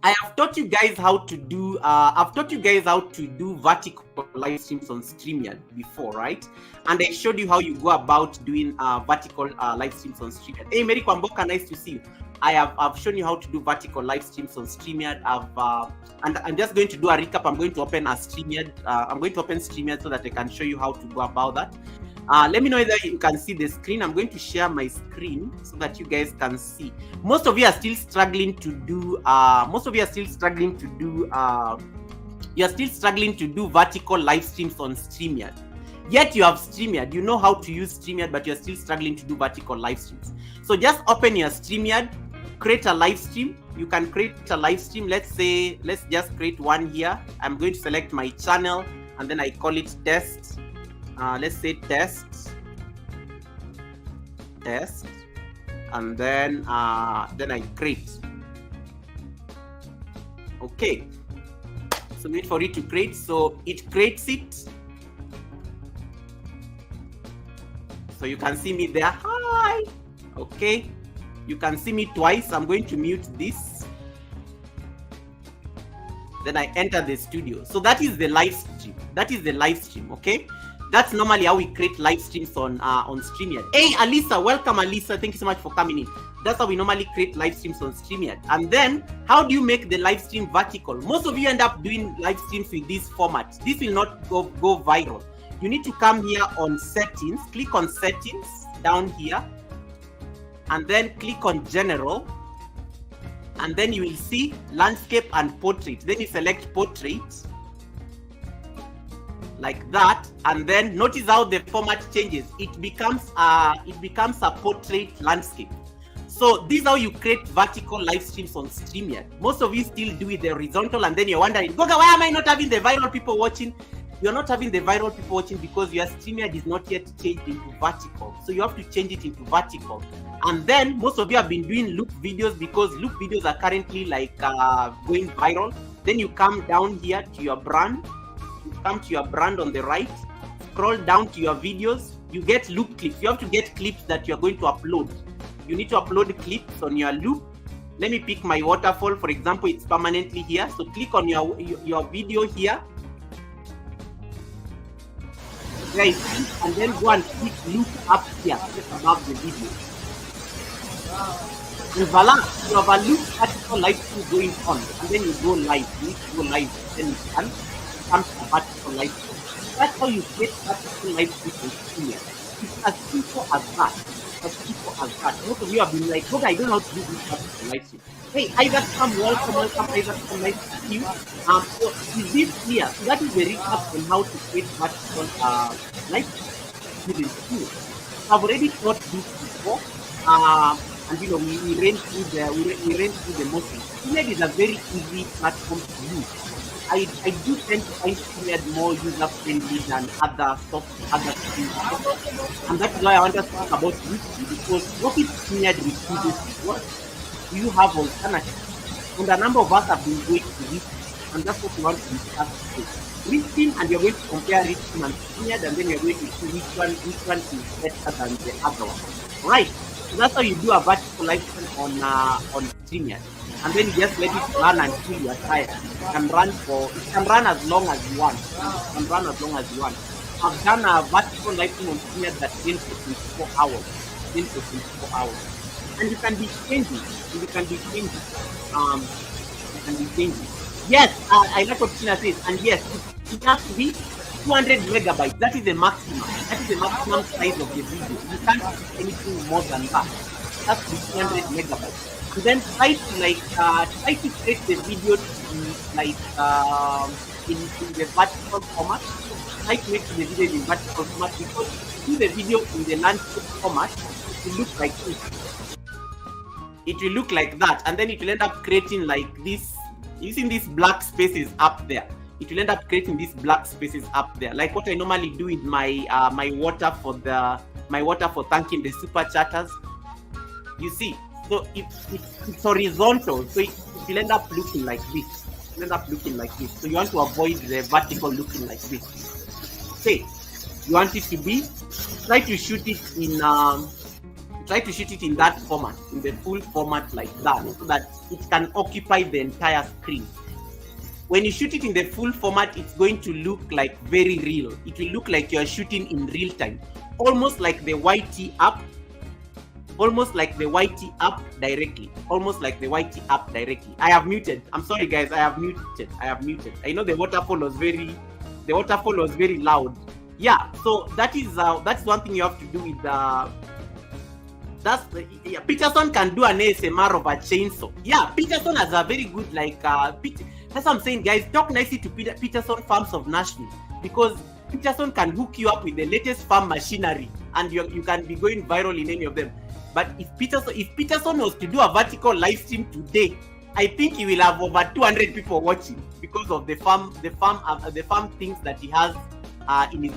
I have taught you guys how to do vertical live streams on StreamYard before, right? And I showed you how you go about doing vertical live streams on StreamYard. Hey, Mary Kwamboka, nice to see you. I've shown you how to do vertical live streams on StreamYard. And I'm just going to do a recap. I'm going to open a StreamYard. I'm going to open StreamYard so that I can show you how to go about that. Let me know whether you can see the screen. I'm going to share my screen so that you guys can see. Most of you are still struggling to do. You're still struggling to do vertical live streams on StreamYard. Yet you have StreamYard. You know how to use StreamYard, but you're still struggling to do vertical live streams. So just open your StreamYard, create a live stream. You can create a live stream. Let's just create one here. I'm going to select my channel and then I call it test. Let's say test, and then I create. Okay, so wait for it to create. So it creates it. So you can see me there. Hi. Okay, you can see me twice. I'm going to mute this. Then I enter the studio. So that is the live stream. Okay. That's normally how we create live streams on StreamYard. Hey, Alisa, welcome, Alisa. Thank you so much for coming in. That's how we normally create live streams on StreamYard. And then, how do you make the live stream vertical? Most of you end up doing live streams with this format. This will not go viral. You need to come here on settings, click on settings down here, and then click on general. And then you will see landscape and portrait. Then you select portrait. Like that, and then notice how the format changes. It becomes a portrait landscape. So this is how you create vertical live streams on StreamYard. Most of you still do it the horizontal, and then you're wondering, Goga, why am I not having the viral people watching? You're not having the viral people watching because your StreamYard is not yet changed into vertical. So you have to change it into vertical. And then most of you have been doing loop videos because loop videos are currently like going viral. Then you come down here to your brand. Come to your brand on the right, scroll down to your videos, you get loop clips. You have to get clips that you're going to upload. You need to upload clips on your loop. Let me pick my waterfall, for example, it's permanently here. So click on your video here. Guys, and then go and click loop up here, just above the video. And voila, you have a loop vertical live stream going on. And then you go live. You need to go live. Then you can come to a vertical live stream. That's how you get vertical live stream here. It's as simple as that. Most of you have been like, okay, I don't know how to do this vertical live stream. Hey, Isaac, welcome, Isaac, nice to see you. So is this clear? So that is the recap on how to create vertical live stream. I've already taught this before. And you know, we ran through the motion. StreamYard is a very easy platform to use. I do tend to find StreamYard more user friendly than other streams. And that's why I want us to talk about YouTube, because what if StreamYard refuses to work? Do you have alternatives? And a number of us have been going to this, and that's what we want to discuss today. Riskin, and you're going to compare Riskin and StreamYard, and then you're going to see which one is better than the other one. Right? So that's how you do a vertical live stream on StreamYard. And then you just let it run until you are tired. It can run as long as you want. I've done a vertical live stream on StreamYard that runs for 24 hours. And you can be changing. Yes, I like what Tina says. And yes, it has to be 200 megabytes. That is the maximum. That is the maximum size of the video. You can't do anything more than that. That's 200 megabytes. And then try to create the video to be in the vertical format. Try to make the video in vertical format, because if you do the video in the landscape format, it will look like this. It will look like that, and then it will end up creating like this, using these black spaces up there. It will end up creating these black spaces up there, like what I normally do with my my water for thanking the super chatters. You see, so it's horizontal, so it will end up looking like this. So you want to avoid the vertical looking like this. Okay, you want it to be, try to shoot it in Try to shoot it in that format, in the full format like that, so that it can occupy the entire screen. When you shoot it in the full format, it's going to look like very real. It will look like you're shooting in real time, almost like the YT app, directly. I have muted. I'm sorry, guys. I have muted. I know the waterfall was very loud. Yeah. So that's one thing you have to do with Peterson can do an ASMR of a chainsaw. Yeah, Peterson has a very good that's what I'm saying, guys. Talk nicely to Peterson Farms of Nashville, because Peterson can hook you up with the latest farm machinery, and you can be going viral in any of them. But if Peterson was to do a vertical live stream today, I think he will have over 200 people watching because of the farm things that he has in his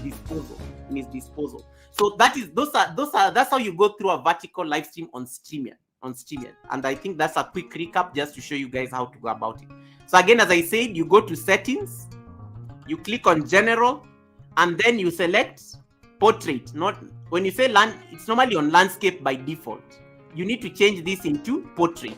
disposal. So that's how you go through a vertical live stream on StreamYard. And I think that's a quick recap just to show you guys how to go about it. So again, as I said, you go to settings, you click on general, and then you select portrait. Not when you say it's normally on landscape by default. You need to change this into portrait.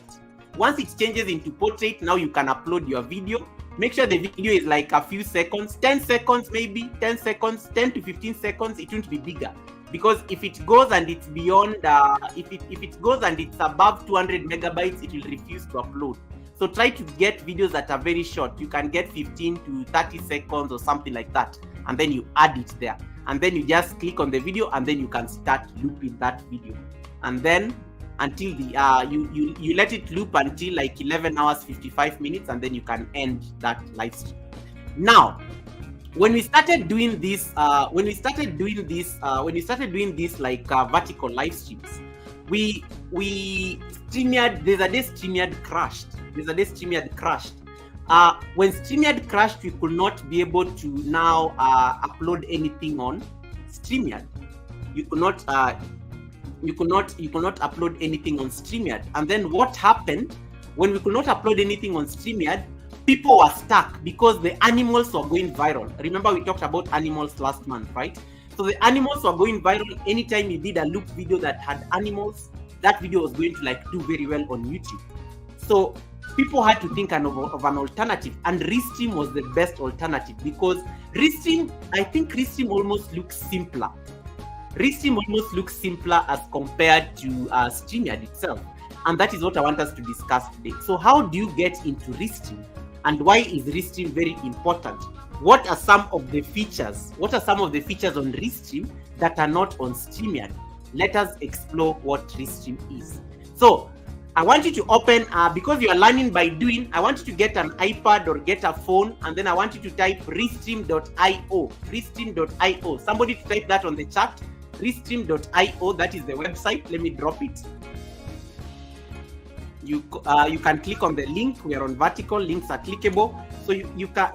Once it changes into portrait, now you can upload your video. Make sure the video is like a few seconds, 10 seconds, maybe 10 seconds, 10 to 15 seconds. It won't be bigger, because if it goes and it's beyond, if it goes and it's above 200 megabytes, it will refuse to upload. So try to get videos that are very short. You can get 15 to 30 seconds or something like that, and then you add it there, and then you just click on the video, and then you can start looping that video, and then until you let it loop until like 11 hours 55 minutes, and then you can end that live stream. Now, when we started doing this vertical live streams, StreamYard, there's a day StreamYard crashed. When StreamYard crashed, we could not be able to now upload anything on StreamYard. You could not upload anything on StreamYard. And then what happened when we could not upload anything on StreamYard? People were stuck because the animals were going viral. Remember, we talked about animals last month, right? So the animals were going viral. Anytime you did a loop video that had animals, that video was going to do very well on YouTube. So people had to think of an alternative, and Restream was the best alternative, because I think Restream almost looks simpler. As compared to StreamYard itself, and that is what I want us to discuss today. So how do you get into Restream, and why is Restream very important? What are some of the features on Restream that are not on StreamYard? Let us explore what Restream is. So I want you to open, because you are learning by doing, I want you to get an iPad or get a phone, and then I want you to type Restream.io. Somebody to type that on the chat. Restream.io, that is the website. Let me drop it. You can click on the link. We are on vertical, links are clickable. So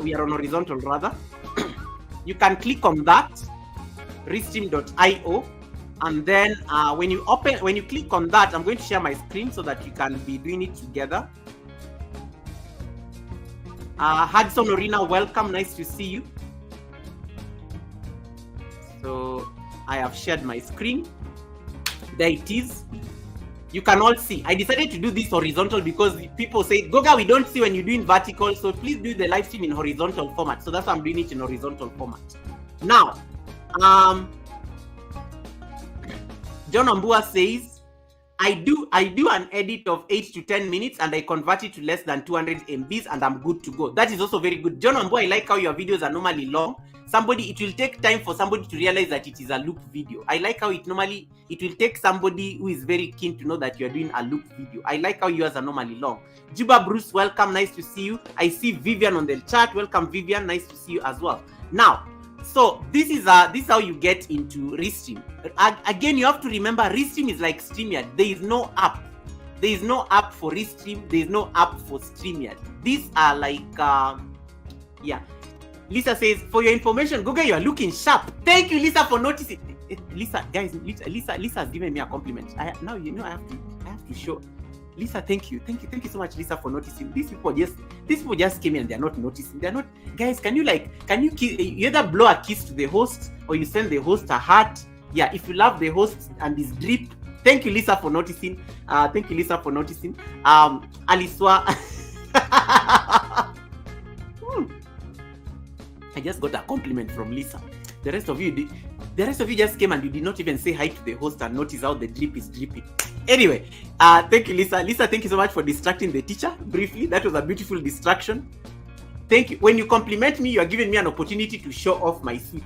we are on horizontal rather. You can click on that, Restream.io, and then when you click on that, I'm going to share my screen so that you can be doing it together. Hudson Orina, welcome, nice to see you. So I have shared my screen. There it is. You can all see. I decided to do this horizontal because people say, Goga, we don't see when you're doing vertical, so please do the live stream in horizontal format. So that's why I'm doing it in horizontal format. Now, John Ambua says, I do an edit of 8 to 10 minutes and I convert it to less than 200 MBs and I'm good to go. That is also very good. John Ambua, I like how your videos are normally long. It will take time for somebody to realize that it is a loop video. I like how it will take somebody who is very keen to know that you're doing a loop video. I like how yours are normally long. Juba Bruce, welcome, nice to see you. I see Vivian on the chat. Welcome, Vivian, nice to see you as well. Now, so this is how you get into Restream. Again, you have to remember Restream is like StreamYard. There is no app. There is no app for Restream. There is no app for StreamYard. These are like, yeah. Lisa says, for your information, Goga, you are looking sharp. Thank you, Lisa, for noticing. Lisa, guys, Lisa has given me a compliment. Now you know I have to show. Lisa, thank you so much, Lisa, for noticing. These people just came in and they're not noticing. They're not, guys. Can you either blow a kiss to the host or you send the host a heart? Yeah, if you love the host and his drip, Thank you, Lisa, for noticing. Aliswa. I just got a compliment from Lisa. The rest of you just came and you did not even say hi to the host and notice how the drip is dripping. Anyway, thank you, Lisa. Lisa, thank you so much for distracting the teacher briefly. That was a beautiful distraction. Thank you. When you compliment me, you are giving me an opportunity to show off my suit.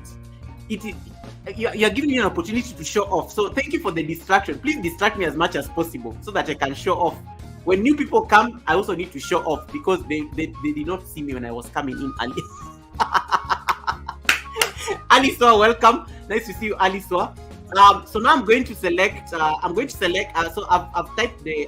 You are giving me an opportunity to show off. So thank you for the distraction. Please distract me as much as possible so that I can show off. When new people come, I also need to show off because they did not see me when I was coming in early. Aliswa, welcome. Nice to see you, Aliswa. So now I'm going to select. So I've typed the.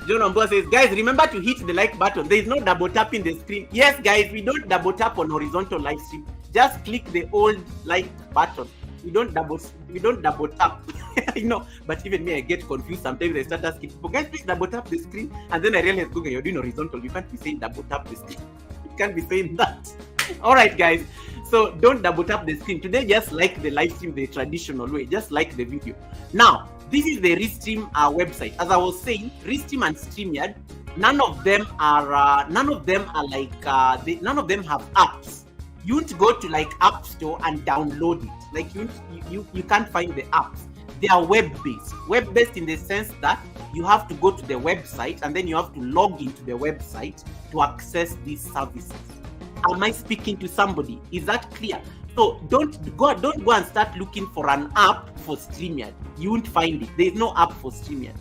John Omboa says, guys, remember to hit the like button. There is no double tapping the screen. Yes, guys, we don't double tap on horizontal live stream. Just click the old like button. We don't double tap. I know, but even me, I get confused sometimes. I start asking people, guys, please double tap the screen, and then I realize, okay, you're doing horizontal. You can't be saying double tap the screen. You can't be saying that. All right, guys. So don't double tap the screen today. Just like the live stream the traditional way. Just like the video. Now, this is the Restream website. As I was saying, Restream and StreamYard, none of them have apps. You won't go to like App Store and download it. Like you can't find the apps. They are web-based. Web-based in the sense that you have to go to the website and then you have to log into the website to access these services. Am I speaking to somebody? Is that clear? So don't go and start looking for an app for StreamYard. You won't find it. There is no app for StreamYard.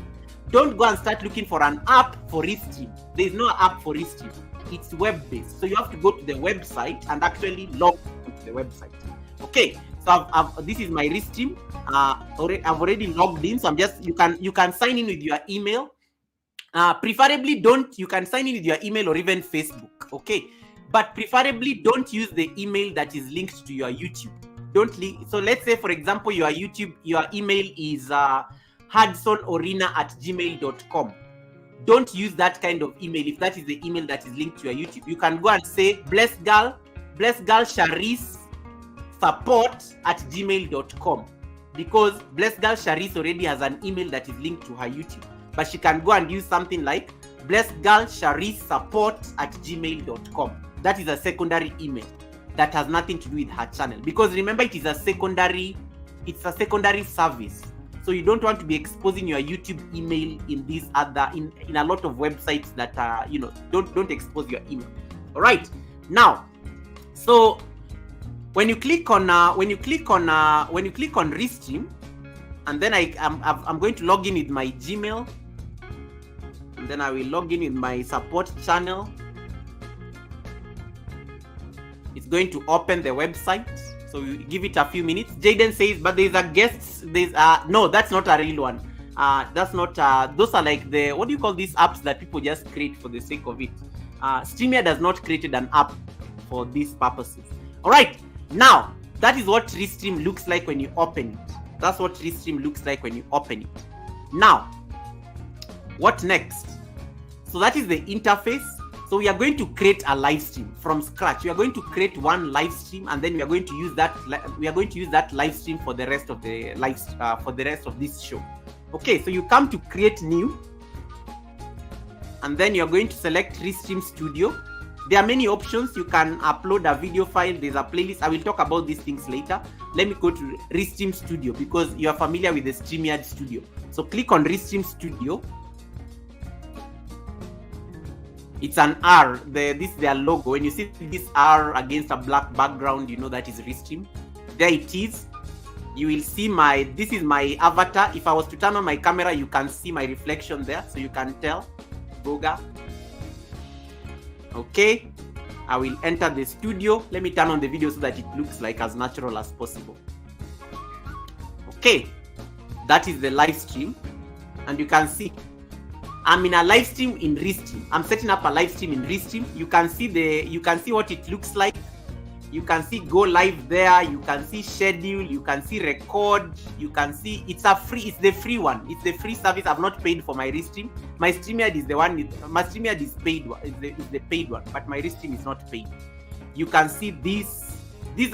Don't go and start looking for an app for Restream. There is no app for Restream. It's web-based. So you have to go to the website and actually log into the website. Okay. So this is my Restream. I've already logged in. So you can sign in with your email. Preferably you can sign in with your email or even Facebook. Okay. But preferably don't use the email that is linked to your YouTube. So let's say, for example, your email is hudsonoriina@gmail.com. Don't use that kind of email if that is the email that is linked to your YouTube. You can go and say blessgirlsharis support@gmail.com, because blessgirlsharis already has an email that is linked to her YouTube. But she can go and use something like blessgirlsharissupport@gmail.com. That is a secondary email that has nothing to do with her channel, because remember, it's a secondary service. So you don't want to be exposing your YouTube email in in a lot of websites that are, don't expose your email. All right. Now, so when you click on Restream, and then I'm going to log in with my Gmail, and then I will log in with my support channel. It's going to open the website, so you give it a few minutes. Jaden says, but there's a guest. No, that's not a real one. That's not. Those are like what do you call these apps that people just create for the sake of it? StreamYard has not created an app for these purposes. All right, now that is what Restream looks like when you open it. That's what Restream looks like when you open it. Now, what next? So that is the interface. So we are going to create a live stream from scratch. We are going to create one live stream, and then we are going to use that. We are going to use that live stream for the rest of the for the rest of this show. Okay, so you come to create new, and then you are going to select Restream Studio. There are many options. You can upload a video file. There's a playlist. I will talk about these things later. Let me go to Restream Studio because you are familiar with the StreamYard Studio. So click on Restream Studio. It's an R. This is their logo. When you see this R against a black background, you know that is Restream. There it is. You will see this is my avatar. If I was to turn on my camera, you can see my reflection there. So you can tell. Boga. Okay. I will enter the studio. Let me turn on the video so that it looks like as natural as possible. Okay. That is the live stream. And you can see I'm in a live stream in Restream. I'm setting up a live stream in Restream. You can see what it looks like. You can see go live there. You can see schedule. You can see record. You can see it's the free one. It's the free service. I've not paid for my Restream. My StreamYard is the one. My StreamYard is paid. Is the paid one, but my Restream is not paid. You can see this. This is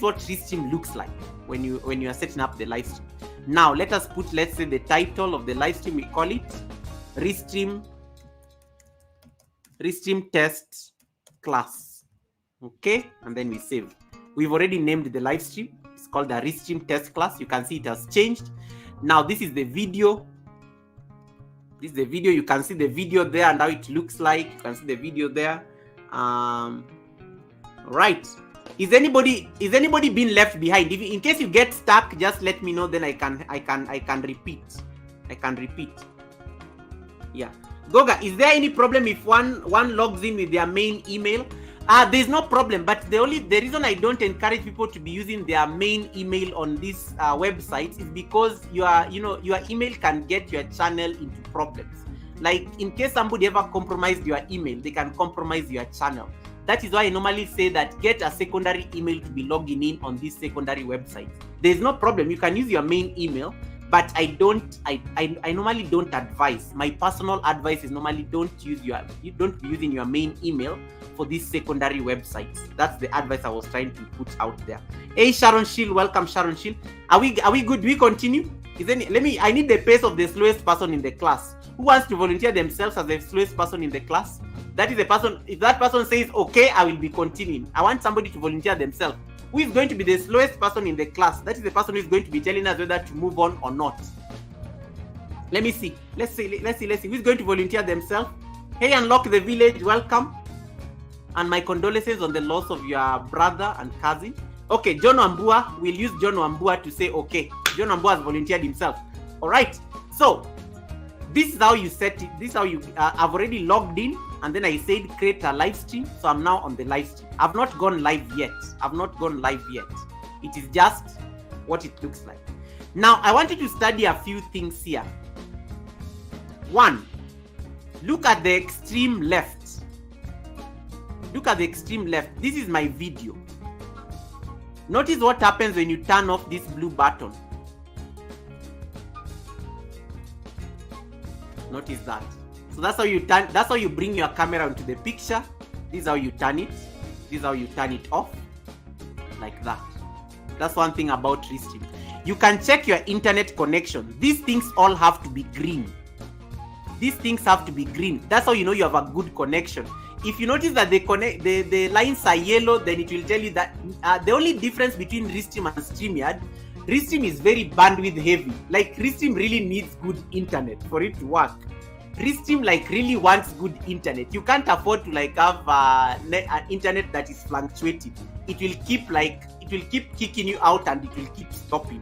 what Restream looks like. when you are setting up the live stream. Now let us put, let's say, the title of the live stream, we call it Restream test class. Okay, and then we save. We've already named the live stream. It's called the Restream test class. You can see it has changed. Now this is the video. This is the video. You can see the video there and how it looks like. You can see the video there. Right. Is anybody being left behind? If in case you get stuck, just let me know. Then I can repeat. Yeah. Goga, is there any problem if one logs in with their main email? There's no problem, but the reason I don't encourage people to be using their main email on these websites is because your email can get your channel into problems. Like in case somebody ever compromised your email, they can compromise your channel. That is why I normally say that get a secondary email to be logging in on these secondary websites. There's no problem. You can use your main email, but I normally don't advise. My personal advice is normally don't be using your main email for these secondary websites. That's the advice I was trying to put out there. Hey Sharon Shield, welcome Sharon Shield. Are we good? Do we continue? I need the pace of the slowest person in the class. Who wants to volunteer themselves as the slowest person in the class? That is the person. If that person says okay, I will be continuing. I want somebody to volunteer themselves. Who is going to be the slowest person in the class? That is the person who is going to be telling us whether to move on or not. Let me see. Let's see. Who is going to volunteer themselves? Hey, Unlock the Village, welcome. And my condolences on the loss of your brother and cousin. Okay, John Wambua. We'll use John Wambua to say okay. John Wambua has volunteered himself. All right. So this is how you set it. This is how you. I've already logged in. And then I said create a live stream. So I'm now on the live stream. I've not gone live yet. It is just what it looks like. Now I want you to study a few things here. One, look at the extreme left. This is my video. Notice what happens when you turn off this blue button. Notice that. So that's how you bring your camera into the picture. This is how you turn it. This is how you turn it off. Like that. That's one thing about Restream. You can check your internet connection. These things all have to be green. That's how you know you have a good connection. If you notice that the lines are yellow, then it will tell you that the only difference between Restream and StreamYard, Restream is very bandwidth heavy. Like Restream really needs good internet for it to work. Restream really wants good internet. You can't afford to have an internet that is fluctuating. It will keep kicking you out and it will keep stopping.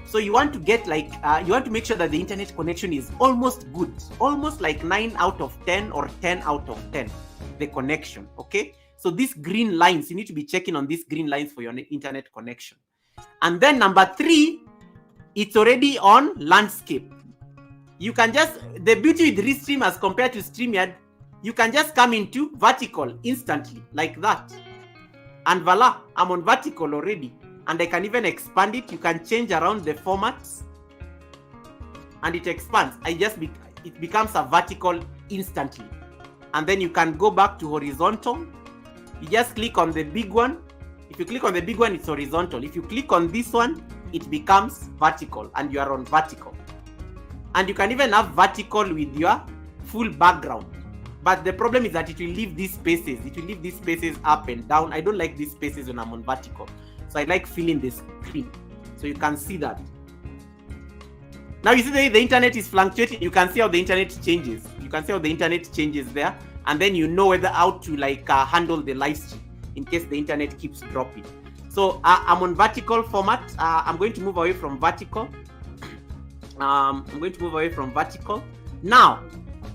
So you want to get you want to make sure that the internet connection is almost good, almost like 9 out of 10 or 10 out of 10. The connection, okay? So these green lines, you need to be checking on these green lines for your internet connection. And then number 3, it's already on landscape. You can the beauty with Restream as compared to StreamYard, you can just come into vertical instantly, like that. And voila, I'm on vertical already. And I can even expand it. You can change around the formats. And it expands. It becomes a vertical instantly. And then you can go back to horizontal. You just click on the big one. If you click on the big one, it's horizontal. If you click on this one, it becomes vertical. And you are on vertical. And you can even have vertical with your full background. But the problem is that it will leave these spaces. It will leave these spaces up and down. I don't like these spaces when I'm on vertical. So I like filling the screen. So you can see that. Now you see the internet is fluctuating. You can see how the internet changes. There. And then you know how to handle the live stream in case the internet keeps dropping. So I'm on vertical format. I'm going to move away from vertical. Now,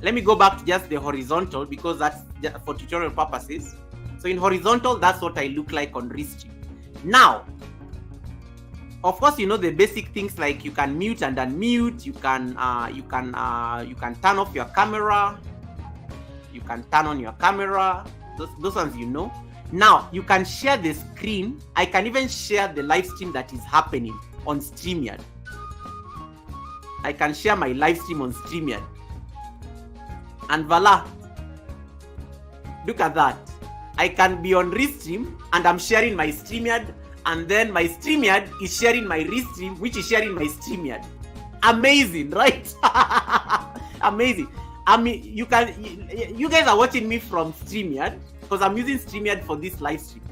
let me go back to just the horizontal because that's for tutorial purposes. So in horizontal, that's what I look like on Restream. Now, of course, you know the basic things like you can mute and unmute. You can turn off your camera. You can turn on your camera. Those ones you know. Now you can share the screen. I can even share the live stream that is happening on StreamYard. I can share my live stream on StreamYard. And voila. Look at that. I can be on Restream and I'm sharing my StreamYard and then my StreamYard is sharing my Restream, which is sharing my StreamYard. Amazing, right? Amazing. I mean, you guys are watching me from StreamYard because I'm using StreamYard for this live stream,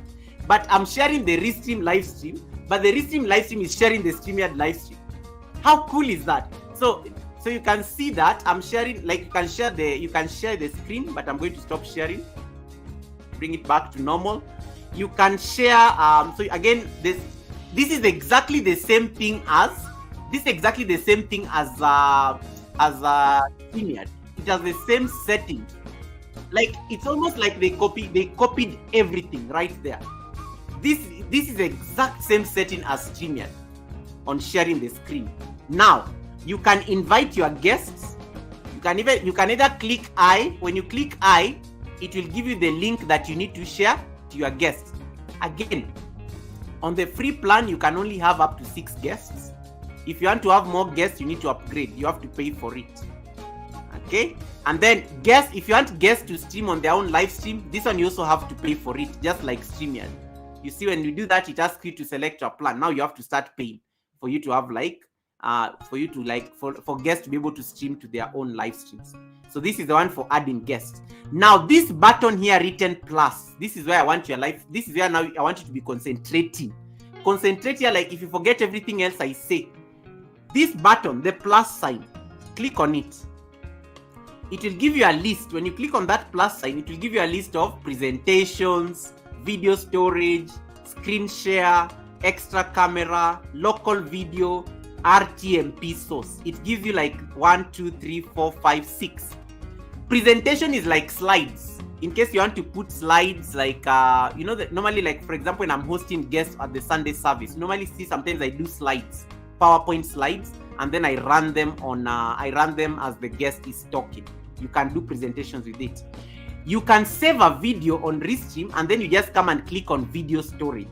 but I'm sharing the Restream live stream, but the Restream live stream is sharing the StreamYard live stream. How cool is that? So you can see that I'm sharing, like you can share the screen, but I'm going to stop sharing, bring it back to normal. You can share, so again, this is exactly the same thing as StreamYard. It has the same setting. Like it's almost like they copied everything right there. This is the exact same setting as StreamYard on sharing the screen. Now you can invite your guests. You can either click I. When you click I, it will give you the link that you need to share to your guests. Again, on the free plan, you can only have up to 6 guests. If you want to have more guests, you need to upgrade. You have to pay for it. Okay, and then if you want guests to stream on their own live stream, this one you also have to pay for it, just like StreamYard. You see, when you do that, it asks you to select your plan. Now you have to start paying for you to have for guests to be able to stream to their own live streams. So this is the one for adding guests. Now this button here written plus, this is where I want your life. This is where now I want you to be concentrating. Concentrate here, like if you forget everything else I say. This button, the plus sign, click on it. It will give you a list. When you click on that plus sign, it will give you a list of presentations, video storage, screen share, extra camera, local video, RTMP source. It gives you like 1, 2, 3, 4, 5, 6. Presentation is like slides. In case you want to put slides, like normally, like for example, when I'm hosting guests at the Sunday service, normally see sometimes I do slides, PowerPoint slides, and then I run them as the guest is talking. You can do presentations with it. You can save a video on Restream, and then you just come and click on video storage.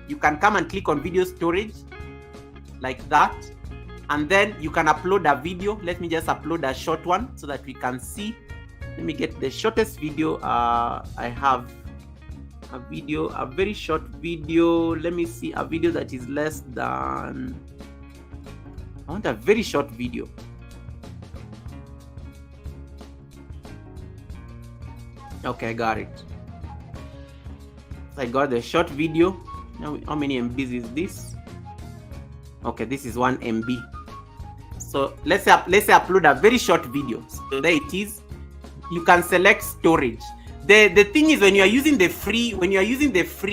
You can come and click on video storage like that, and then you can upload a video. Let me just upload a short one so that we can see. Let me get the shortest video. I have a very short video. Let me see a video that is less than, I want a very short video. Okay, I got it. So I got the short video. Now, how many MBs is this? Okay, this is 1 MB. So let's say upload a very short video. So there it is. You can select storage. The thing is, when you are using the free Restream,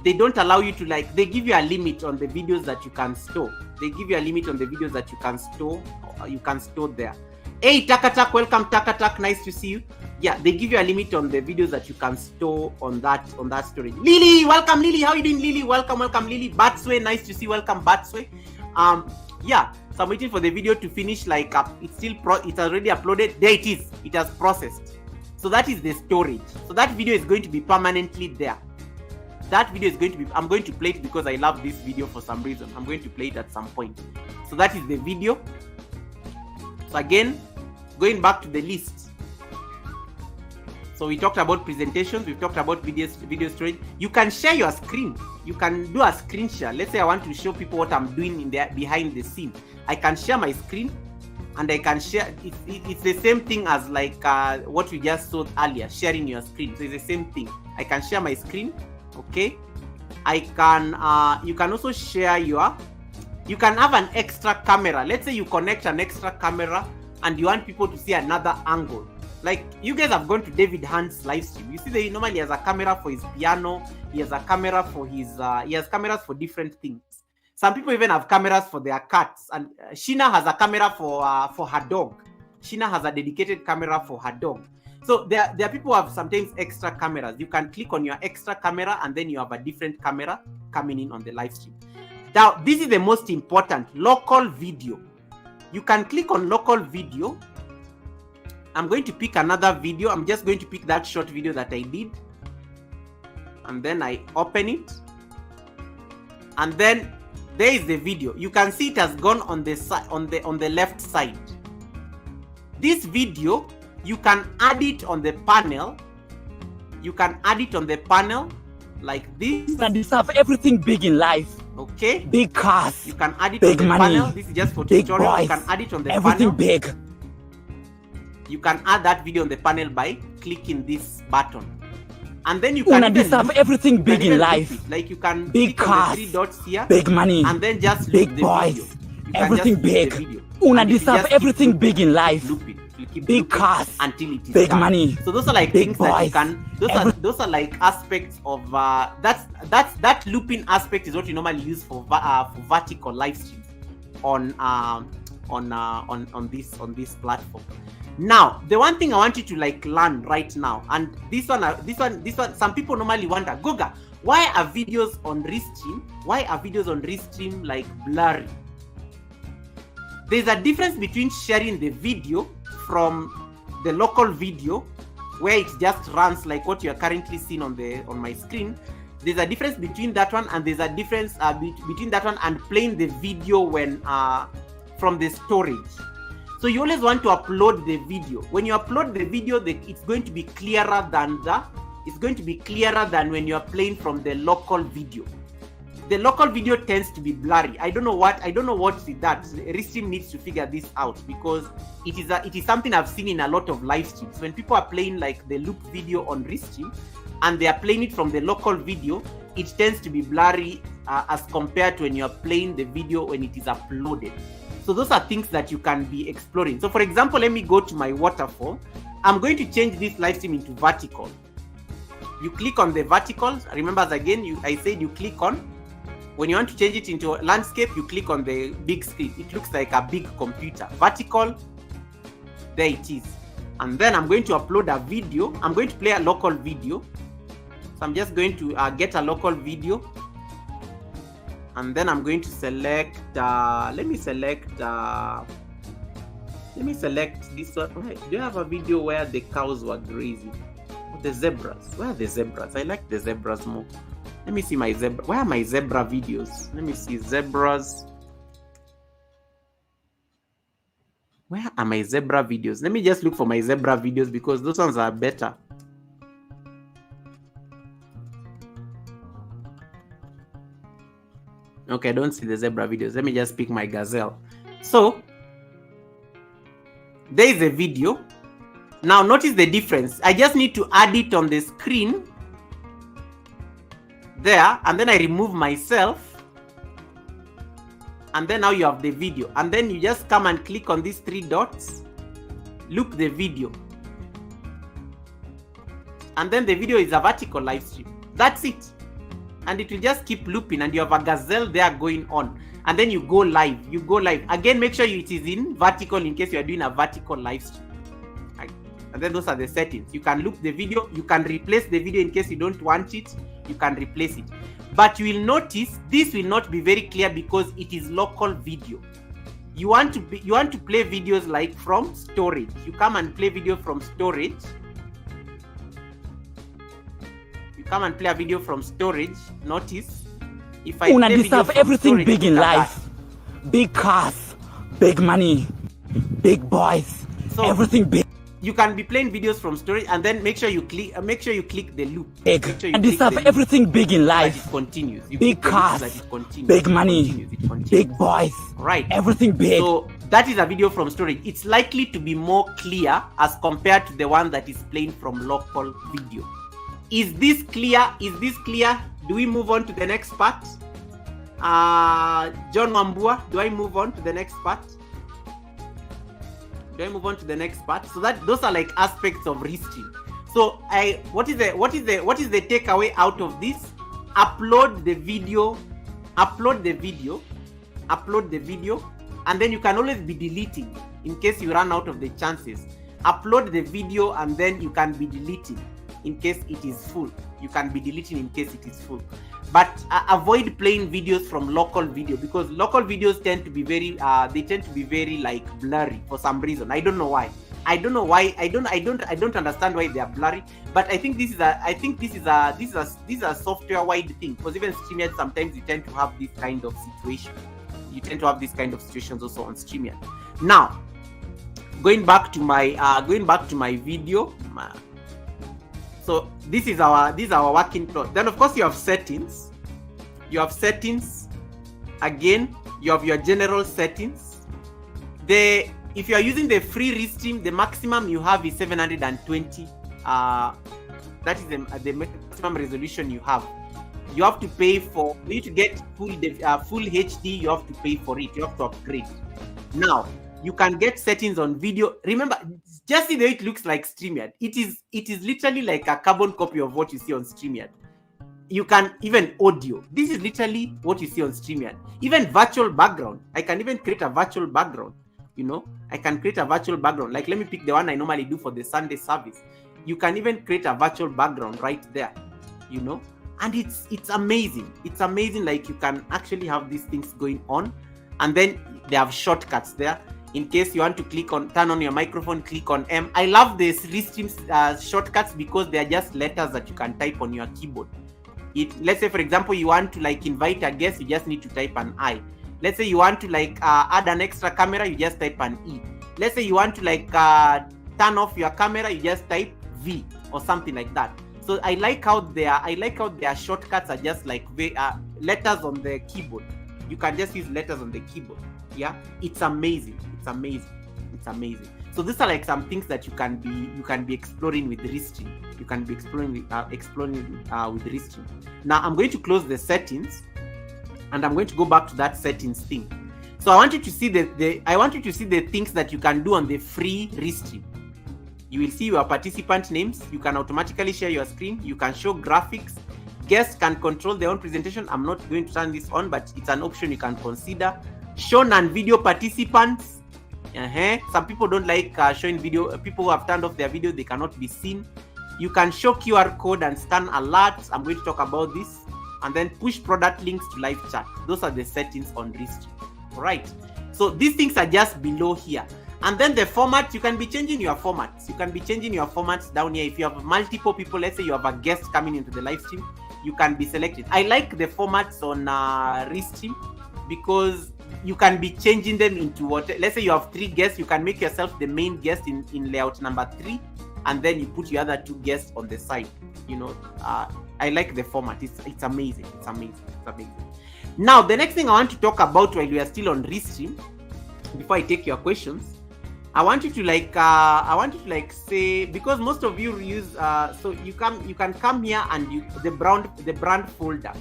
they don't allow you to, like, they give you a limit on the videos that you can store. They give you a limit on the videos that you can store. You can store there. Hey, Takatak, welcome Takatak, nice to see you. Yeah, they give you a limit on the videos that you can store on that storage. Lily, welcome Lily. How are you doing, Lily? Welcome Lily. Batsway, nice to see you. Welcome Batsway. Yeah, so I'm waiting for the video to finish. Like it's already uploaded. There it is. It has processed. So that is the storage. So that video is going to be permanently there. That video is going to be, I'm going to play it because I love this video for some reason. I'm going to play it at some point. So that is the video. So again, going back to the list. So we talked about presentations, we've talked about video storage. You can share your screen. You can do a screen share. Let's say I want to show people what I'm doing in there behind the scene. I can share my screen, and I can share. It's the same thing as like what we just saw earlier, sharing your screen. So it's the same thing. I can share my screen. Okay. I can. You can also share your. You can have an extra camera. Let's say you connect an extra camera, and you want people to see another angle. Like, you guys have gone to David Hunt's live stream. You see that he normally has a camera for his piano. He has a camera for his, he has cameras for different things. Some people even have cameras for their cats. And Sheena has a camera for her dog. Sheena has a dedicated camera for her dog. So there are people who have sometimes extra cameras. You can click on your extra camera, and then you have a different camera coming in on the live stream. Now, this is the most important, local video. You can click on local video. I'm going to pick another video. I'm just going to pick that short video that I did. And then I open it. And then there is the video. You can see it has gone on the side, on the left side. This video, you can add it on the panel. You can add it on the panel like this. And deserve everything big in life. Okay. Big cars. You can add it big on the money. panel. This is just for big tutorial. Boys, you can add it on the everything panel. Big. You can add that video on the panel by clicking this button. And then you can deserve everything big in life. Like you can big click cars, on the 3 dots here. Big money. And then just big loop the boys. video. Everything big. Una deserve everything big in life. Big cars, until it is big done. money. So those are like big things boys. that you can. Those are like aspects of that looping aspect is what you normally use for vertical live streams on this platform. Now, the one thing I want you to like learn right now, and this one, some people normally wonder, Goga, why are videos on Restream like blurry? There's a difference between sharing the video from the local video, where it just runs like what you are currently seeing on my screen. There's a difference between that one, and there's a difference between that one and playing the video when from the storage. So you always want to upload the video. When you upload the video, it's going to be clearer than when you are playing from the local video. The local video tends to be blurry. I don't know what is that. Restream needs to figure this out, because it is something I've seen in a lot of live streams. When people are playing like the loop video on Restream and they are playing it from the local video, it tends to be blurry as compared to when you're playing the video when it is uploaded. So those are things that you can be exploring. So for example, let me go to my waterfall. I'm going to change this live stream into vertical. You click on the verticals. Remember, again, I said you click on. When you want to change it into landscape, you click on the big screen. It looks like a big computer. Vertical, there it is. And then I'm going to upload a video. I'm going to play a local video. So I'm just going to get a local video. And then I'm going to select, let me select this one. Right. Do you have a video where the cows were grazing? The zebras. Where are the zebras? I like the zebras more. Let me see my zebra. Where are my zebra videos? Let me see zebras. Where are my zebra videos? Let me just look for my zebra videos, because those ones are better. Okay, I don't see the zebra videos. Let me just pick my gazelle. So there is a video. Now notice the difference. I just need to add it on the screen there, and then I remove myself, and then now you have the video, and then you just come and click on these 3 dots, loop the video, and then the video is a vertical live stream. That's it. And it will just keep looping, and you have a gazelle there going on, and then you go live. Again, make sure it is in vertical in case you are doing a vertical live stream. And then those are the settings. You can loop the video. You can replace the video in case you don't want it. You can replace it. But you will notice this will not be very clear because it is local video. You want to play videos like from storage. You come and play video from storage. You come and play a video from storage. Notice if I play deserve everything storage, big in life. Big cars, big money, big boys. So everything big. You can be playing videos from storage, and then make sure you click the loop. Big. And deserve everything big in life. It continues. Big cars, big money, big boys. Right. Everything big. So that is a video from storage. It's likely to be more clear as compared to the one that is playing from local video. Is this clear? Do we move on to the next part? John Wambua, do I move on to the next part? So that those are like aspects of Restream. So what is the takeaway out of this? Upload the video, and then you can always be deleting in case you run out of the chances. Upload the video, and then you can be deleting in case it is full. But avoid playing videos from local video, because local videos tend to be very like blurry for some reason. I don't know why. I don't understand why they are blurry. But I think this is a software wide thing, because even StreamYard sometimes you tend to have this kind of situation. You tend to have these kind of situations also on StreamYard. Now, going back to my video. So this is our working plot. Then of course you have settings. Again, you have your general settings. If you are using the free Restream, the maximum you have is 720. That is the maximum resolution you have. You have to pay for you to get full HD. You have to pay for it. You have to upgrade. Now you can get settings on video. Remember, just see the way it looks like StreamYard. It is literally like a carbon copy of what you see on StreamYard. You can even audio. This is literally what you see on StreamYard. Even virtual background. I can even create a virtual background. I can create a virtual background. Like, let me pick the one I normally do for the Sunday service. You can even create a virtual background right there. And it's amazing. It's amazing. Like, you can actually have these things going on, and then they have shortcuts there. In case you want to turn on your microphone, click on M. I love this Restream shortcuts because they are just letters that you can type on your keyboard. Let's say, for example, you want to invite a guest, you just need to type an I. Let's say you want to add an extra camera, you just type an E. Let's say you want to turn off your camera, you just type V or something like that. So I like how their shortcuts are just letters on the keyboard. You can just use letters on the keyboard. Yeah, it's amazing. So these are some things that you can be exploring with Restream. You can be exploring with Restream. Now I'm going to close the settings, and I'm going to go back to that settings thing. So I want you to see the things that you can do on the free Restream. You will see your participant names. You can automatically share your screen. You can show graphics. Guests can control their own presentation. I'm not going to turn this on, but it's an option you can consider. Show non-video participants. Some people don't like showing video. People who have turned off their video, they cannot be seen. You can show QR code and scan alerts. I'm going to talk about this. And then push product links to live chat. Those are the settings on Restream. All right. So these things are just below here. And then the format, you can be changing your formats. You can be changing your formats down here. If you have multiple people, let's say you have a guest coming into the live stream, you can be selected. I like the formats on Restream because you can be changing them into what. Let's say you have 3 guests, you can make yourself the main guest in layout number 3, and then you put your other 2 guests on the side. I like the format. It's amazing. It's amazing. Now, the next thing I want to talk about while we are still on Restream, before I take your questions, I want you to say, because most of you use so you can come here and the brand folder,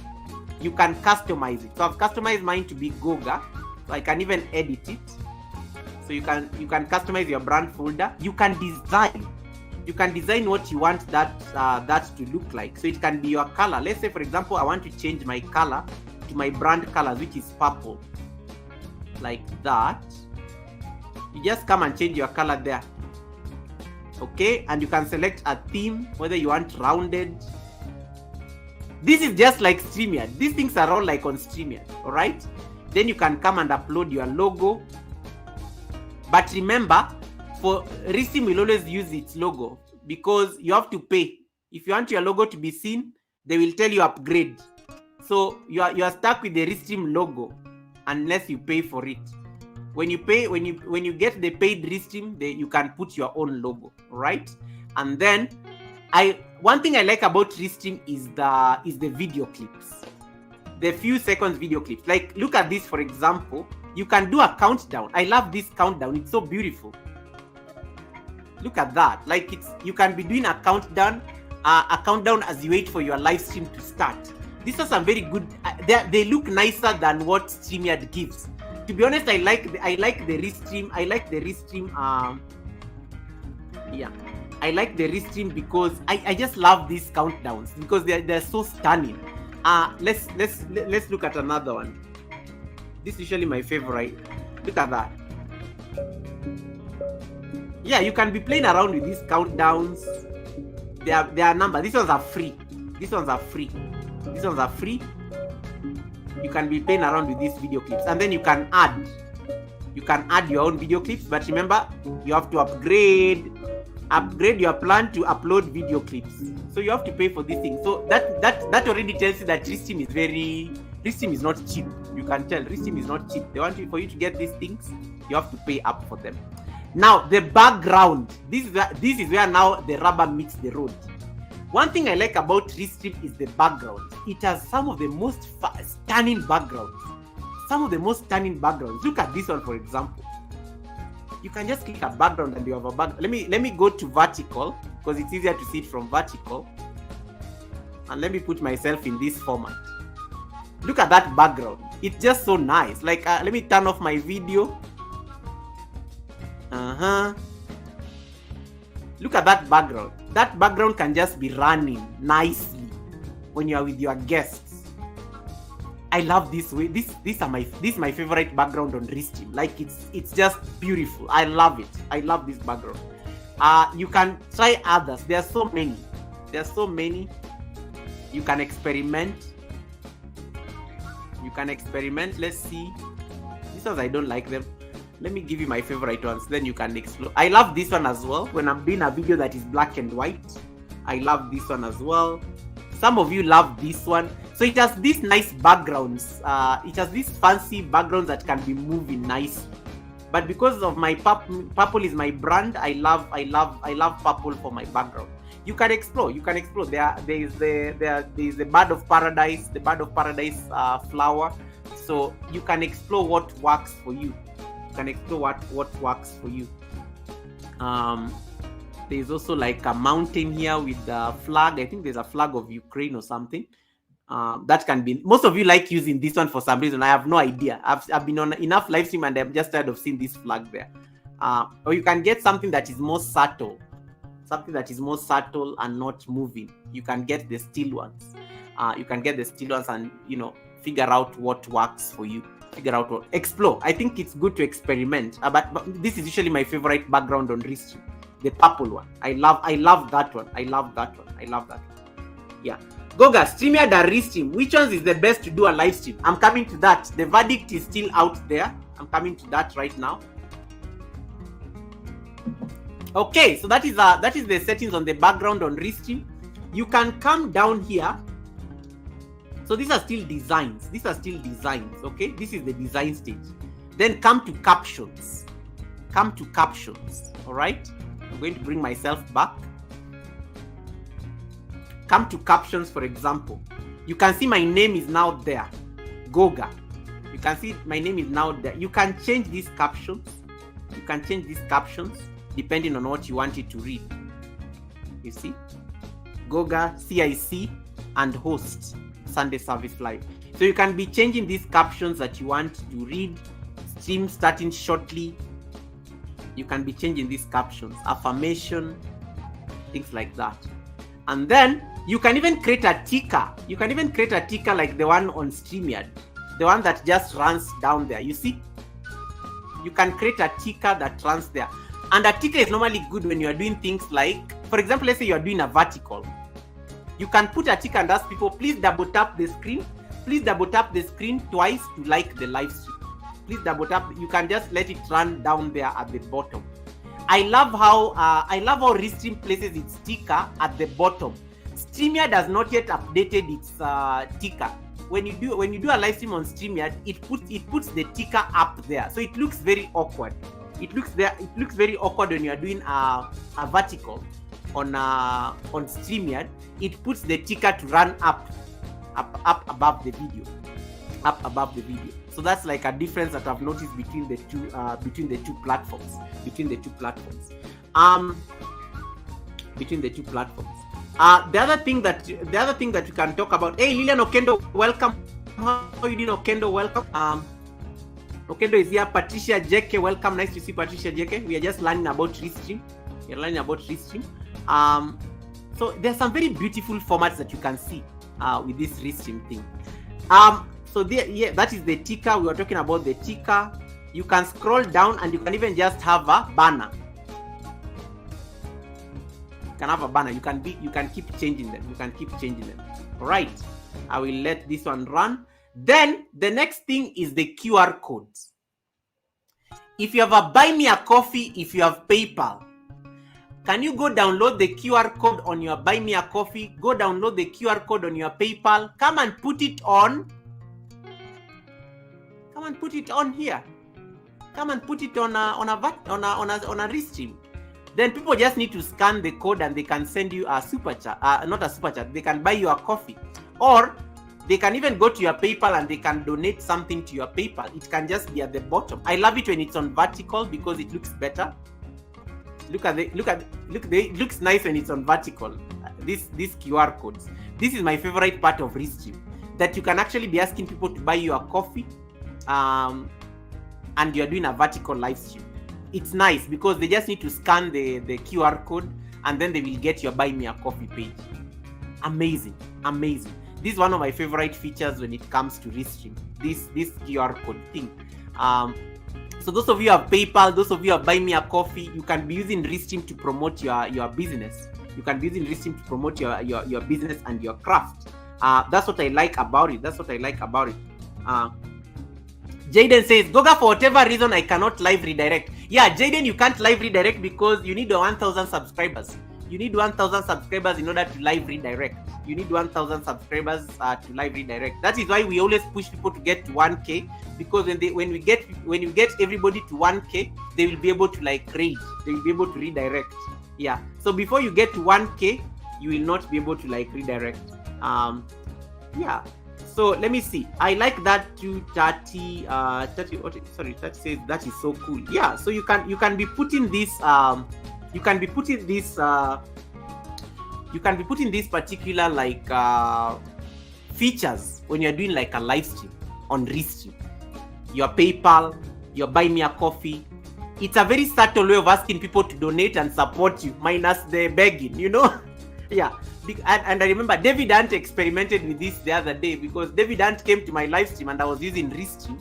you can customize it. So I've customized mine to be Goga, so I can even edit it. So you can customize your brand folder. You can design what you want that to look like. So it can be your color. Let's say, for example, I want to change my color to my brand colors, which is purple, like that. You just come and change your color there. Okay, and you can select a theme, whether you want rounded. This is just like StreamYard. These things are all like on StreamYard. All right. Then you can come and upload your logo. But remember, for Restream will always use its logo because you have to pay. If you want your logo to be seen, they will tell you upgrade. So you are stuck with the Restream logo unless you pay for it. When you get the paid Restream, you can put your own logo, right? And then one thing I like about Restream is the video clips, the few seconds video clips. Like, look at this, for example. You can do a countdown. I love this countdown. It's so beautiful. Look at that. Like, you can be doing a countdown as you wait for your live stream to start. These are some very good. They look nicer than what StreamYard gives. To be honest, I like the Restream. I like the Restream. I like the Restream because I just love these countdowns because they're so stunning. Let's look at another one. This is usually my favorite. Look at that. Yeah, you can be playing around with these countdowns. They are numbered. These ones are free. You can be playing around with these video clips, and then you can add your own video clips. But remember, you have to upgrade your plan to upload video clips. So you have to pay for these things. So that already tells you that Restream is not cheap. You can tell Restream is not cheap. They want for you to get these things, you have to pay up for them. Now the background. This is where now the rubber meets the road. One thing I like about Restream is the background. It has some of the most stunning backgrounds. Some of the most stunning backgrounds. Look at this one, for example. You can just click a background and you have a background. Let me go to vertical because it's easier to see it from vertical. And let me put myself in this format. Look at that background. It's just so nice. Like, let me turn off my video. Look at that background. That background can just be running nicely when you are with your guests. I love this way. This is my favorite background on Restream. Like, it's just beautiful. I love it. I love this background. You can try others. There are so many. You can experiment. Let's see. These ones I don't like them. Let me give you my favorite ones, then you can explore. I love this one as well. When I'm doing a video that is black and white, I love this one as well. Some of you love this one. So it has these nice backgrounds. It has these fancy backgrounds that can be moving nicely. But because of my purple is my brand, I love purple for my background. You can explore. There is the bird of paradise, flower. So you can explore what works for you. What works for you. There's also like a mountain here with the flag. I think there's a flag of Ukraine or something. That can be. Most of you like using this one for some reason. I have no idea. I've been on enough live stream and I'm just tired of seeing this flag there. Or you can get something that is more subtle. And not moving. You can get the still ones. And figure out what works for you. Explore. I think it's good to experiment. But this is usually my favorite background on Restream. The purple one. I love that one. Yeah. Goga, StreamYard or Restream, which one is the best to do a live stream? I'm coming to that. The verdict is still out there. I'm coming to that right now. Okay, so that is the settings on the background on Restream. You can come down here. So these are still designs. Okay? This is the design stage. Then come to captions. All right? I'm going to bring myself back. Come to captions, for example. You can see my name is now there. Goga. You can see my name is now there. You can change these captions. Depending on what you want it to read. You see? Goga, CIC, and host. Sunday Service Live. So you can be changing these captions that you want to read. Stream starting shortly. You can be changing these captions. Affirmation. Things like that. And then you can even create a ticker. Like the one on StreamYard. The one that just runs down there. You see? You can create a ticker that runs there. And a ticker is normally good when you are doing things like, for example, let's say you are doing a vertical. You can put a ticker and ask people, please double tap the screen. Please double tap the screen twice to like the live stream. Please double tap. You can just let it run down there at the bottom. I love how Restream places its ticker at the bottom. StreamYard has not yet updated its ticker. When you do a live stream on StreamYard, it puts the ticker up there, so it looks very awkward. It looks very awkward when you are doing a vertical on StreamYard. It puts the ticker to run up above the video. So that's like a difference that I've noticed between the two platforms. The other thing that you can talk about. Hey, Lilian Okendo, welcome. How are you doing, Okendo? Welcome. Okendo is here. Patricia JK, welcome. Nice to see Patricia JK. We are just learning about Restream. So there's some very beautiful formats that you can see with this Restream thing. So that is the ticker. We were talking about the ticker. You can scroll down and you can even just have a banner. You can have a banner. You can keep changing them. All right. I will let this one run. Then the next thing is the QR codes. If you have a Buy Me a Coffee, if you have PayPal, can you go download the QR code on your Buy Me a Coffee? Go download the QR code on your PayPal. Come and put it on. Here. Come and put it on a Restream. Then people just need to scan the code and they can send you a super chat, not a super chat. They can buy you a coffee, or they can even go to your PayPal and they can donate something to your PayPal. It can just be at the bottom. I love it when it's on vertical because it looks better. Look, it looks nice when it's on vertical. This QR codes. This is my favorite part of Restream, that you can actually be asking people to buy you a coffee, and you're doing a vertical live stream. It's nice because they just need to scan the QR code and then they will get your buy me a coffee page. Amazing. This is one of my favorite features when it comes to Restream. This QR code thing. So those of you who have PayPal, those of you who have buy me a coffee, you can be using Restream to promote your business. You can be using Restream to promote your business and your craft. That's what I like about it. Jaden says, Goga, for whatever reason, I cannot live redirect. Yeah, Jaden, you can't live redirect because you need 1,000 subscribers. You need 1,000 subscribers in order to live redirect. You need 1,000 subscribers to live redirect. That is why we always push people to get to 1K, because when we get everybody to 1K, they will be able to like raid. They will be able to redirect. Yeah. So before you get to 1K, you will not be able to like redirect. Yeah. So let me see. I like that too. 30 says that is so cool. Yeah. So you can be putting this you can be putting this particular like features when you're doing like a live stream on Restream. Your PayPal, your buy me a coffee. It's a very subtle way of asking people to donate and support you, minus the begging, you know. Yeah. And I remember David Ant experimented with this the other day, because David Ant came to my live stream and I was using Restream,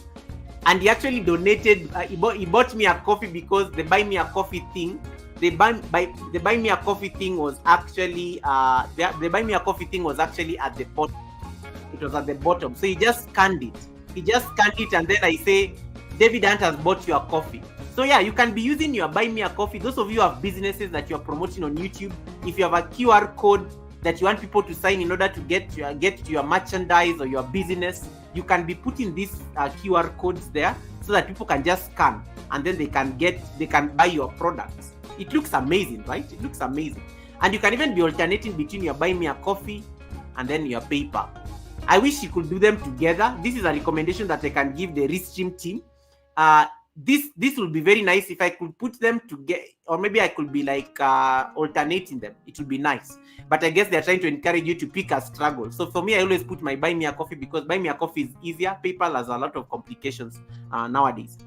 and he actually donated. He bought me a coffee because the buy me a coffee thing. The buy me a coffee thing was actually the buy me a coffee thing was actually at the bottom. It was at the bottom, so he just scanned it. And then I say, David Ant has bought you a coffee. So yeah, you can be using your buy me a coffee. Those of you who have businesses that you're promoting on YouTube, if you have a QR code that you want people to sign in order to get to your merchandise or your business, you can be putting these QR codes there so that people can just scan and then they can buy your products. It looks amazing, right? It looks amazing. And you can even be alternating between your buy me a coffee and then your PayPal. I wish you could do them together. This is a recommendation that I can give the Restream team. This would be very nice if I could put them together, or maybe I could be like alternating them. It would be nice. But I guess they're trying to encourage you to pick a struggle. So for me, I always put my buy me a coffee because buy me a coffee is easier. PayPal has a lot of complications nowadays.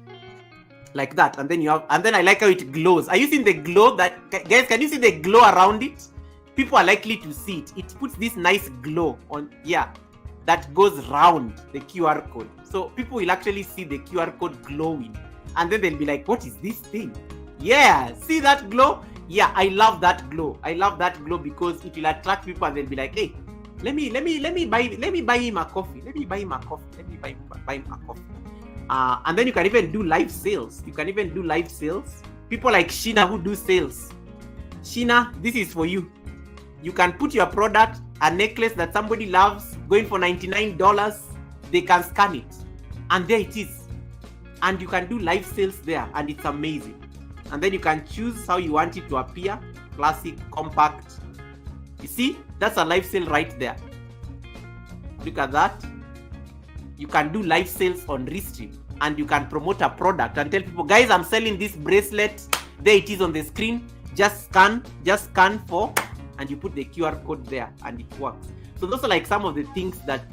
Like that. And then I like how it glows. Are you seeing the glow? Guys, can you see the glow around it? People are likely to see it. It puts this nice glow on, that goes round the QR code. So people will actually see the QR code glowing. And then they'll be like, what is this thing? Yeah, see that glow? Yeah, I love that glow. Because it will attract people and they'll be like, hey, let me buy him a coffee. And then you can even do live sales. People like Sheena who do sales. Sheena, this is for you. You can put your product, a necklace that somebody loves, going for $99. They can scan it. And there it is. And you can do live sales there. And it's amazing. And then you can choose how you want it to appear. Classic, compact. You see? That's a live sale right there. Look at that. You can do live sales on Restream. And you can promote a product and tell people, guys, I'm selling this bracelet. There it is on the screen. Just scan for, and you put the QR code there and it works. So those are like some of the things that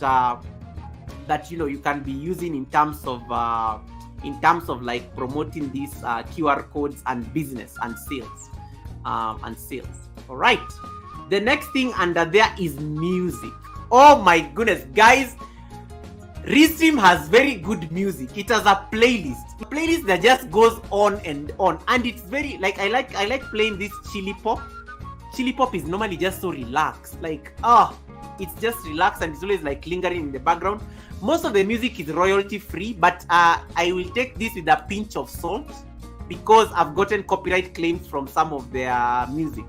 you can be using in terms of like promoting these QR codes and business and sales. All right. The next thing under there is music. Oh my goodness, guys. Restream has very good music. It has a playlist that just goes on and on, and it's very like I like playing this chili pop. Chili pop is normally just so relaxed, it's just relaxed and it's always like lingering in the background. Most of the music is royalty free, but I will take this with a pinch of salt because I've gotten copyright claims from some of their music.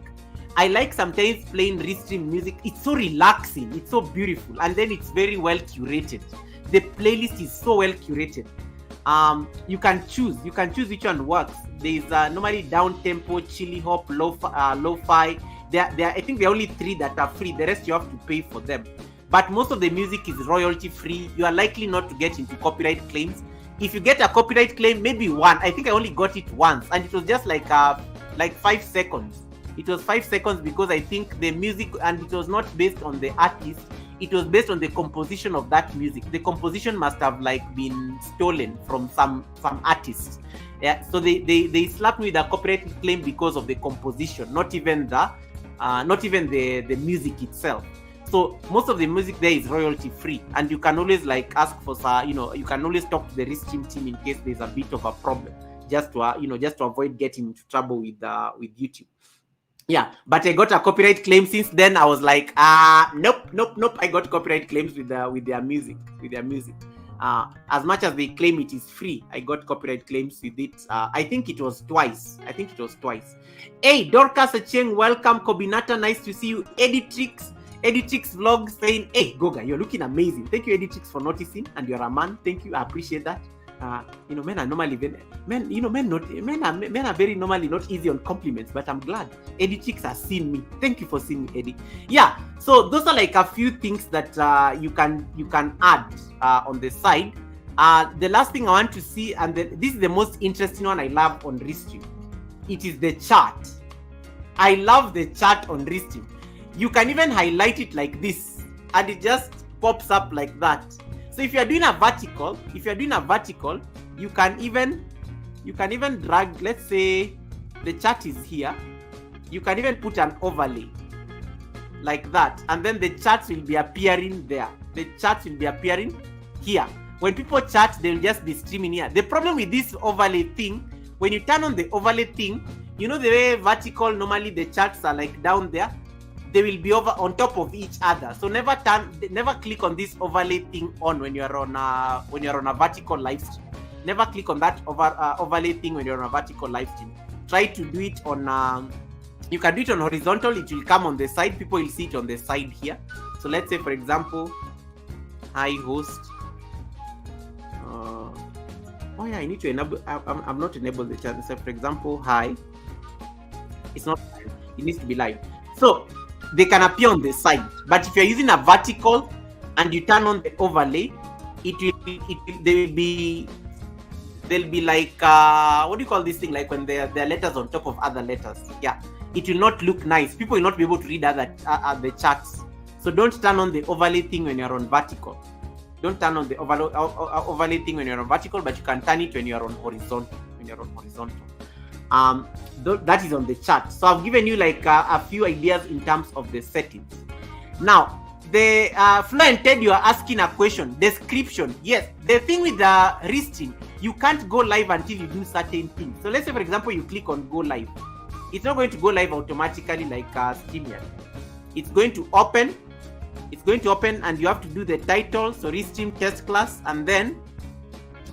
I like sometimes playing Restream music. It's so relaxing, it's so beautiful, and then it's very well curated. The playlist is so well curated. You can choose which one works. There's normally down tempo, chili hop, lo-fi. I think there are only 3 that are free. The rest you have to pay for them. But most of the music is royalty free. You are likely not to get into copyright claims. If you get a copyright claim, maybe one. I think I only got it once, and it was just like 5 seconds. It was 5 seconds because I think the music, and it was not based on the artist. It was based on the composition of that music. The composition must have been stolen from some artists. Yeah, so they slapped me with a copyright claim because of the composition, not even the music itself. So most of the music there is royalty free, and you can always ask for you can always talk to the Restream team in case there's a bit of a problem, just to avoid getting into trouble with YouTube. Yeah, but I got a copyright claim. Since then I was like, nope. I got copyright claims with their music. As much as they claim it is free, I got copyright claims with it. I think it was twice. Hey, Dorcas Acheng, welcome. Kobinata, nice to see you. Editrix vlog saying, hey Goga, you're looking amazing. Thank you, Editrix, for noticing, and you're a man. Thank you, I appreciate that. Men are normally men are very normally not easy on compliments, but I'm glad Editrix has seen me. Thank you for seeing me, Eddie. Yeah, so those are a few things that you can add on the side. The last thing I want to see, and this is the most interesting one I love on Restream. It is the chart. I love the chart on Restream. You can even highlight it like this, and it just pops up like that. So if you are doing a vertical, you can even drag. Let's say the chart is here. You can even put an overlay like that, and then the charts will be appearing there. The charts will be appearing here. When people chat, they'll just be streaming here. The problem with this overlay thing, when you turn on the overlay thing, you know the way vertical normally the charts are down there. They will be over on top of each other. So never click on this overlay thing on when you're on a vertical live stream. Never click on that overlay thing when you're on a vertical live stream. Try to do it on you can do it on horizontal. It will come on the side. People will see it on the side here. So let's say, for example, hi host. Oh yeah, I need to enable. I'm not enabled the chat. So for example, hi. It's not live. It needs to be live. So they can appear on the side, but if you're using a vertical and you turn on the overlay, they'll be like what do you call this thing, like when there are letters on top of other letters. Yeah, it will not look nice. People will not be able to read the charts. So don't turn on the overlay thing when you're on vertical. Don't turn on the overlay thing when you're on vertical, but you can turn it when you're on horizontal. That is on the chart. So I've given you a few ideas in terms of the settings. Now, the Flo and Ted, you are asking a question. Description. Yes, the thing with the Restream, you can't go live until you do certain things. So let's say, for example, you click on go live. It's not going to go live automatically like StreamYard. It's going to open, and you have to do the title, so Restream test class, and then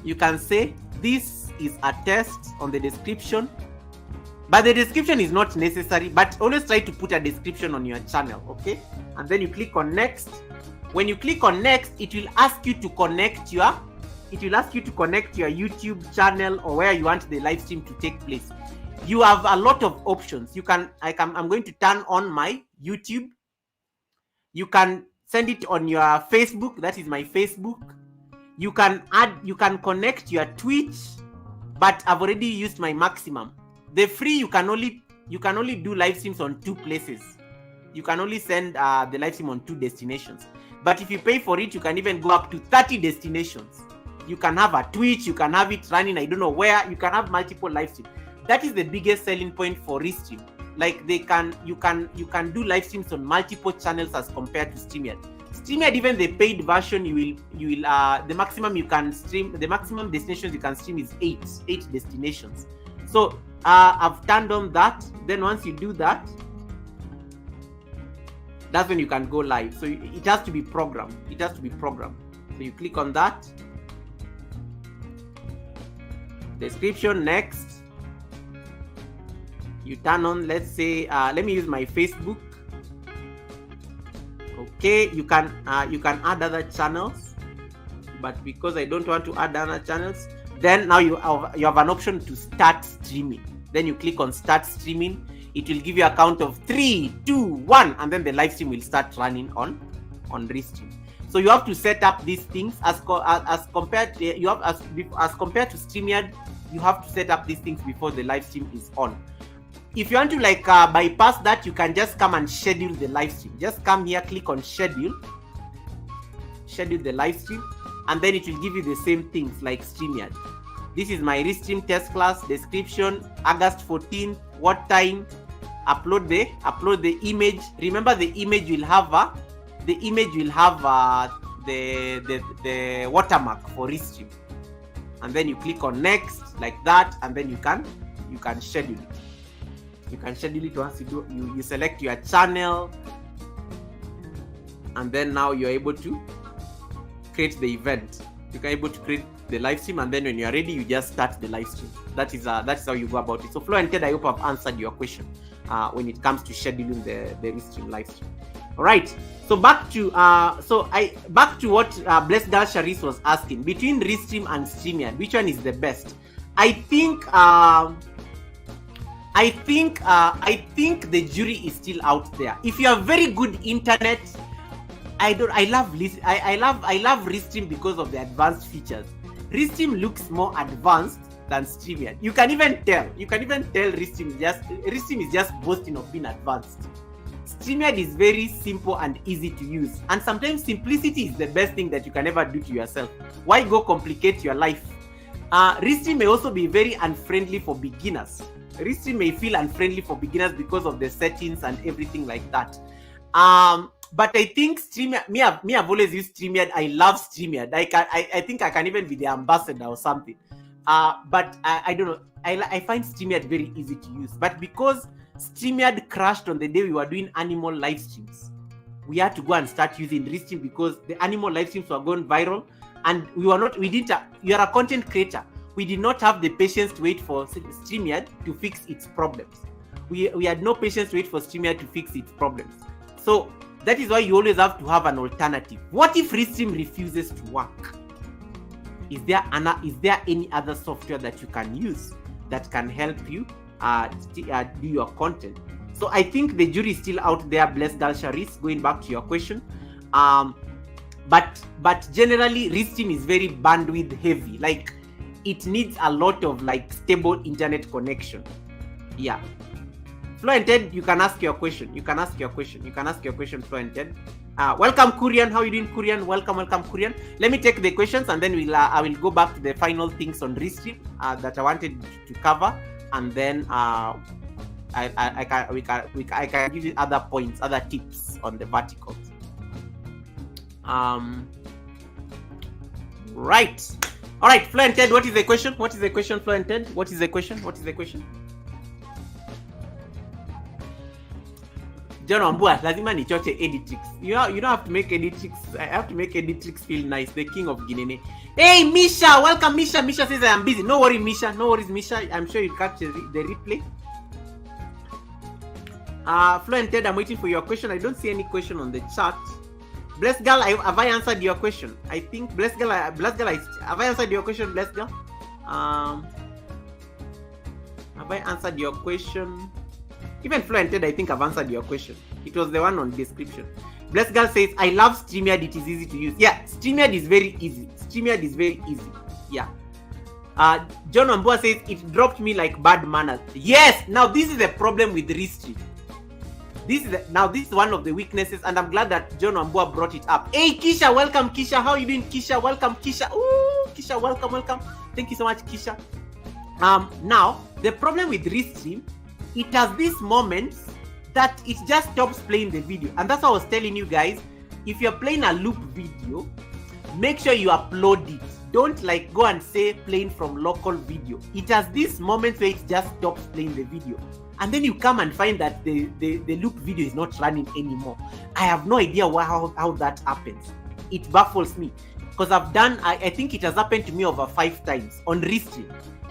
you can say this is a test on the description. But the description is not necessary, but always try to put a description on your channel, okay? And then you click on next. When you click on next, it will ask you to connect your YouTube channel or where you want the live stream to take place. You have a lot of options. I'm going to turn on my YouTube. You can send it on your Facebook. That is my Facebook. You can connect your Twitch, but I've already used my maximum. The free, you can only do live streams on 2 places. You can only send the live stream on 2 destinations. But if you pay for it, you can even go up to 30 destinations. You can have a Twitch, you can have it running, I don't know where, you can have multiple live streams. That is the biggest selling point for Restream. You can do live streams on multiple channels as compared to StreamYard. StreamYard, even the paid version, you will the maximum you can stream, the maximum destinations you can stream is 8 destinations. So I've turned on that. Then once you do that, that's when you can go live. So it has to be programmed. So you click on that. Description, next. You turn on, let's say, let me use my Facebook. Okay, you can add other channels, but because I don't want to add other channels, Then now you have an option to start streaming. Then you click on start streaming. It will give you a count of 3, 2, 1, and then the live stream will start running on Restream. So you have to set up these things as compared to StreamYard. You have to set up these things before the live stream is on. If you want to bypass that, you can just come and schedule the live stream. Just come here, click on schedule the live stream, and then it will give you the same things like StreamYard. This is my Restream test class description, August 14th, what time, upload the image. Remember, the image will have the watermark for Restream, and then you click on next like that, and then you can schedule it. You can schedule it once you select your channel, and then now you're able to create the event. You can able to create the live stream, and then when you are ready, you just start the live stream. That's how you go about it. So Flo and Ted, I hope I've answered your question when it comes to scheduling the Restream live stream. All right. So back to what Blessed Girl Charis was asking, between Restream and StreamYard, which one is the best? I think the jury is still out there. If you have very good internet, I love Restream because of the advanced features. Restream looks more advanced than StreamYard. You can even tell Restream is just boasting of being advanced. StreamYard is very simple and easy to use, and sometimes simplicity is the best thing that you can ever do to yourself. Why go complicate your life? Restream may also be very unfriendly for beginners. Restream may feel unfriendly for beginners because of the settings and everything like that. But I think StreamYard, me, I've always used StreamYard. I love StreamYard. I think I can even be the ambassador or something. But I don't know. I find StreamYard very easy to use. But because StreamYard crashed on the day we were doing animal live streams, we had to go and start using Restream because the animal live streams were going viral, and you are a content creator. We did not have the patience to wait for StreamYard to fix its problems. We had no patience to wait for StreamYard to fix its problems. So that is why you always have to have an alternative. What if Restream refuses to work? Is there any other software that you can use that can help you do your content? So I think the jury is still out there, Blessed Girl Charis, going back to your question. But generally, Restream is very bandwidth heavy. Like, it needs a lot of stable internet connection. Yeah. Flo and Ted, you can ask your question. Flo and Ted. Welcome, Kurian. How are you doing, Kurian? Welcome, Kurian. Let me take the questions, and then I will go back to the final things on Restream that I wanted to cover, and then I can give you other points, other tips on the verticals. Right. All right, Flo and Ted, what is the question? Flo and Ted? What is the question? John Wambua, lazima nichoche Editrix. You don't have to make Editrix. I have to make Editrix feel nice. The king of Guinea. Hey, Misha, welcome, Misha. Misha says I am busy. No worries, Misha. I'm sure you'll catch the replay. Flo and Ted, I'm waiting for your question. I don't see any question on the chat. Blessed Girl, have I answered your question? I think Blessed Girl, have I answered your question, Blessed Girl? Have I answered your question? Even Flo and Ted, I think I've answered your question. It was the one on description. Blessed Girl says, I love StreamYard. It is easy to use. Yeah, StreamYard is very easy. Yeah. John Wambua says, it dropped me like bad manners. Yes, now this is a problem with Restream. This is one of the weaknesses, and I'm glad that John Wambua brought it up. Hey, Kisha, welcome, Kisha. How are you doing, Kisha? Welcome, Kisha. Ooh, Kisha, welcome. Thank you so much, Kisha. Now, the problem with Restream, it has these moments that it just stops playing the video. And that's what I was telling you guys. If you're playing a loop video, make sure you upload it. Don't go and say playing from local video. It has these moments where it just stops playing the video. And then you come and find that the loop video is not running anymore. I have no idea how that happens. It baffles me. Because I think it has happened to me over 5 times on Restream.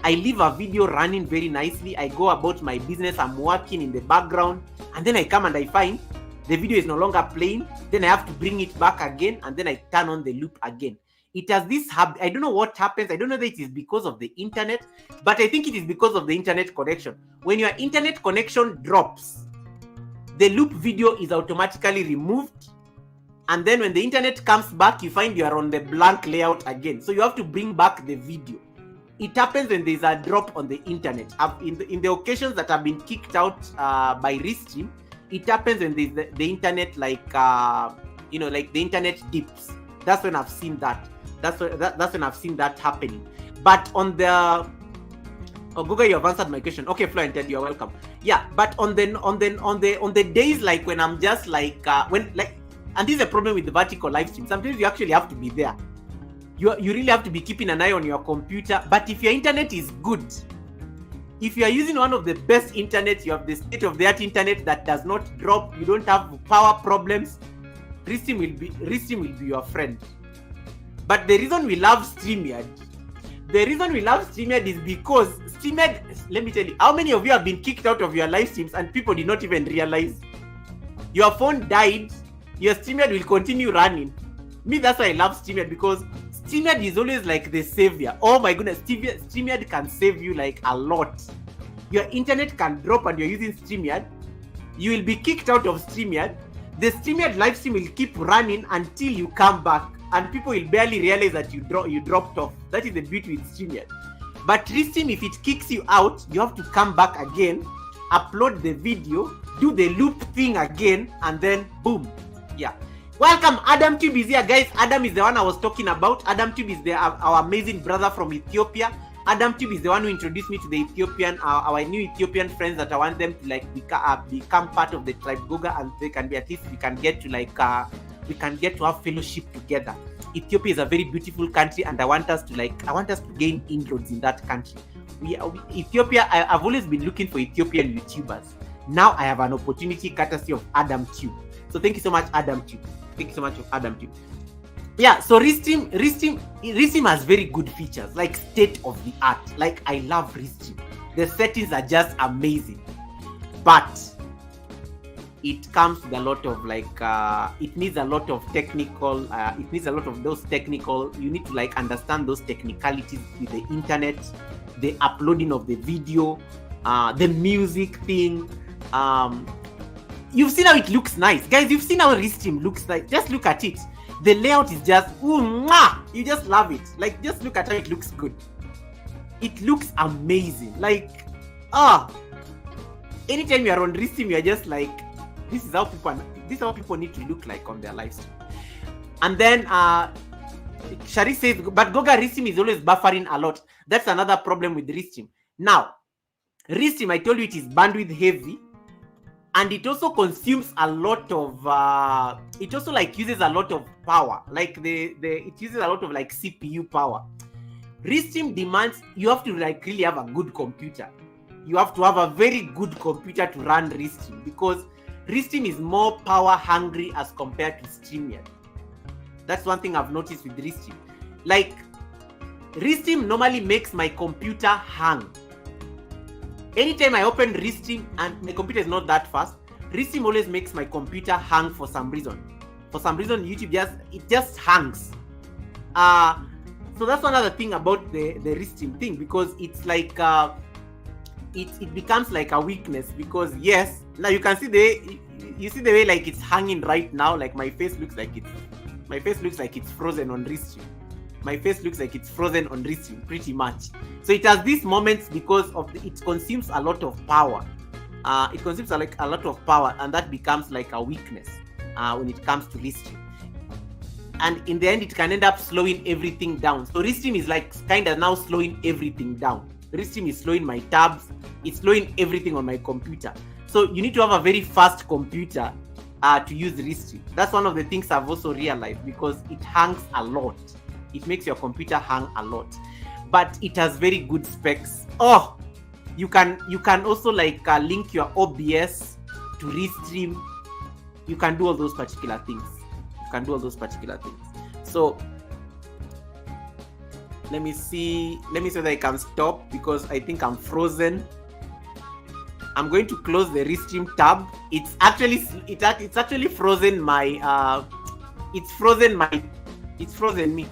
I leave a video running very nicely. I go about my business. I'm working in the background. And then I come and I find the video is no longer playing. Then I have to bring it back again. And then I turn on the loop again. it has this hub. I don't know what happens. I don't know that it is because of the internet, but I think it is because of the internet connection. When your internet connection drops, the loop video is automatically removed. And then when the internet comes back, you find you are on the blank layout again. So you have to bring back the video. It happens when there's a drop on the internet. In the occasions that have been kicked out by Restream, it happens when the internet, like the internet dips. That's when I've seen that. That's when I've seen that happening. But on the Google, you have answered my question. Okay, Flo and Ted, you're welcome. Yeah, but on the days like when I'm just like and this is a problem with the vertical live stream. Sometimes you actually have to be there. You really have to be keeping an eye on your computer. But if your internet is good, if you are using one of the best internet, you have the state-of-the-art internet that does not drop, you don't have power problems, Restream will be your friend. But the reason we love StreamYard is because StreamYard, let me tell you, how many of you have been kicked out of your live streams and people did not even realize? Your phone died, your StreamYard will continue running. Me, that's why I love StreamYard, because StreamYard is always like the savior. Oh my goodness, StreamYard can save you like a lot. Your internet can drop and you're using StreamYard. You will be kicked out of StreamYard. The StreamYard live stream will keep running until you come back, and people will barely realize that you dropped off. That is the beauty with StreamYard. But Restream, if it kicks you out, you have to come back again, upload the video, do the loop thing again, and then boom. Yeah. Welcome, Adam Tube is here, guys. Adam is the one I was talking about. Adam Tube is our amazing brother from Ethiopia. Adam Tube is the one who introduced me to the Ethiopian, our new Ethiopian friends that I want them to like become part of the tribe Goga, and they can be, at least we can get to have fellowship together. Ethiopia is a very beautiful country, and I want us to gain inroads in that country. Ethiopia, I've always been looking for Ethiopian YouTubers. Now I have an opportunity courtesy of Adam Tube. So thank you so much, Adam Tube. Thank you so much, Adam Tube. Yeah, so Restream has very good features, like state of the art. Like, I love Restream. The settings are just amazing. But it comes with a lot of it needs a lot of technical, you need to like understand those technicalities with the internet, the uploading of the video, the music thing. You've seen how it looks nice. Guys, you've seen how Restream looks like. Just look at it. The layout is just, you just love it. Like, just look at how it looks good. It looks amazing. Like, anytime you're on Restream, you're just like, this is how people need to look like on their live stream. And then, Shari says, but Goga Restream is always buffering a lot. That's another problem with Restream. Now, Restream, I told you it is bandwidth heavy. And it also consumes a lot of it also like uses a lot of power. Like it uses a lot of like CPU power. Restream demands you have to like really have a good computer. You have to have a very good computer to run Restream, because Restream is more power hungry as compared to StreamYard. That's one thing I've noticed with Restream. Like, Restream normally makes my computer hang. Anytime I open Restream and my computer is not that fast, Restream always makes my computer hang for some reason. For some reason, YouTube just hangs. So that's another thing about the Restream thing, because it's like it becomes like a weakness, because yes, now you can see the way like it's hanging right now. Like my face looks like it's frozen on Restream. My face looks like it's frozen on Restream pretty much. So it has these moments because of it consumes a lot of power. It consumes a lot of power, and that becomes like a weakness when it comes to Restream. And in the end, it can end up slowing everything down. So Restream is like kind of now slowing everything down. Restream is slowing my tabs. It's slowing everything on my computer. So you need to have a very fast computer to use Restream. That's one of the things I've also realized, because it hangs a lot. It makes your computer hang a lot, but it has very good specs. Oh, you can also like link your OBS to Restream. You can do all those particular things. So let me see whether I can stop, because I think I'm frozen. I'm going to close the Restream tab. It's actually frozen my it's frozen me.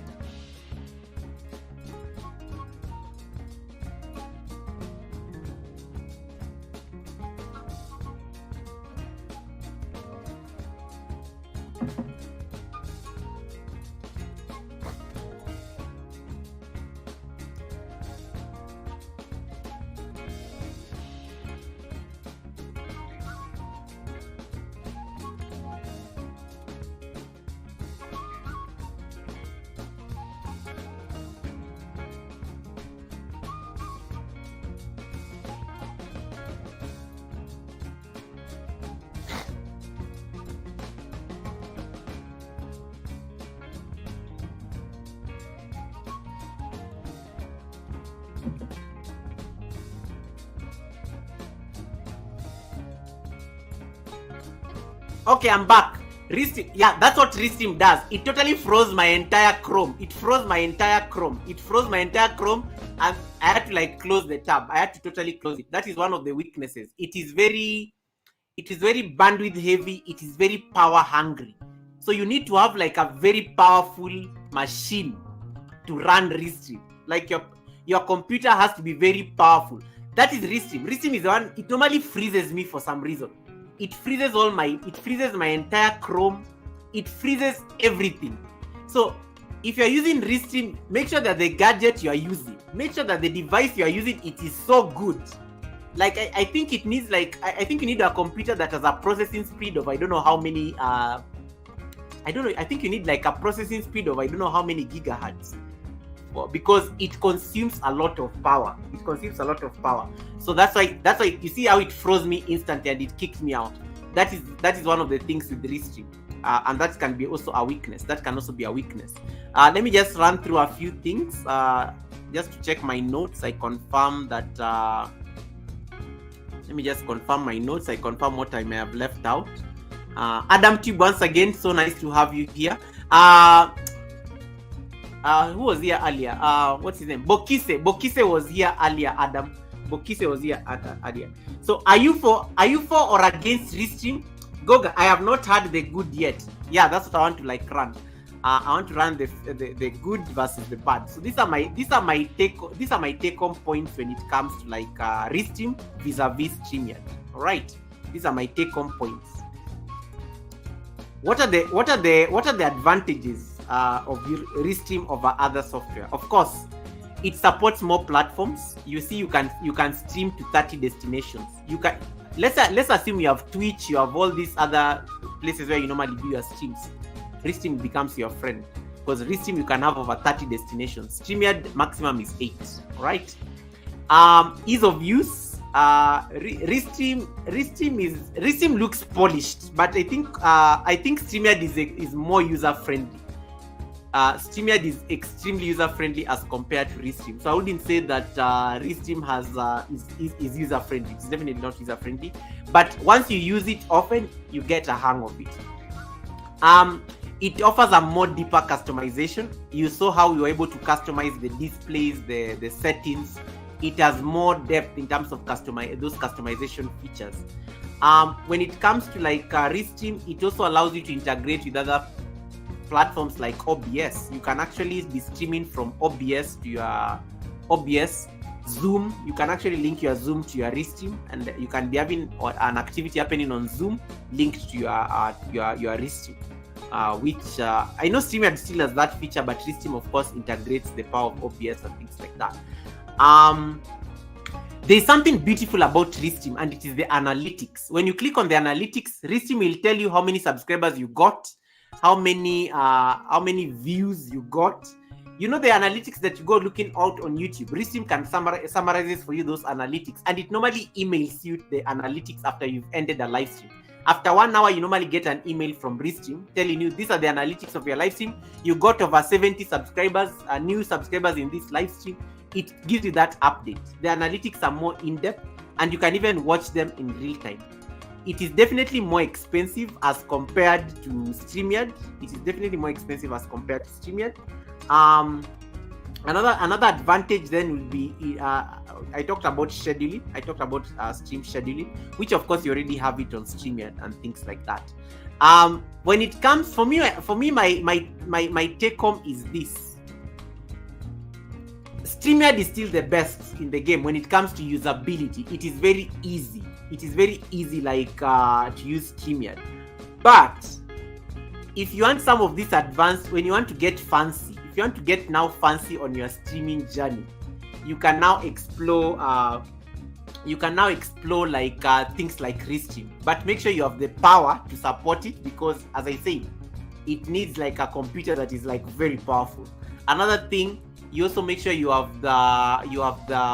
Okay, I'm back. Ristim, yeah, that's what Ristim does. It totally froze my entire Chrome. It froze my entire Chrome. And I had to like close the tab. I had to totally close it. That is one of the weaknesses. It is very bandwidth heavy. It is very power hungry. So you need to have like a very powerful machine to run Ristim. Like your computer has to be very powerful. That is Ristim. Ristim is the one, it normally freezes me for some reason. It freezes my entire Chrome. It freezes everything. So if you're using Ristim, make sure that the gadget you are using, make sure that the device you are using, it is so good. Like I think it needs like, I think you need a computer that has a processing speed of I don't know how many, I think you need like a processing speed of I don't know how many gigahertz. Because it consumes a lot of power. So that's why you see how it froze me instantly and it kicked me out. That is one of the things with Ristim, and that can be also a weakness. Let me just run through a few things just to check my notes. I confirm that. Let me just confirm my notes. I confirm what I may have left out. Adam Tube, once again, so nice to have you here. Who was here earlier? What's his name? Bokise was here earlier, Adam. Bokise was here earlier. So are you for or against Ristim? Goga, I have not had the good yet. Yeah, that's what I want to like run. I want to run the good versus the bad. So these are my take home points when it comes to like Ristim vis-a-vis StreamYard. All right, these are my take home points. What are the advantages of Ristim over other software? Of course, it supports more platforms. You see, you can stream to 30 destinations. You can let's assume you have Twitch, you have all these other places where you normally do your streams. Ristim becomes your friend, because Ristim you can have over 30 destinations. StreamYard maximum is 8. Right? Ease of use. Ristim looks polished, but I think StreamYard is more user friendly. StreamYard is extremely user friendly as compared to Ristim. So I wouldn't say that Ristim is user friendly. It's definitely not user friendly. But once you use it often, you get a hang of it. It offers a more deeper customization. You saw how you were able to customize the displays, the settings. It has more depth in terms of those customization features. When it comes to like Ristim, it also allows you to integrate with other platforms like OBS. You can actually be streaming from OBS to your OBS, Zoom. You can actually link your Zoom to your Ristim, and you can be having an activity happening on Zoom linked to your Ristim. Which I know StreamYard still has that feature, but Ristim of course integrates the power of OBS and things like that. There's something beautiful about Ristim, and it is the analytics. When you click on the analytics, Ristim will tell you how many subscribers you got, how many views you got. You know the analytics that you go looking out on YouTube. Ristim can summarizes for you those analytics, and it normally emails you the analytics after you've ended a live stream. After 1 hour, you normally get an email from Ristim telling you these are the analytics of your live stream. You got over 70 subscribers, new subscribers in this live stream. It gives you that update. The analytics are more in-depth, and you can even watch them in real time. It is definitely more expensive as compared to StreamYard. Another advantage then will be I talked about scheduling. I talked about stream scheduling, which of course you already have it on StreamYard and things like that. When it comes for me, my take home is this: StreamYard is still the best in the game when it comes to usability. It is very easy. Like to use StreamYard, but if you want some of this advanced, when you want to get fancy, if you want to get now fancy on your streaming journey, you can now explore like things like Restream, but make sure you have the power to support it, because as I said, it needs like a computer that is like very powerful. Another thing, you also make sure you have the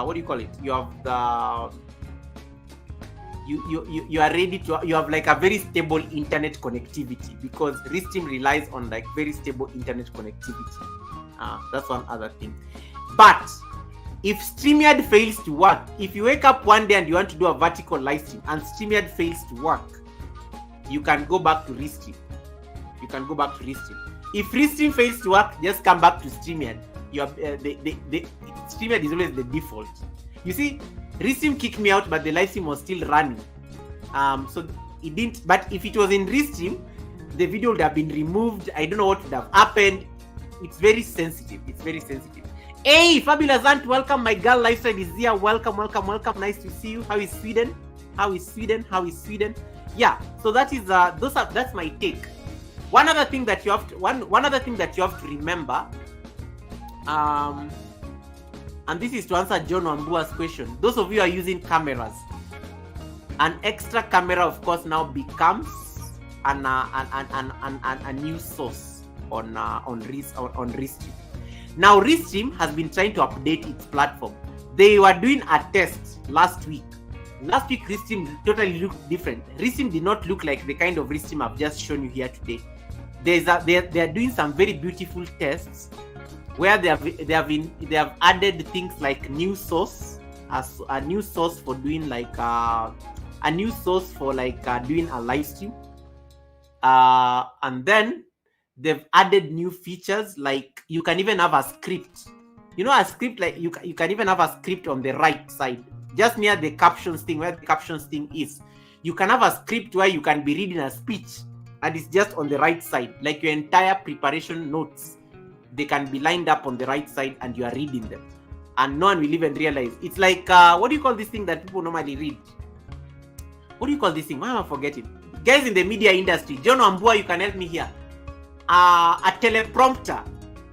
what do you call it? You have the you are ready to, you have like a very stable internet connectivity, because Restream relies on like very stable internet connectivity. That's one other thing. But if StreamYard fails to work, if you wake up one day and you want to do a vertical live stream and StreamYard fails to work, you can go back to Restream. If Restream fails to work, just come back to StreamYard. You have StreamYard is always the default. You see, Restream kicked me out, but the live stream was still running. So it didn't. But if it was in Restream, the video would have been removed. I don't know what would have happened. It's very sensitive. Hey, Fabulous Aunt, welcome. My girl Lifestyle is here. Welcome. Nice to see you. How is Sweden? Yeah. So that is that's my take. One other thing that you have to remember, and this is to answer John Wambua's question. Those of you who are using cameras, an extra camera, of course, now becomes a new source on Restream. Now, Restream has been trying to update its platform. They were doing a test last week. Restream totally looked different. Restream did not look like the kind of Restream I've just shown you here today. They are doing some very beautiful tests where they have added things like new source, as a new source for doing like doing a live stream, and then they've added new features, like you can even have a script. You know, a script, like you can even have a script on the right side, just near the captions thing, where the captions thing is. You can have a script where you can be reading a speech, and it's just on the right side, like your entire preparation notes. They can be lined up on the right side, and you are reading them, and no one will even realize. It's like what do you call this thing that people normally read? What do you call this thing? Why am I forgetting? Guys in the media industry, John Wambua, you can help me here. A teleprompter.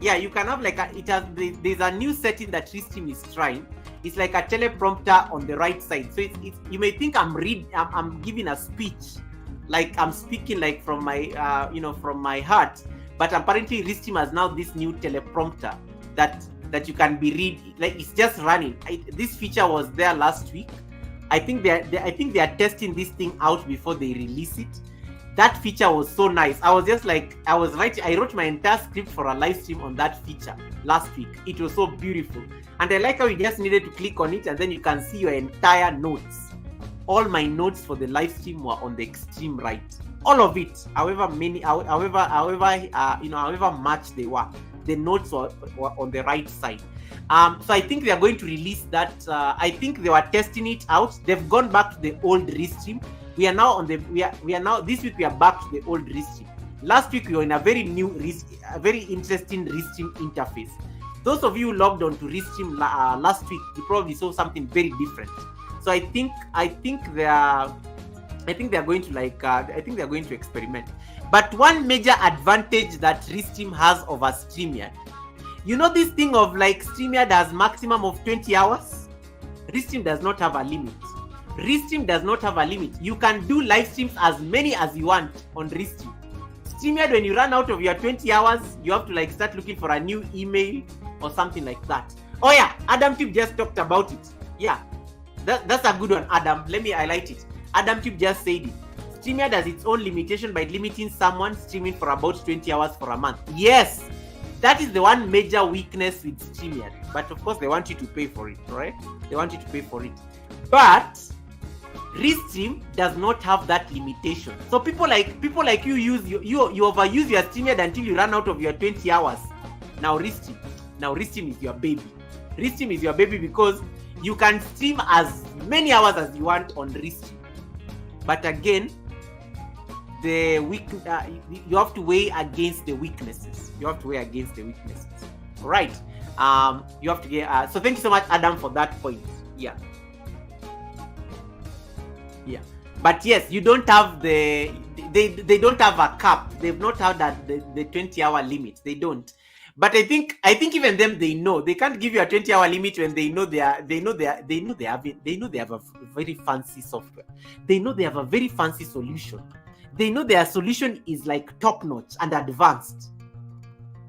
Yeah, you can have like there's a new setting that Restream is trying. It's like a teleprompter on the right side. So it's you may think I'm giving a speech, like I'm speaking like from my from my heart, but apparently Restream has now this new teleprompter that you can be read, like it's just running. This feature was there last week. I think they are testing this thing out before they release it. That feature was so nice. I wrote my entire script for a live stream on that feature last week. It was so beautiful. And I like how you just needed to click on it and then you can see your entire notes. All my notes for the live stream were on the extreme right. All of it, however much they were, the notes were on the right side. So I think they are going to release that. I think they were testing it out. They've gone back to the old Restream. We are now this week we are back to the old Restream. Last week we were in a very very interesting Restream interface. Those of you who logged on to Restream last week, you probably saw something very different. So I think they are going to experiment. But one major advantage that Restream has over StreamYard, you know this thing of like StreamYard has maximum of 20 hours? Restream does not have a limit. You can do live streams as many as you want on Restream. StreamYard, when you run out of your 20 hours, you have to like start looking for a new email or something like that. Oh yeah, Adam Tube just talked about it. Yeah, that's a good one, Adam. Let me highlight it. Adam Tube just said it. StreamYard has its own limitation by limiting someone streaming for about 20 hours for a month. Yes, that is the one major weakness with StreamYard. But of course, they want you to pay for it, right? But Restream does not have that limitation. So people like you overuse your StreamYard until you run out of your 20 hours. Now Restream is your baby. Restream is your baby because you can stream as many hours as you want on Restream. But again, you have to weigh against the weaknesses. All right. You have to get. So thank you so much, Adam, for that point. Yeah. But yes, you don't have they don't have a cap. They've not had that the 20-hour limit. They don't. But I think even them, they know they can't give you a 20-hour limit when they know they have a very fancy software. They know they have a very fancy solution. They know their solution is like top notch and advanced.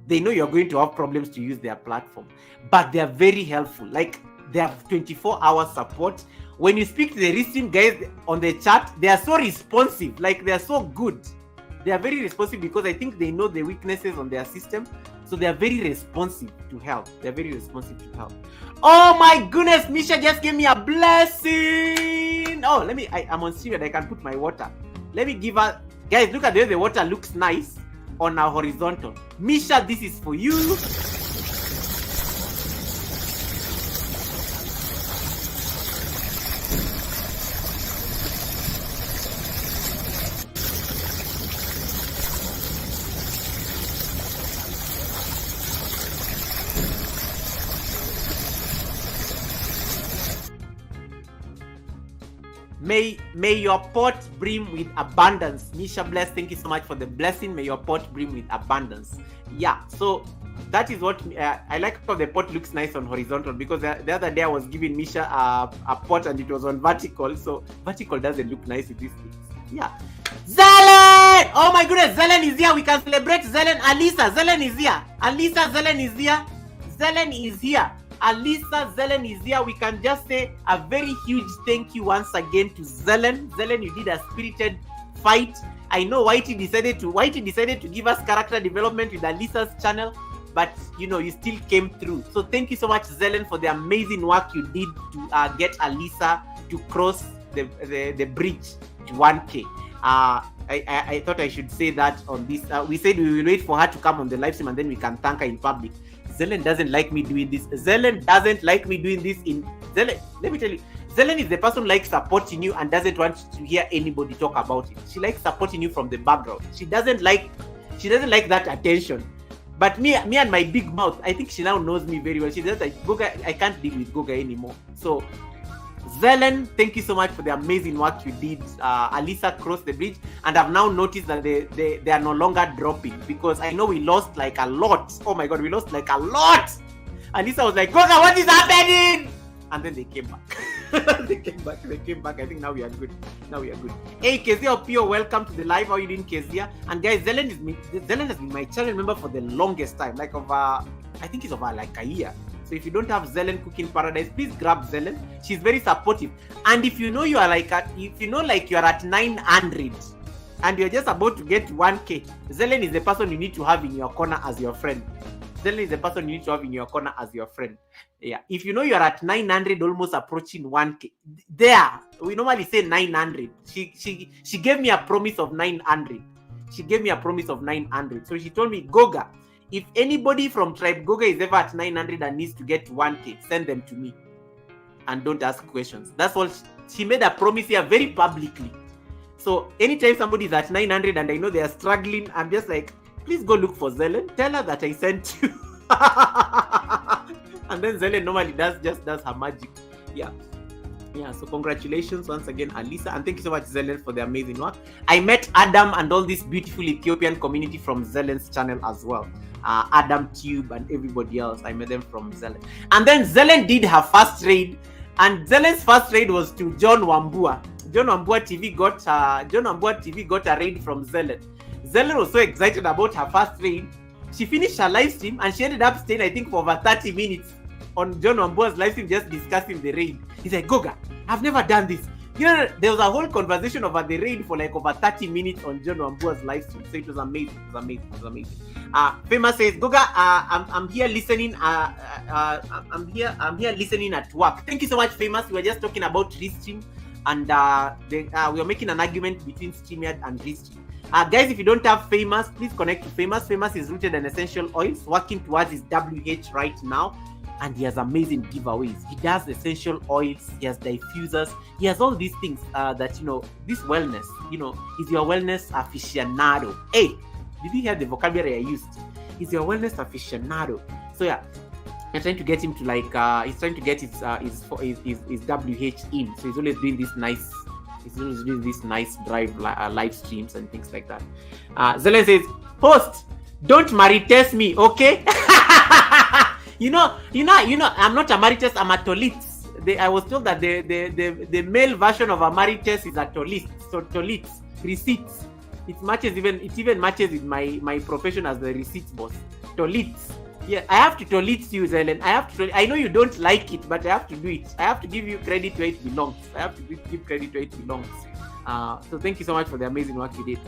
They know you're going to have problems to use their platform, but they are very helpful. Like they have 24-hour support. When you speak to the Restream guys on the chat, they are so responsive. Like they are so good. They are very responsive because I think they know the weaknesses on their system. So they are very responsive to help. They're very responsive to help. Oh my goodness, Misha just gave me a blessing. Oh, I'm on serious. I can put my water. Let me give her, guys, look at the way the water looks nice on our horizontal. Misha, this is for you. May your pot brim with abundance. Misha bless, thank you so much for the blessing. May your pot brim with abundance. Yeah, so that is what I like how the pot looks nice on horizontal, because the other day I was giving Misha a pot and it was on vertical. So vertical doesn't look nice with these things. Yeah. Zelen! Oh my goodness, Zelen is here. We can celebrate Zelen. Alisa, Zelen is here. Alisa, Zelen is here. Zelen is here. Alisa, Zelen is here. We can just say a very huge thank you once again to Zelen. Zelen, you did a spirited fight. I know Whitey decided to give us character development with Alisa's channel, but you know, you still came through. So thank you so much, Zelen, for the amazing work you did to get Alisa to cross the bridge to 1K. I thought I should say that on this. We said we will wait for her to come on the live stream and then we can thank her in public. Zelen doesn't like me doing this. Zelen doesn't like me doing this in Zelen. Let me tell you, Zelen is the person who likes supporting you and doesn't want to hear anybody talk about it. She likes supporting you from the background. She doesn't like that attention. But me and my big mouth, I think she now knows me very well. She does like, Goga, I can't deal with Goga anymore. So Zelen, thank you so much for the amazing work you did. Alisa crossed the bridge, and I've now noticed that they are no longer dropping, because I know we lost like a lot. Oh my god, we lost like a lot. Alisa was like, Goga, what is happening? And then they came back. They came back. I think now we are good. Hey, Kezia Opio, welcome to the live. How are you doing, Kezia? And guys, Zelen has been my channel member for the longest time, like I think it's over like a year. So if you don't have Zelen Cooking Paradise, please grab Zelen. She's very supportive. And if you know you are like at 900 and you're just about to get 1K, Zelen is the person you need to have in your corner as your friend. Zelen is the person you need to have in your corner as your friend. Yeah. If you know you're at 900, almost approaching 1K, there, we normally say 900. She gave me a promise of 900. So she told me, Goga, if anybody from Tribe Goga is ever at 900 and needs to get 1K, send them to me. And don't ask questions. That's all. She made a promise here very publicly. So anytime somebody is at 900 and I know they are struggling, I'm just like, please go look for Zelen. Tell her that I sent you. And then Zelen normally does her magic. Yeah. So congratulations once again, Alisa, and thank you so much, Zelen, for the amazing work. I met Adam and all this beautiful Ethiopian community from Zelen's channel as well. Adam Tube and everybody else, I met them from Zelen. And then Zelen did her first raid, and Zelen's first raid was to John Wambua. John Wambua TV got a raid from Zelen. Zelen was so excited about her first raid. She finished her live stream and she ended up staying, I think, for over 30 minutes on John Wambua's live stream, just discussing the raid. He's like, Goga, I've never done this. You know, there was a whole conversation over the raid for like over 30 minutes on John Wambua's live stream. So it was amazing. Famous says, Goga, I'm here listening. I'm here listening at work. Thank you so much, Famous. We were just talking about Restream, and we were making an argument between StreamYard and Restream. Guys, if you don't have Famous, please connect to Famous. Famous is rooted in essential oils, working towards his WH right now. And he has amazing giveaways. He does essential oils, he has diffusers, he has all these things that, you know, this wellness, you know, is your wellness aficionado. Hey, did you hear the vocabulary I used? He's your wellness aficionado. So yeah, you're trying to get him to like, he's trying to get his WH in. So he's always doing this nice He's doing these nice live streams and things like that. Zelen says, host, don't Marites me, okay? you know, I'm not a Marites, I'm a Tolitz. I was told that the male version of a Marites is a Tolitz. So Tolitz, receipts. It even matches with my profession as the receipts boss. Tolitz. Yeah, I have to Tolitz you, Zelen. I know you don't like it, but I have to do it. I have to give you credit where it belongs. I have to give credit where it belongs. So thank you so much for the amazing work you did.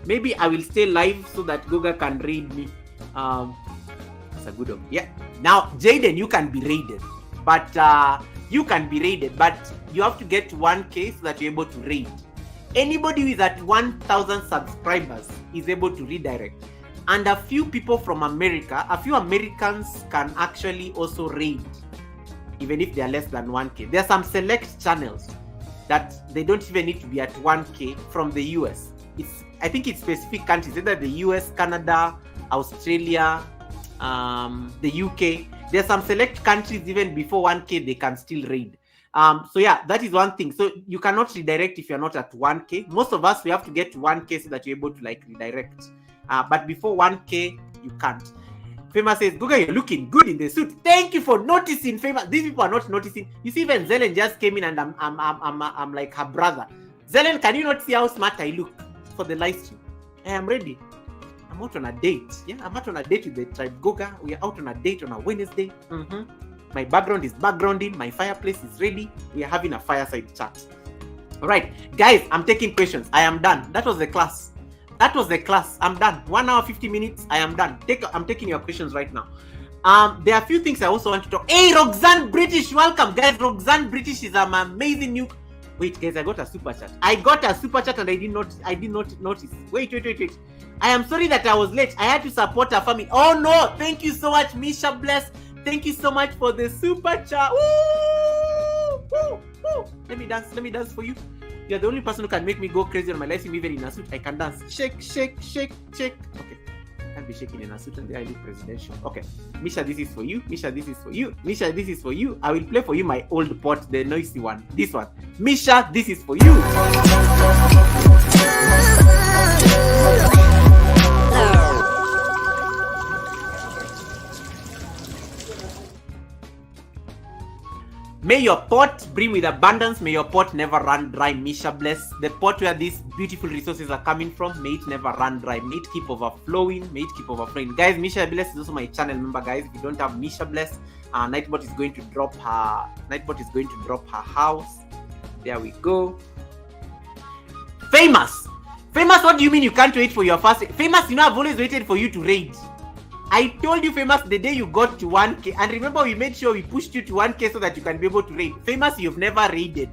Maybe I will stay live so that Goga can raid me. That's a good one. Yeah. Now, Jaden, you can be raided, but you have to get 1K so that you're able to raid. Anybody who is at 1,000 subscribers is able to redirect. And a few people from America, a few Americans can actually also raid, even if they are less than 1K. There are some select channels that they don't even need to be at 1K from the US. I think it's specific countries, either the US, Canada, Australia, the UK. There are some select countries, even before 1K, they can still raid. So yeah, that is one thing. So you cannot redirect if you're not at 1K. Most of us, we have to get to 1K so that you're able to like redirect. But before 1K, you can't. Famous says, Guga, you're looking good in the suit. Thank you for noticing, Famous. These people are not noticing. You see, even Zelen just came in and I'm like her brother. Zelen, can you not see how smart I look for the live stream? I am ready. I'm out on a date. Yeah, I'm out on a date with the tribe Goga. We are out on a date on a Wednesday. My background is backgrounding. My fireplace is ready. We are having a fireside chat. All right, guys, I'm taking questions. I am done. That was the class. I'm done. 1 hour, 50 minutes. I am done. I'm taking your questions right now. There are a few things I also want to talk. Hey, Roxanne British, welcome, guys. Roxanne British is an amazing new. Wait, guys, I got a super chat. And I did not notice. Wait. I am sorry that I was late. I had to support our family. Oh no! Thank you so much, Misha Bless. Thank you so much for the super chat. Woo! Let me dance for you. You're the only person who can make me go crazy on my life. Even in a suit, I can dance. Shake. Okay. Can't be shaking in a suit and the I look presidential. Okay. Misha, this is for you. Misha, this is for you. I will play for you my old pot, the noisy one. This one. Misha, this is for you. May your pot brim with abundance. May your pot never run dry. Misha Bless. The pot where these beautiful resources are coming from, may it never run dry. May it keep overflowing. Guys, Misha Bless is also my channel member, guys. If you don't have Misha Bless, Nightbot is going to drop her house. There we go. Famous, what do you mean you can't wait for your first? Famous, you know I've always waited for you to raid. I told you, Famous, the day you got to 1K, and remember we made sure we pushed you to 1K so that you can be able to raid. Famous, you've never raided,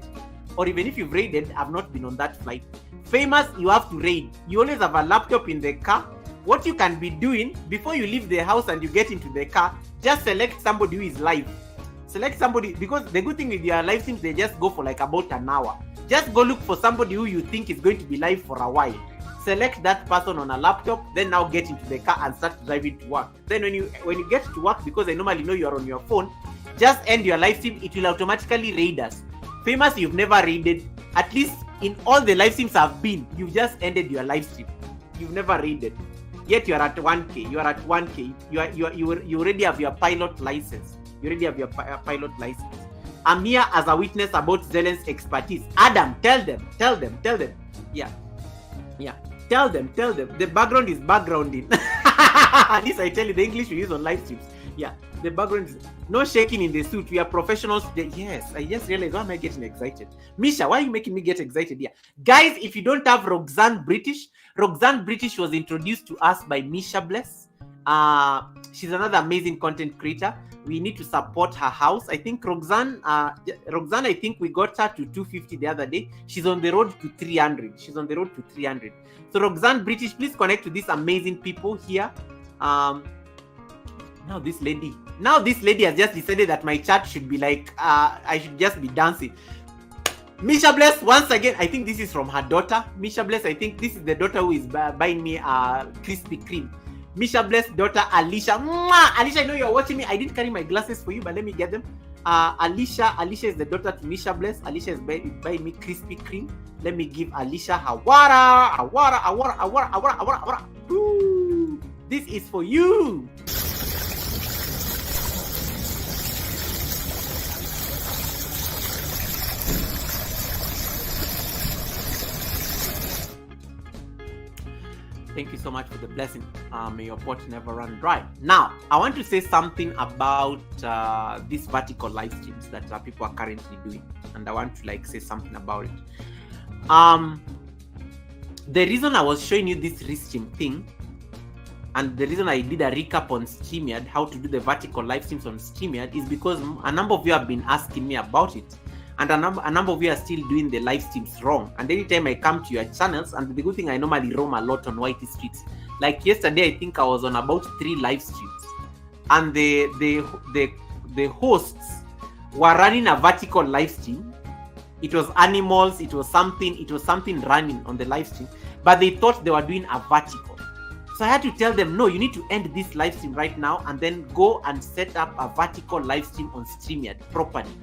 or even if you've raided, I've not been on that flight. Famous, you have to raid. You always have a laptop in the car. What you can be doing before you leave the house and you get into the car, just select somebody who is live. Select somebody, because the good thing with your live streams, they just go for like about an hour. Just go look for somebody who you think is going to be live for a while. Select that person on a laptop, then now get into the car and start driving to work. Then when you get to work, because I normally know you are on your phone, just end your live stream. It will automatically raid us. Famous, you've never raided. At least in all the live streams I've been, you've just ended your live stream. You've never raided. Yet you are at 1K. You are at 1K. You already have your pilot license. I'm here as a witness about Zelen's expertise. Adam, tell them. Yeah. Tell them. The background is backgrounding. At least I tell you, the English we use on live streams. Yeah, the background is no shaking in the suit. We are professionals. Yes, I just realized, why am I getting excited? Misha, why are you making me get excited here? Guys, if you don't have Roxanne British was introduced to us by Misha Bless. She's another amazing content creator. We need to support her house. I think Roxanne, I think we got her to 250 the other day. She's on the road to 300. So Roxanne British, please connect to these amazing people here. Now this lady has just decided that my chat should be like, I should just be dancing. Misha Bless, once again, I think this is from her daughter. Misha Bless, I think this is the daughter who is buying me Krispy Kreme. Misha Bless' daughter, Alicia. Mwah! Alicia, I know you're watching me. I didn't carry my glasses for you, but let me get them. Alicia is the daughter to Misha Bless. Alicia is buying me Krispy Kreme. Let me give Alicia her water. Ooh, this is for you. Thank you so much for the blessing. May your pot never run dry. Now, I want to say something about these vertical live streams that people are currently doing, and I want to say something about it. The reason I was showing you this restream thing, and the reason I did a recap on StreamYard, how to do the vertical live streams on StreamYard, is because a number of you have been asking me about it. And a number of you are still doing the live streams wrong. And anytime I come to your channels, and the good thing, I normally roam a lot on Whitey Streets. Like yesterday, I think I was on about 3 live streams, and the hosts were running a vertical live stream. It was animals. It was something running on the live stream, but they thought they were doing a vertical. So I had to tell them, no, you need to end this live stream right now, and then go and set up a vertical live stream on StreamYard properly.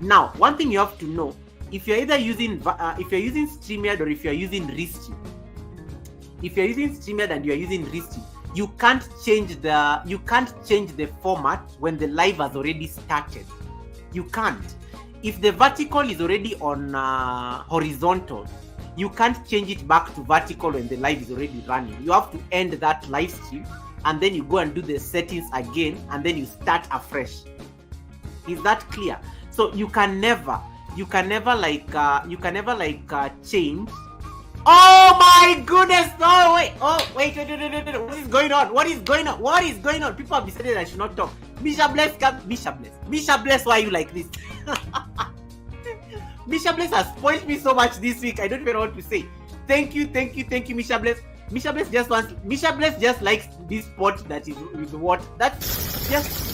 Now, one thing you have to know, if you're either using StreamYard or if you're using Restream, if you're using StreamYard and you're using Restream, you can't change the format when the live has already started. You can't. If the vertical is already on horizontal, you can't change it back to vertical when the live is already running. You have to end that live stream, and then you go and do the settings again, and then you start afresh. Is that clear? So you can never change. Oh my goodness! Oh wait! What is going on? What is going on? People have decided I should not talk. Misha Bless, why are you like this? Misha Bless has spoiled me so much this week. I don't even know what to say. Thank you, Misha Bless. Misha Bless just likes this spot that is what? That's just.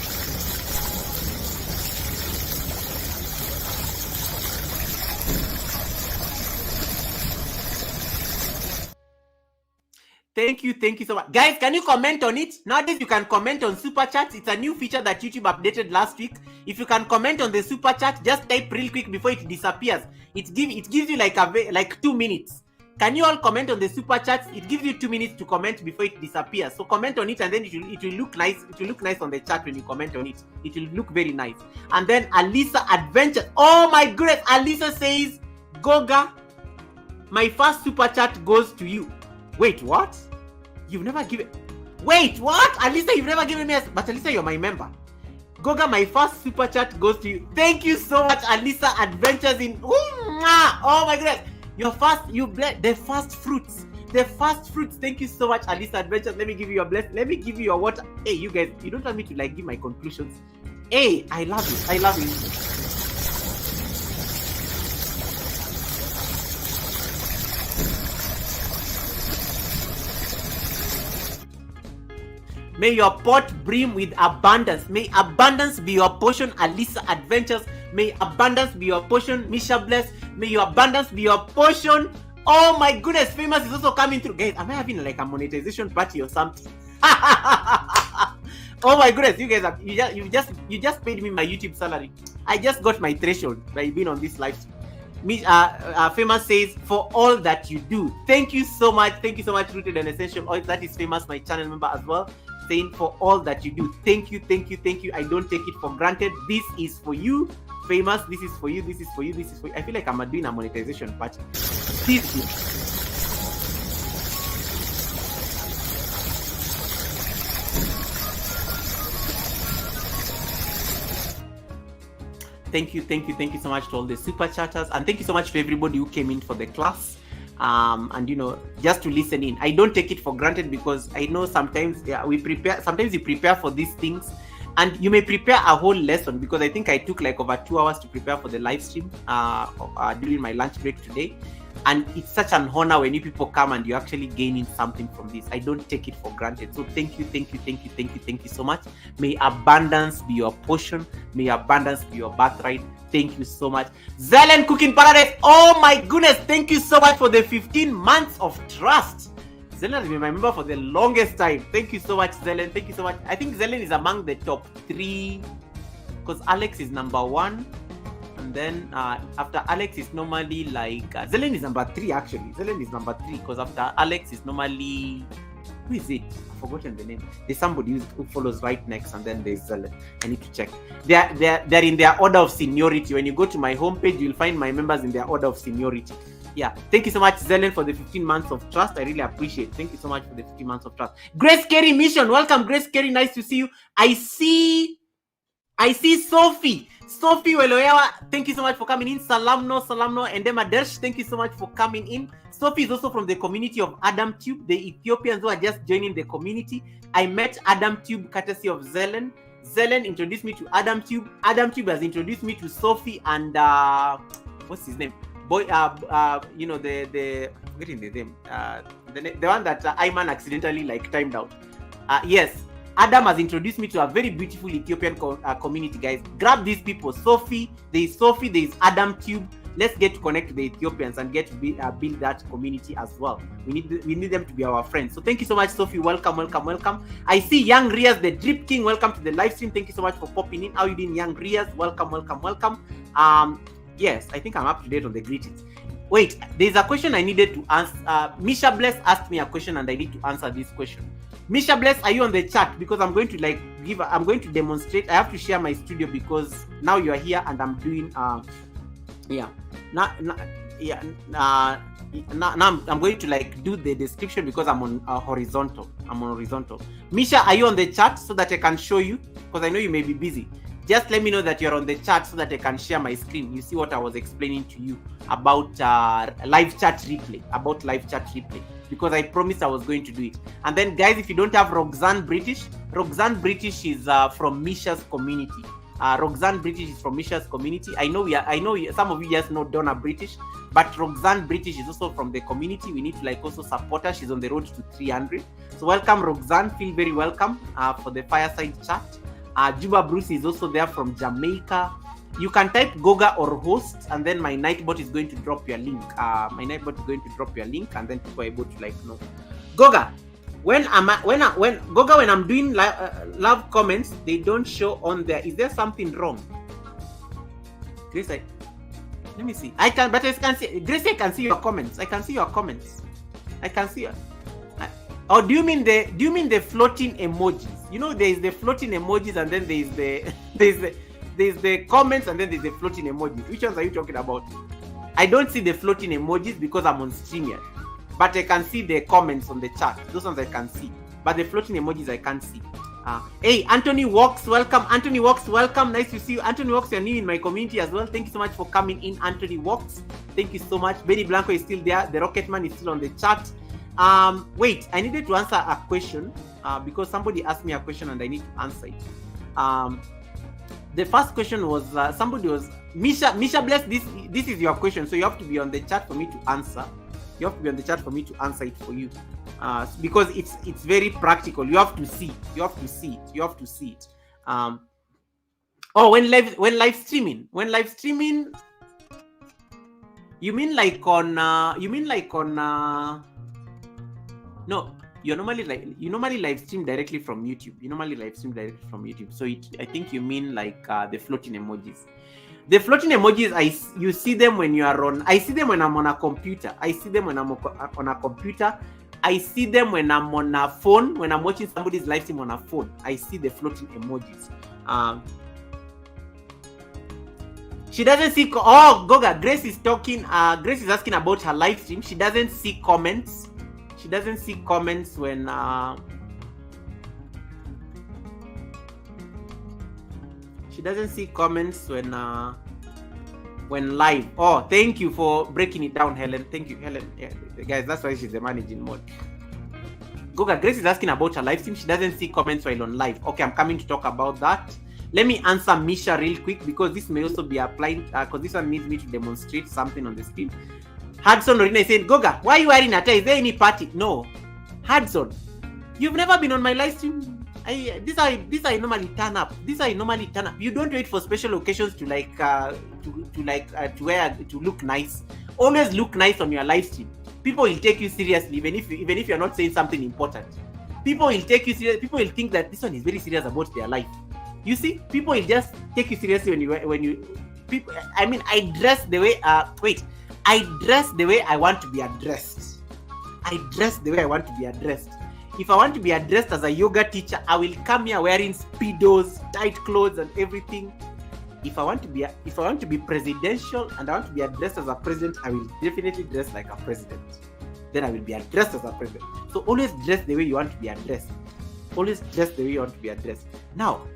Thank you so much. Guys, can you comment on it? Nowadays, you can comment on Super Chats. It's a new feature that YouTube updated last week. If you can comment on the Super Chat, just type real quick before it disappears. It gives you like 2 minutes. Can you all comment on the Super Chats? It gives you 2 minutes to comment before it disappears. So comment on it, and then it will look nice. It will look nice on the chat when you comment on it. It will look very nice. And then Alisa Adventures. Oh my goodness. Alisa says, Goga, my first Super Chat goes to you. Wait, what? You've never given... Wait, what? Alisa, you've never given me a... But Alisa, you're my member. Goga, my first Super Chat goes to you. Thank you so much, Alisa Adventures in... Oh my goodness. The first fruits. Thank you so much, Alisa Adventures. Let me give you your bless. Let me give you your water. Hey, you guys, you don't want me to give my conclusions. Hey, I love you. May your pot brim with abundance. May abundance be your portion, Alisa Adventures. May abundance be your portion, Misha Bless. May your abundance be your portion. Oh my goodness, Famous is also coming through. Guys, am I having a monetization party or something? Oh my goodness, you guys, you just paid me my YouTube salary. I just got my threshold by being on this live stream. Famous says, for all that you do. Thank you so much, Rooted and Essential Oil. That is Famous, my channel member as well, saying for all that you do. Thank you. I don't take it for granted. This is for you, Famous. This is for you. I feel like I'm doing a monetization party. This is... Thank you so much to all the super chatters, and thank you so much to everybody who came in for the class, and just to listen in. I don't take it for granted, because I know sometimes we prepare for these things, and you may prepare a whole lesson, because I think I took over 2 hours to prepare for the live stream during my lunch break today. And it's such an honor when you people come and you're actually gaining something from this. I don't take it for granted. So thank you so much. May abundance be your portion. May abundance be your birthright. Thank you so much. Zelen Cooking Paradise. Oh my goodness. Thank you so much for the 15 months of trust. Zelen has been my member for the longest time. Thank you so much, Zelen. Thank you so much. I think Zelen is among the top 3 because Alex is number 1, and then after Alex is normally like Zelen is number 3 actually. Zelen is number 3 because after Alex is normally, who is it? I've forgotten the name. There's somebody who follows right next, and then there's Zelen. I need to check. They're in their order of seniority. When you go to my homepage, you'll find my members in their order of seniority. Yeah, thank you so much, Zelen, for the 15 months of trust. I really appreciate it. Thank you so much for the 15 months of trust. Grace Kerry Mission, welcome, Grace Kerry. Nice to see you. I see Sophie. Sophie Weloyawa, thank you so much for coming in. Salamno, and Demadesh, thank you so much for coming in. Sophie is also from the community of Adam Tube, the Ethiopians who are just joining the community. I met Adam Tube courtesy of Zelen. Zelen introduced me to Adam Tube. Adam Tube has introduced me to Sophie and what's his name? Boy, you know, the forgetting the name. The one that Ayman accidentally like timed out. Yes. Adam has introduced me to a very beautiful Ethiopian community, guys. Grab these people. Sophie, there is Adam Tube. Let's get to connect to the Ethiopians and get to build that community as well. We need them to be our friends. So thank you so much, Sophie. Welcome. I see Young Riaz, the Drip King. Welcome to the live stream. Thank you so much for popping in. How you doing, Young Riaz? Welcome. Yes, I think I'm up to date on the greetings. Wait, there's a question I needed to answer. Misha Bless asked me a question and I need to answer this question. Misha Bless, are you on the chat? Because I'm going to I'm going to demonstrate. I have to share my studio because now you are here and I'm doing now I'm going to like do the description because I'm on horizontal. Misha, are you on the chat so that I can show you? Because I know you may be busy. Just let me know that you're on the chat so that I can share my screen. You see what I was explaining to you about live chat replay. Because I promised I was going to do it. And then, guys, if you don't have Roxanne British is from Misha's community. Roxanne British is from Misha's community. I know some of you just know Donna British, but Roxanne British is also from the community. We need to like also support her. She's on the road to 300. So welcome, Roxanne. Feel very welcome for the fireside chat. Juba Bruce is also there from Jamaica. You can type Goga or host, and then my Nightbot is going to drop your link. And then people are able to like know. Goga, when I'm doing love comments, they don't show on there. Is there something wrong? Grace, let me see. I can see. Grace, I can see your comments. I can see. Or do you mean the floating emojis? You know, there is the floating emojis, and then there's the comments, and then there's the floating emojis. Which ones are you talking about? I don't see the floating emojis because I'm on StreamYard, but I can see the comments on the chat. Those ones I can see, but the floating emojis I can't see. Hey, Anthony Walks, welcome. Nice to see you. Anthony Walks, you're new in my community as well. Thank you so much for coming in, Anthony Walks. Thank you so much. Benny Blanco is still there. The Rocketman is still on the chat. Wait, I needed to answer a question because somebody asked me a question and I need to answer it. The first question was Misha Bless, this is your question, so you have to be on the chat for me to answer. You have to be on the chat for me to answer it for you, because it's very practical. You have to see it. When live streaming. You mean like on no, you normally live stream directly from YouTube. So I think you mean like the floating emojis. The floating emojis, you see them when you are on. I see them when I'm on a computer. I see them when I'm on a computer. I see them when I'm on a phone. When I'm watching somebody's live stream on a phone, I see the floating emojis. She doesn't see. Goga, Grace is talking. Grace is asking about her live stream. She doesn't see comments. She doesn't see comments when live. Oh, thank you for breaking it down, Helen. Thank you, Helen. Yeah, guys, that's why she's the managing mode. Goga, Grace is asking about her live stream. She doesn't see comments while on live. Okay, I'm coming to talk about that. Let me answer Misha real quick because this may also be applied because this one needs me to demonstrate something on the screen. Hudson Lorena said, Goga, why are you wearing a tie? Is there any party? No. Hudson, you've never been on my live stream. This I normally turn up. You don't wait for special occasions to look nice. Always look nice on your live stream. People will take you seriously even if you're not saying something important. People will take you serious. People will think that this one is very serious about their life. You see, people will just take you seriously when you people. I mean, I dress the way. I dress the way I want to be addressed. I dress the way I want to be addressed. If I want to be addressed as a yoga teacher, I will come here wearing speedos, tight clothes, and everything. If I want to be presidential and I want to be addressed as a president, I will definitely dress like a president. Then I will be addressed as a president. So always dress the way you want to be addressed. Always dress the way you want to be addressed. Now,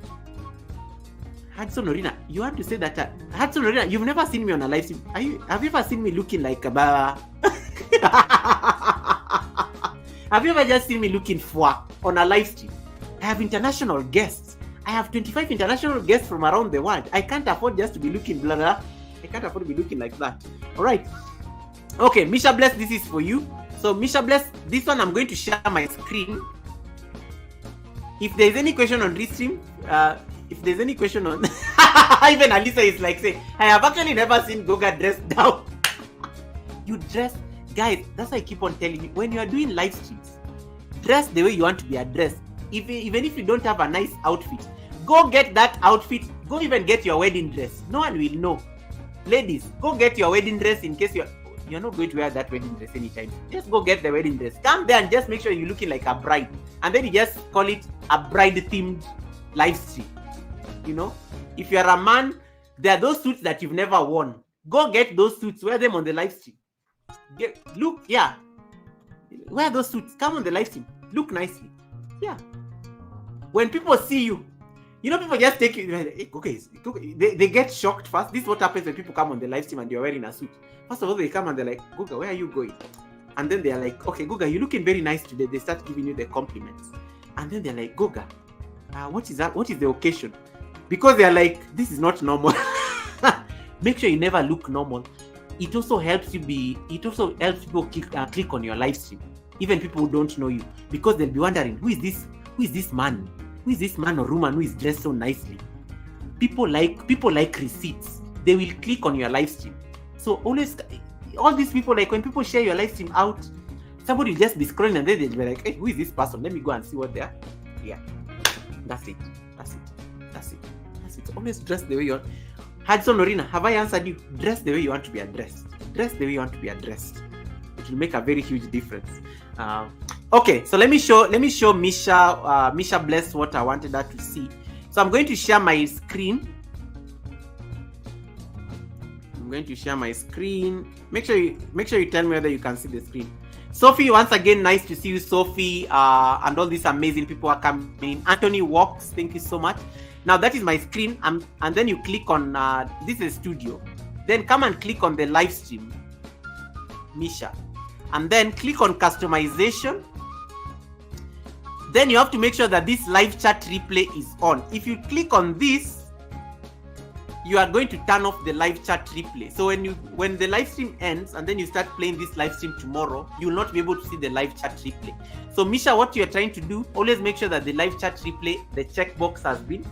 Hudson Orina, you want to say that Hudson Orina, you've never seen me on a live stream. Have you ever seen me looking like a Have you ever just seen me looking for on a live stream? I have international guests. I have 25 international guests from around the world. I can't afford just to be looking blah blah. I can't afford to be looking like that. All right. Okay, Misha Bless, this is for you. So Misha Bless, this one I'm going to share my screen. If there's any question on this stream, if there's any question on even Alisa is like saying, I have actually never seen Goga dressed down. You dress, guys, that's why I keep on telling you, when you are doing live streams, dress the way you want to be addressed. Even if you don't have a nice outfit, go get that outfit. Go even get your wedding dress. No one will know. Ladies, go get your wedding dress in case you're not going to wear that wedding dress anytime. Just go get the wedding dress. Come there and just make sure you're looking like a bride. And then you just call it a bride-themed live stream. You know, if you're a man, there are those suits that you've never worn. Go get those suits, wear them on the live stream. Wear those suits, come on the live stream, look nicely. Yeah. When people see you, you know, people just take you. Okay, they get shocked first. This is what happens when people come on the live stream and you're wearing a suit. First of all, they come and they're like, Guga, where are you going? And then they're like, okay, Guga, you're looking very nice today. They start giving you the compliments. And then they're like, Guga, what is that? What is the occasion? Because they're like, this is not normal. Make sure you never look normal. It also helps people click on your live stream. Even people who don't know you. Because they'll be wondering, who is this man? Who is this man or woman who is dressed so nicely? People like receipts. They will click on your live stream. So always, all these people, like when people share your live stream out, somebody will just be scrolling and then they'll be like, hey, who is this person? Let me go and see what they are. Yeah. That's it. Always dress the way you want. Hudson Orina, have I answered you? Dress the way you want to be addressed. Dress the way you want to be addressed. It will make a very huge difference. Okay, so let me show Misha Bless what I wanted her to see. So I'm going to share my screen. Make sure you tell me whether you can see the screen. Sophie, once again, nice to see you, Sophie, and all these amazing people are coming in. Anthony Walks, thank you so much. Now that is my screen, and then you click on this is studio. Then come and click on the live stream, Misha, and then click on customization. Then you have to make sure that this live chat replay is on. If you click on this, you are going to turn off the live chat replay. So when the live stream ends and then you start playing this live stream tomorrow, you will not be able to see the live chat replay. So Misha, what you're trying to do, always make sure that the live chat replay, the checkbox has been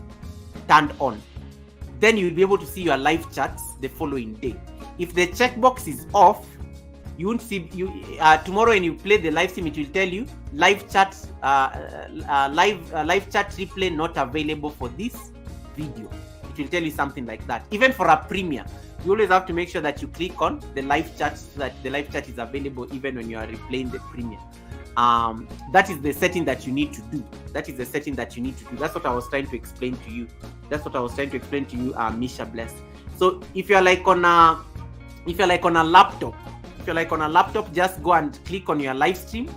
turned on. Then you'll be able to see your live chats the following day. If the checkbox is off, you won't see tomorrow when you play the live stream. It will tell you live chat live chat replay not available for this video. It will tell you something like that. Even for a premiere, you always have to make sure that you click on the live chat so that the live chat is available even when you are replaying the premiere. That is the setting that you need to do. That's what I was trying to explain to you. Misha Bless. So if you're like on a laptop, just go and click on your live stream,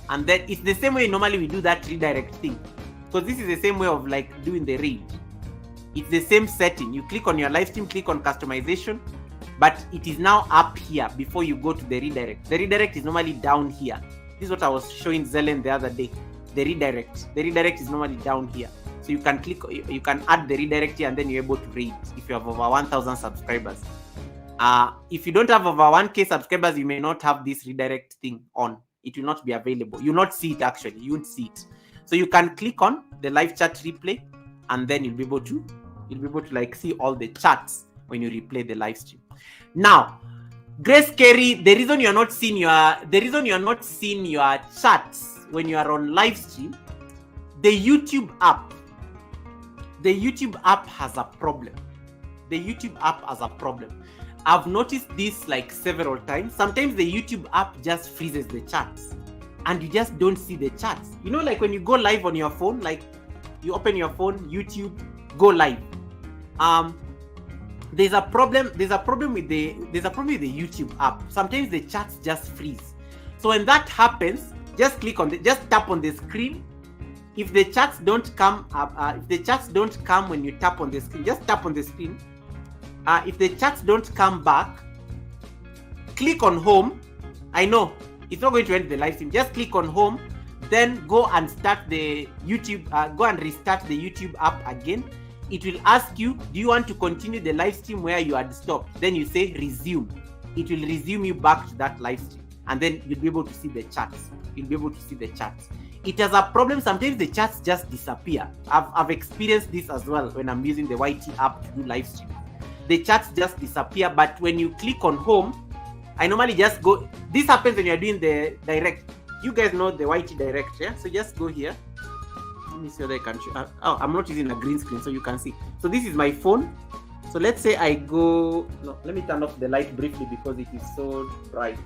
and then it's the same way normally we do that redirect thing. So this is the same way of like doing the read. It's the same setting. You click on your live stream, click on customization, but it is now up here before you go to the redirect. The redirect is normally down here. This is what I was showing Zelen the other day. The redirect is normally down here. So you can add the redirect here, and then you're able to read if you have over 1,000 subscribers. If you don't have over 1K subscribers, you may not have this redirect thing on. It will not be available. You'll not see it actually. You won't see it. So you can click on the live chat replay, and then you'll be able to like see all the chats when you replay the live stream. Now, Grace Carey, the reason you're not seeing your chats when you are on live stream, the YouTube app the YouTube app has a problem. The YouTube app has a problem. I've noticed this like several times. Sometimes the YouTube app just freezes the charts and you just don't see the charts. You know, like when you go live on your phone, like you open your phone, YouTube, go live. There's a problem with the YouTube app. Sometimes the charts just freeze. So when that happens, just tap on the screen. If the charts don't come when you tap on the screen, just tap on the screen. If the charts don't come back, click on home. I know it's not going to end the live stream. Just click on home, then go and start the YouTube. Go and restart the YouTube app again. It will ask you, do you want to continue the live stream where you had stopped? Then you say resume. It will resume you back to that live stream, and then you'll be able to see the charts. It has a problem. Sometimes the charts just disappear. I've experienced this as well when I'm using the YT app to do live stream. The charts just disappear, but when you click on home, I normally just go. This happens when you're doing the direct. You guys know the YT direct, yeah? So just go here. Let me see whether I can show. I'm not using a green screen, so you can see. So this is my phone. So let's say I go. No, let me turn off the light briefly because it is so bright.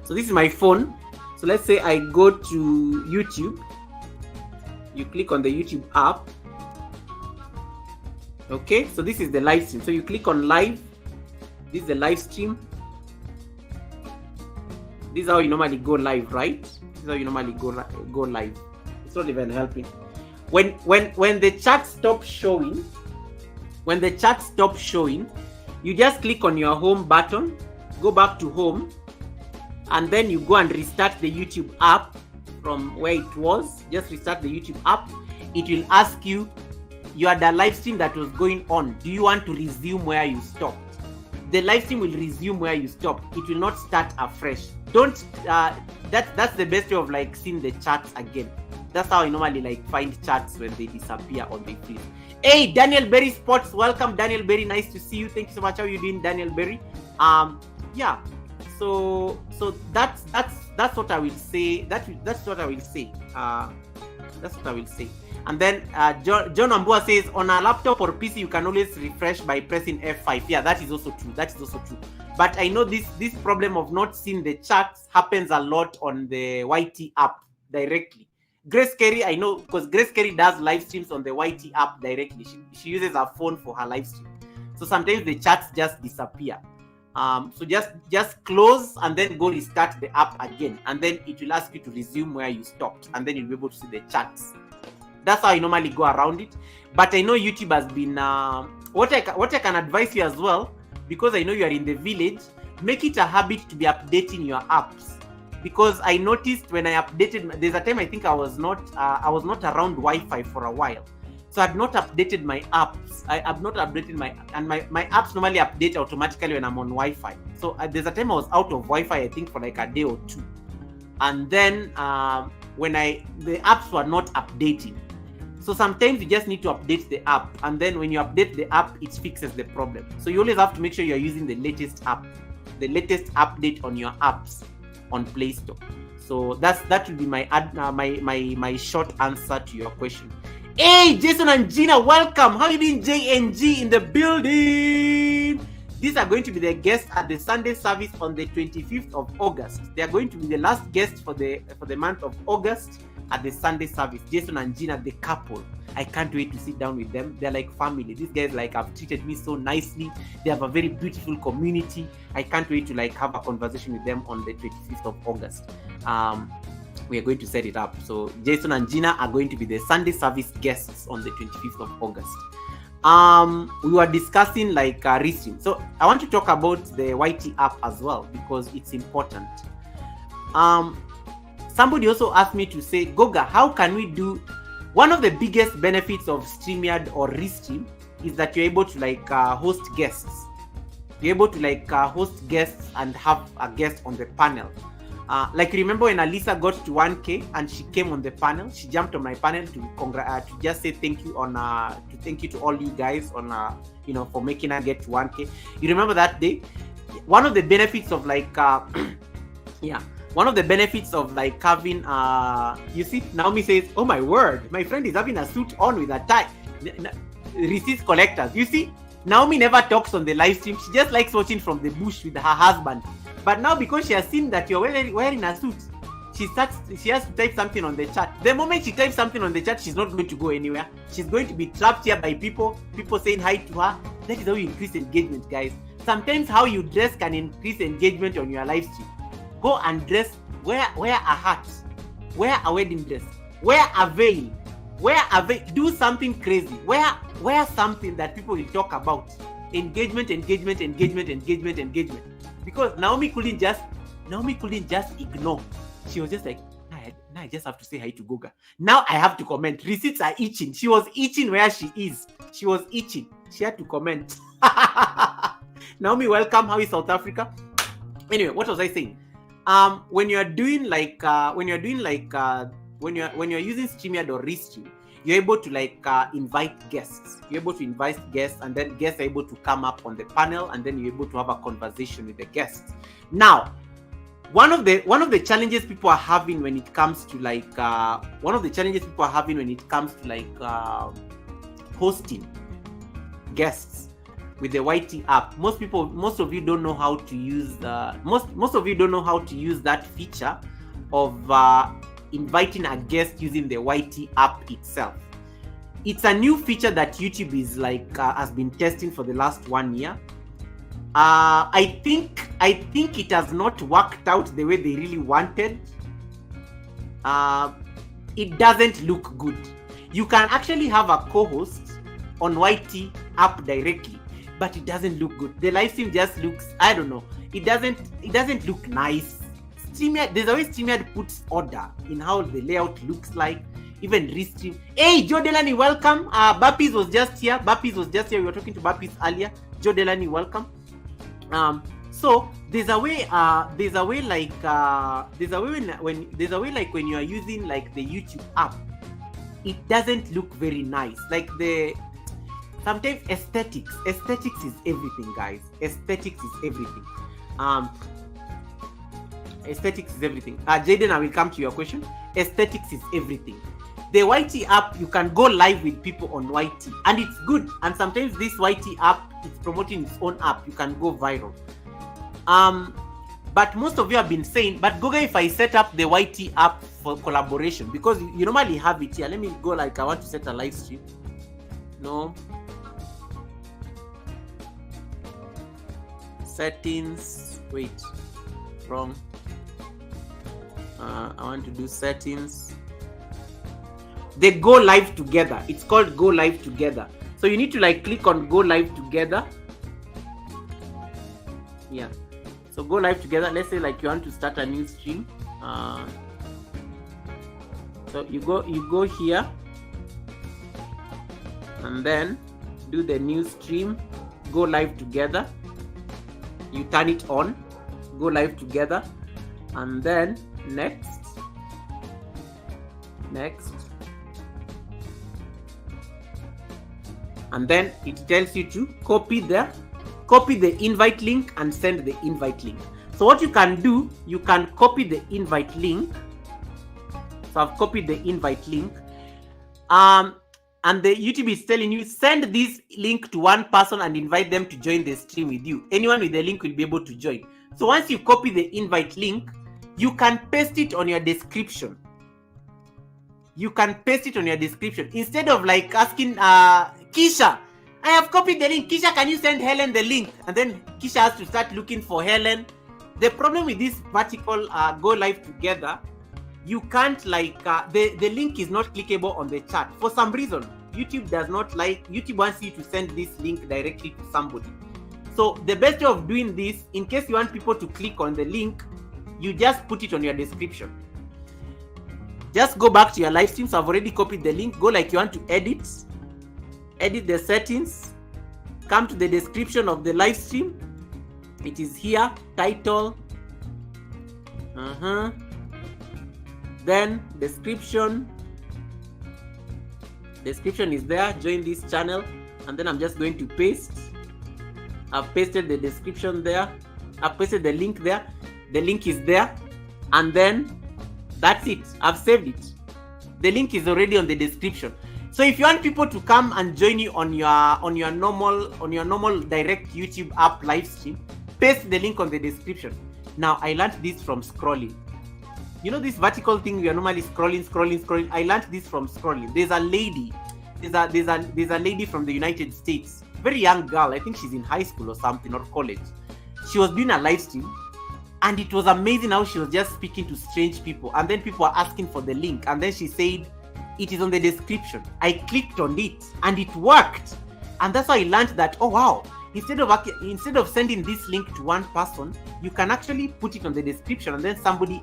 So this is my phone. So let's say I go to YouTube. You click on the YouTube app. Okay, so this is the live stream. So you click on live. This is the live stream. This is how you normally go live, right? This is how you normally go live. It's not even helping. When the chat stops showing, you just click on your home button, go back to home, and then you go and restart the YouTube app from where it was. Just restart the YouTube app. It will ask you, you had a live stream that was going on. Do you want to resume where you stopped? The live stream will resume where you stopped. It will not start afresh. Don't. That's the best way of like seeing the charts again. That's how I normally like find charts when they disappear or they freeze. Hey, Daniel Berry Sports, welcome, Daniel Berry. Nice to see you. Thank you so much. How are you doing, Daniel Berry? Yeah. So that's what I will say. That's what I will say. That's what I will say. And then John Ambua says, on a laptop or PC, you can always refresh by pressing F5. Yeah, that is also true. But I know this problem of not seeing the charts happens a lot on the YT app directly. Grace Carey, I know, because Grace Carey does live streams on the YT app directly. She uses her phone for her live stream. So sometimes the charts just disappear. So just close and then go restart the app again. And then it will ask you to resume where you stopped. And then you'll be able to see the charts. That's how I normally go around it. But I know YouTube has been what I can advise you as well, because I know you are in the village, make it a habit to be updating your apps. Because I noticed when I updated, there's a time I think I was not around Wi-Fi for a while. So I've not updated my apps. I have not updated my apps normally update automatically when I'm on Wi-Fi. So there's a time I was out of Wi-Fi, I think for like a day or two. And then when the apps were not updating. So sometimes you just need to update the app, and then when you update the app, it fixes the problem. So you always have to make sure you're using the latest app, the latest update on your apps on Play Store. So that will be my short answer to your question. Hey, Jason and Gina, welcome. How you doing, JNG in the building? These are going to be the guests at the Sunday service on the 25th of August. They are going to be the last guests for the month of August at the Sunday service. Jason and Gina, the couple. I can't wait to sit down with them. They're like family. These guys have treated me so nicely. They have a very beautiful community. I can't wait to have a conversation with them on the 25th of August. We are going to set it up. So Jason and Gina are going to be the Sunday service guests on the 25th of August. We were discussing restream. So I want to talk about the YT app as well, because it's important. Somebody also asked me to say, Goga, how can we do? One of the biggest benefits of StreamYard or Restream is that you're able to host guests. You're able to host guests and have a guest on the panel. Remember when Alisa got to 1K and she came on the panel, she jumped on my panel to just say thank you to all you guys on for making her get to 1K. You remember that day? One of the benefits of one of the benefits of like having you see, Naomi says, oh my word, my friend is having a suit on with a tie. Receipts collectors, you see, Naomi never talks on the live stream. She just likes watching from the bush with her husband. But now because she has seen that you're wearing a suit, she has to type something on the chat. The moment she types something on the chat, she's not going to go anywhere. She's going to be trapped here by people saying hi to her. That is how you increase engagement, guys. Sometimes how you dress can increase engagement on your live stream. Go and dress, wear a hat, wear a wedding dress, wear a veil, do something crazy, wear something that people will talk about. Engagement. Because Naomi couldn't just ignore. She was just like, now I just have to say hi to Goga. Now I have to comment. Receipts are itching. She was itching where she is. She was itching. She had to comment. Naomi, welcome. How is South Africa? Anyway, what was I saying? When you're using StreamYard or Restream, you're able to invite guests. You're able to invite guests, and then guests are able to come up on the panel, and then you're able to have a conversation with the guests. Now, one of the challenges people are having when it comes to hosting guests with the YT app. Most of you don't know how to use that feature of inviting a guest using the YT app itself. It's a new feature that YouTube is has been testing for the last 1 year. I think it has not worked out the way they really wanted. It doesn't look good. You can actually have a co-host on YT app directly, but it doesn't look good. The live stream just looks, I don't know. It doesn't look nice. StreamYard, there's always StreamYard puts order in how the layout looks like. Even Restream. Hey, Joe Delany, welcome. Bappies was just here. We were talking to Bappies earlier. Joe Delany, welcome. So there's a way like when you are using like the YouTube app, it doesn't look very nice. Sometimes aesthetics is everything, guys. Aesthetics is everything. Jaden, I will come to your question. Aesthetics is everything. The YT app, you can go live with people on YT, and it's good. And sometimes this YT app is promoting its own app. You can go viral. But most of you have been saying, but Goga, if I set up the YT app for collaboration, because you normally have it here. Let me go I want to set a live stream. No. Settings. Wait. Wrong. I want to do settings. They go live together. It's called go live together. So you need to click on go live together. Yeah. So go live together. Let's say you want to start a new stream. So you go here, and then do the new stream. Go live together. You turn it on. Go live together, and then next. And then it tells you to copy the invite link and send the invite link. So what you can do, you can copy the invite link. So I've copied the invite link. And the YouTube is telling you, send this link to one person and invite them to join the stream with you. Anyone with the link will be able to join. So once you copy the invite link, you can paste it on your description. Instead of asking Kisha, I have copied the link. Kisha, can you send Helen the link? And then Kisha has to start looking for Helen. The problem with this vertical go live together, you can't the link is not clickable on the chat. For some reason, YouTube wants you to send this link directly to somebody. So the best way of doing this, in case you want people to click on the link, you just put it on your description. Just go back to your live stream. So I've already copied the link. Go you want to edit the settings. Come to the description of the live stream. It is here. Title. Then description. Description is there. Join this channel. And then I'm just going to paste. I've pasted the description there. I've pasted the link there. The link is there. and then that's it. I've saved it. The link is already on the description. So if you want people to come and join you on your normal direct YouTube app live stream, paste the link on the description. Now I learned this from scrolling. You know this vertical thing we are normally scrolling. I learned this from scrolling. There's a lady from the United States, very young girl. I think she's in high school or something, or college. She was doing a live stream, and it was amazing how she was just speaking to strange people, and then people were asking for the link, and then she said it is on the description. I clicked on it and it worked, and that's how I learned that, oh wow, instead of sending this link to one person, you can actually put it on the description, and then somebody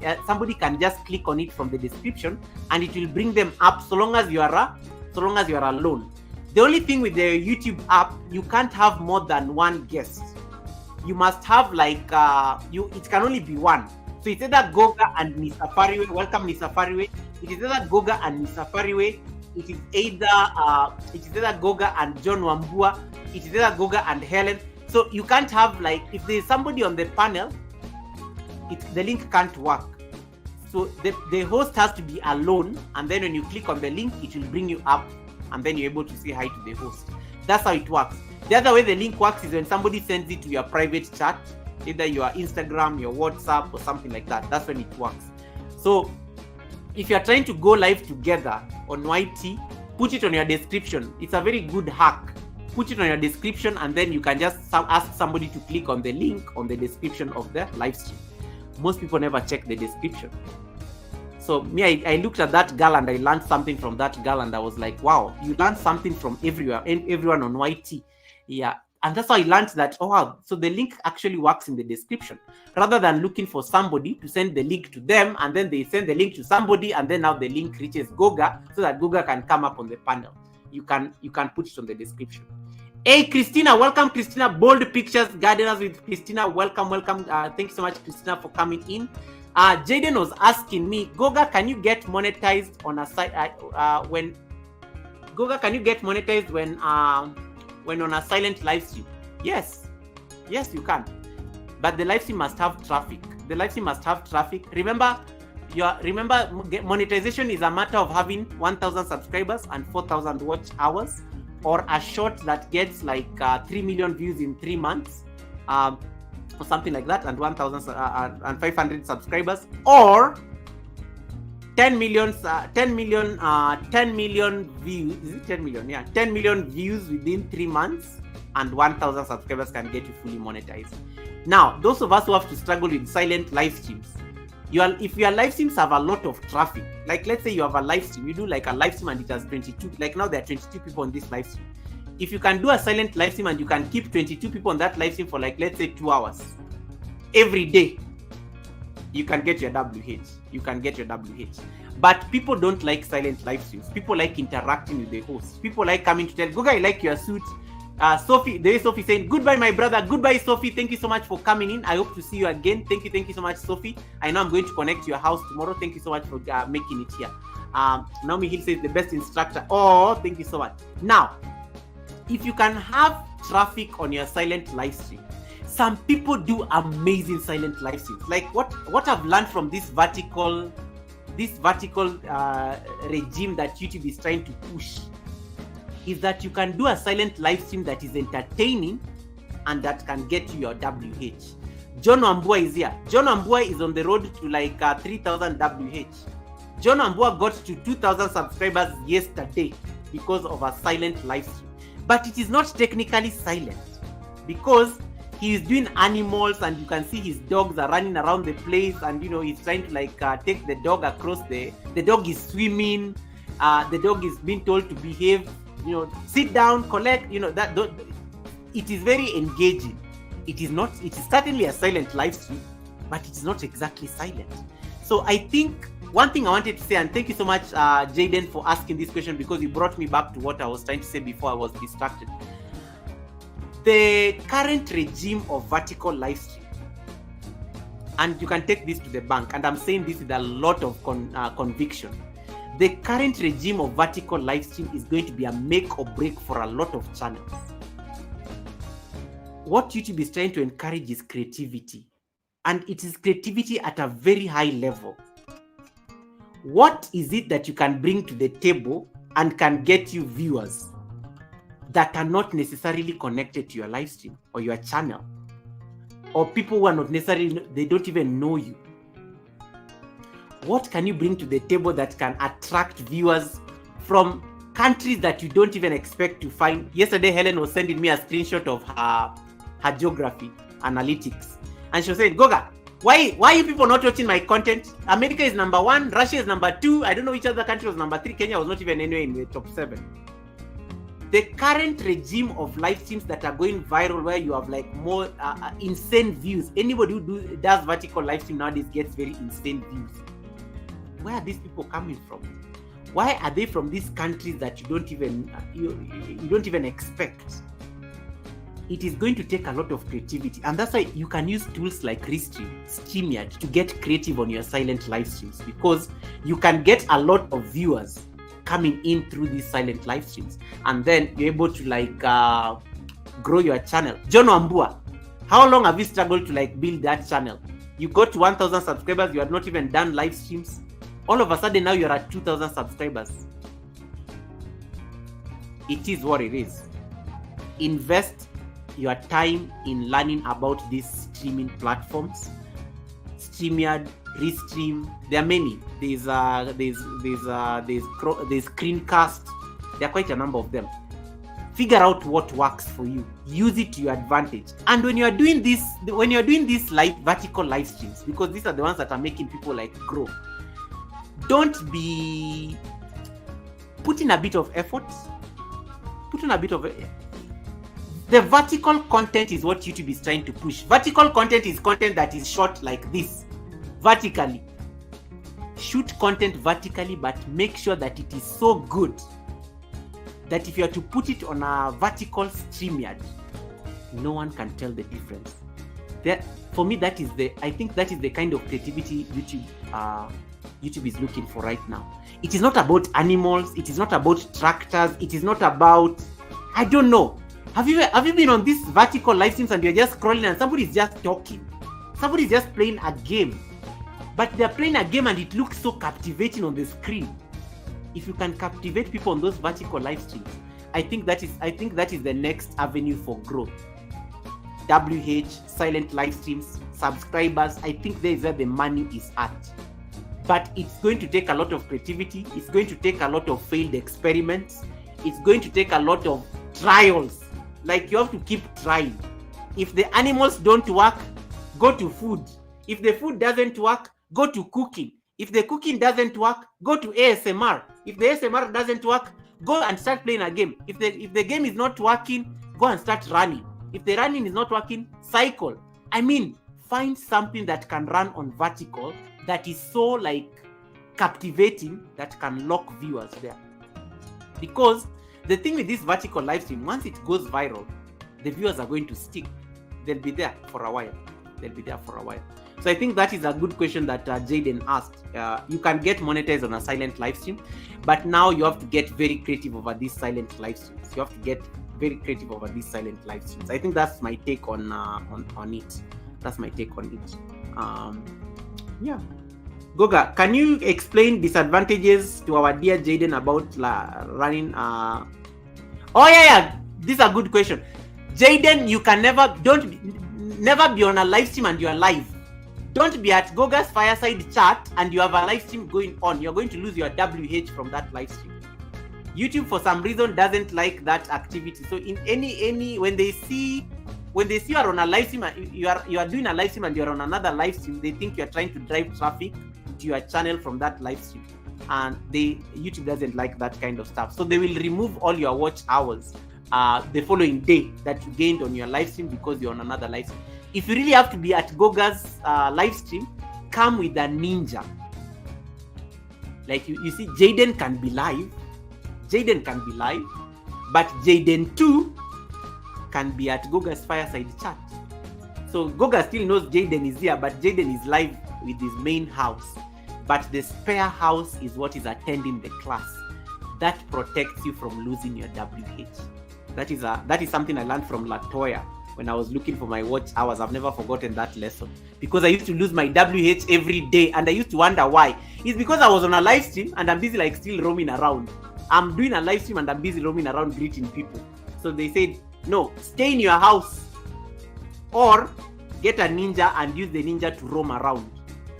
can just click on it from the description, and it will bring them up so long as you are alone. The only thing with the YouTube app, you can't have more than one guest. You must have it can only be one. So it's either Goga and Mr. Fariwe. Welcome, Mr. Fariwe. It is either Goga and Mr. Fariwe. It is either Goga and John Wambua. It is either Goga and Helen. So you can't have if there's somebody on the panel, the link can't work. So the host has to be alone, and then when you click on the link, it will bring you up, and then you're able to say hi to the host. That's how it works. The other way the link works is when somebody sends it to your private chat, either your Instagram, your WhatsApp, or something like that. That's when it works. So if you're trying to go live together on YT, put it on your description. It's a very good hack. Put it on your description, and then you can just ask somebody to click on the link on the description of the live stream. Most people never check the description. So I looked at that girl and I learned something from that girl, and I was like, wow, you learned something from everyone on YT. Yeah. And that's how I learned that, oh wow, so the link actually works in the description, rather than looking for somebody to send the link to them, and then they send the link to somebody, and then now the link reaches Goga so that Goga can come up on the panel. You can put it on the description. Hey, Christina, welcome, Christina. Bold Pictures, Gardeners with Christina. Welcome. Thank you so much, Christina, for coming in. Jaden was asking me, Goga, can you get monetized on a site when on a silent live stream? Yes, you can. But the live stream must have traffic. Remember, monetization is a matter of having 1,000 subscribers and 4,000 watch hours, or a short that gets 3 million views in 3 months, or something like that, and 1,500 subscribers, or 10 million views. Is it 10 million? Yeah, 10 million views within 3 months, and 1,000 subscribers can get you fully monetized. Now, those of us who have to struggle with silent live streams, if your live streams have a lot of traffic, let's say you have a live stream, you do a live stream and it has 22, now there are 22 people on this live stream. If you can do a silent live stream and you can keep 22 people on that live stream for let's say 2 hours every day, you can get your WH. But people don't like silent live streams. People like interacting with the host. People like coming to tell, Goga, I like your suit. Sophie, there is Sophie saying, goodbye, my brother. Goodbye, Sophie. Thank you so much for coming in. I hope to see you again. Thank you so much, Sophie. I know I'm going to connect to your house tomorrow. Thank you so much for making it here. Naomi Hill says, the best instructor. Oh, thank you so much. Now, if you can have traffic on your silent live stream, some people do amazing silent live streams. What I've learned from this vertical regime that YouTube is trying to push is that you can do a silent live stream that is entertaining and that can get you your WH. John Wambua is here. John Wambua is on the road to 3,000 WH. John Wambua got to 2,000 subscribers yesterday because of a silent live stream. But it is not technically silent because he is doing animals, and you can see his dogs are running around the place, and he's trying to take the dog across the dog is swimming, the dog is being told to behave, sit down, collect, that it is very engaging. It is certainly a silent live stream, but it's not exactly silent. So I think one thing I wanted to say, and thank you so much, Jaden, for asking this question, because you brought me back to what I was trying to say before I was distracted. The current regime of vertical live stream, and you can take this to the bank, and I'm saying this with a lot of conviction, the current regime of vertical live stream is going to be a make or break for a lot of channels. What YouTube is trying to encourage is creativity. and it is creativity at a very high level. What is it that you can bring to the table and can get you viewers that are not necessarily connected to your live stream or your channel, or people who are not necessarily, they don't even know you? What can you bring to the table that can attract viewers from countries that you don't even expect to find? Yesterday, Helen was sending me a screenshot of her geography analytics, and she was saying, Goga, why are you people not watching my content? America is number 1, Russia is number 2, I don't know which other country was number 3, Kenya was not even anywhere in the top 7. The current regime of live streams that are going viral, where you have like more insane views. Anybody who does vertical live stream nowadays gets very insane views. Where are these people coming from? Why are they from these countries that you don't even expect? It is going to take a lot of creativity, and that's why you can use tools like Restream, StreamYard to get creative on your silent live streams, because you can get a lot of viewers coming in through these silent live streams, and then you're able to like grow your channel. John Wambua, how long have you struggled to like build that channel? You got to 1,000 subscribers, you had not even done live streams. All of a sudden now you're at 2,000 subscribers. It is what it is. Invest your time in learning about these streaming platforms. StreamYard, Restream, there are many. There's Screencast. There are quite a number of them. Figure out what works for you. Use it to your advantage. And when you're doing these live vertical live streams, because these are the ones that are making people like grow, don't be put in a bit of effort. The vertical content is what YouTube is trying to push. Vertical content is content that is shot like this, vertically. Shoot content vertically, but make sure that it is so good that if you are to put it on a vertical StreamYard, no one can tell the difference. For me, I think that is the kind of creativity YouTube is looking for right now. It is not about animals. It is not about tractors. It is not about, I don't know. Have you been on this vertical live streams and you're just scrolling and somebody's just talking? Somebody's just playing a game. But they're playing a game and it looks so captivating on the screen. If you can captivate people on those vertical live streams, I think that is the next avenue for growth. WH, silent live streams, subscribers, I think there is where the money is at. But it's going to take a lot of creativity. It's going to take a lot of failed experiments. It's going to take a lot of trials. Like, you have to keep trying. If the animals don't work, go to food. If the food doesn't work, go to cooking. If the cooking doesn't work, go to ASMR. If the ASMR doesn't work, go and start playing a game. If the game is not working, go and start running. If the running is not working, cycle. I mean, find something that can run on vertical that is so like captivating that can lock viewers there. Because the thing with this vertical live stream, once it goes viral, the viewers are going to stick. They'll be there for a while. So I think that is a good question that Jaden asked. You can get monetized on a silent live stream, but now you have to get very creative over these silent live streams. I think that's my take on it. Yeah. Goga, can you explain disadvantages to our dear Jaden about running? Oh yeah, this is a good question. Jaden, you can never be on a live stream and you are live. Don't be at Goga's fireside chat and you have a live stream going on. You're going to lose your WH from that live stream. YouTube for some reason doesn't like that activity. So in any when they see you are on a live stream, you are doing a live stream and you're on another live stream, they think you're trying to drive traffic to your channel from that live stream. And YouTube doesn't like that kind of stuff. So they will remove all your watch hours the following day that you gained on your live stream because you're on another live stream. If you really have to be at Goga's live stream, come with a ninja. Like you see, Jaden can be live, but Jaden too can be at Goga's fireside chat. So Goga still knows Jaden is here, but Jaden is live with his main house. But the spare house is what is attending the class. That protects you from losing your WH. That is something I learned from Latoya when I was looking for my watch hours. I've never forgotten that lesson. because I used to lose my WH every day, and I used to wonder why. It's because I was on a live stream and I'm busy like still roaming around. I'm doing a live stream and I'm busy roaming around greeting people. So they said, no, stay in your house or get a ninja and use the ninja to roam around.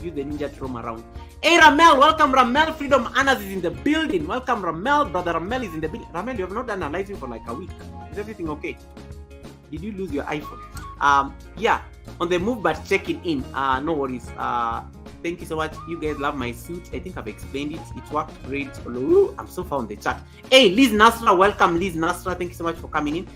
Use the ninja to roam around. Hey Ramel, welcome Ramel. Freedom Anas is in the building. Welcome Ramel. Brother Ramel is in the building. Ramel, you have not done a live stream for like a week. Is everything okay? Did you lose your iPhone? Yeah, on the move but checking in. No worries. Thank you so much. You guys love my suit. I think I've explained it. It worked great. Ooh, I'm so far on the chat. Hey, Liz Nasra, welcome Liz Nasra. Thank you so much for coming in.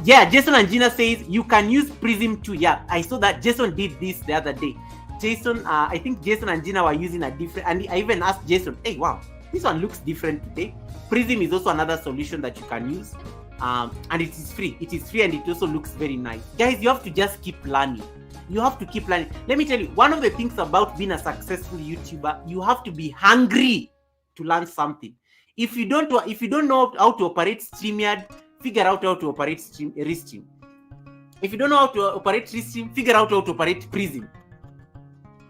Yeah, Jason and Gina says you can use Prism too. Yeah, I saw that Jason did this the other day. Jason, I think Jason and Gina were using a different, and I even asked Jason, hey, wow, this one looks different today. Prism is also another solution that you can use. And it is free. It is free and it also looks very nice. Guys, you have to just keep learning. You have to keep learning. Let me tell you, one of the things about being a successful YouTuber, you have to be hungry to learn something. If you don't know how to operate StreamYard, figure out how to operate Restream. If you don't know how to operate Restream, figure out how to operate Prism.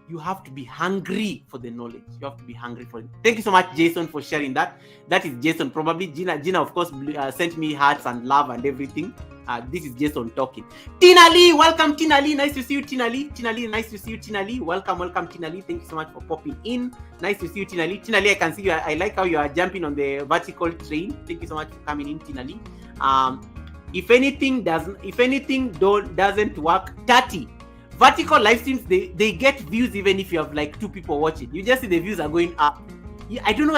You have to be hungry for the knowledge. You have to be hungry for it. Thank you so much, Jason, for sharing that. That is Jason. Probably Gina of course, sent me hearts and love and everything. This is Jason talking. Tina Lee, welcome, Tina Lee. Nice to see you, Tina Lee. Tina Lee, nice to see you, Tina Lee. Welcome, Tina Lee. Thank you so much for popping in. Nice to see you, Tina Lee. Tina Lee, I can see you. I like how you are jumping on the vertical train. Thank you so much for coming in, Tina Lee. If anything doesn't work, 30. Vertical live streams, they get views even if you have like 2 people watching. You just see the views are going up. Yeah, I don't know.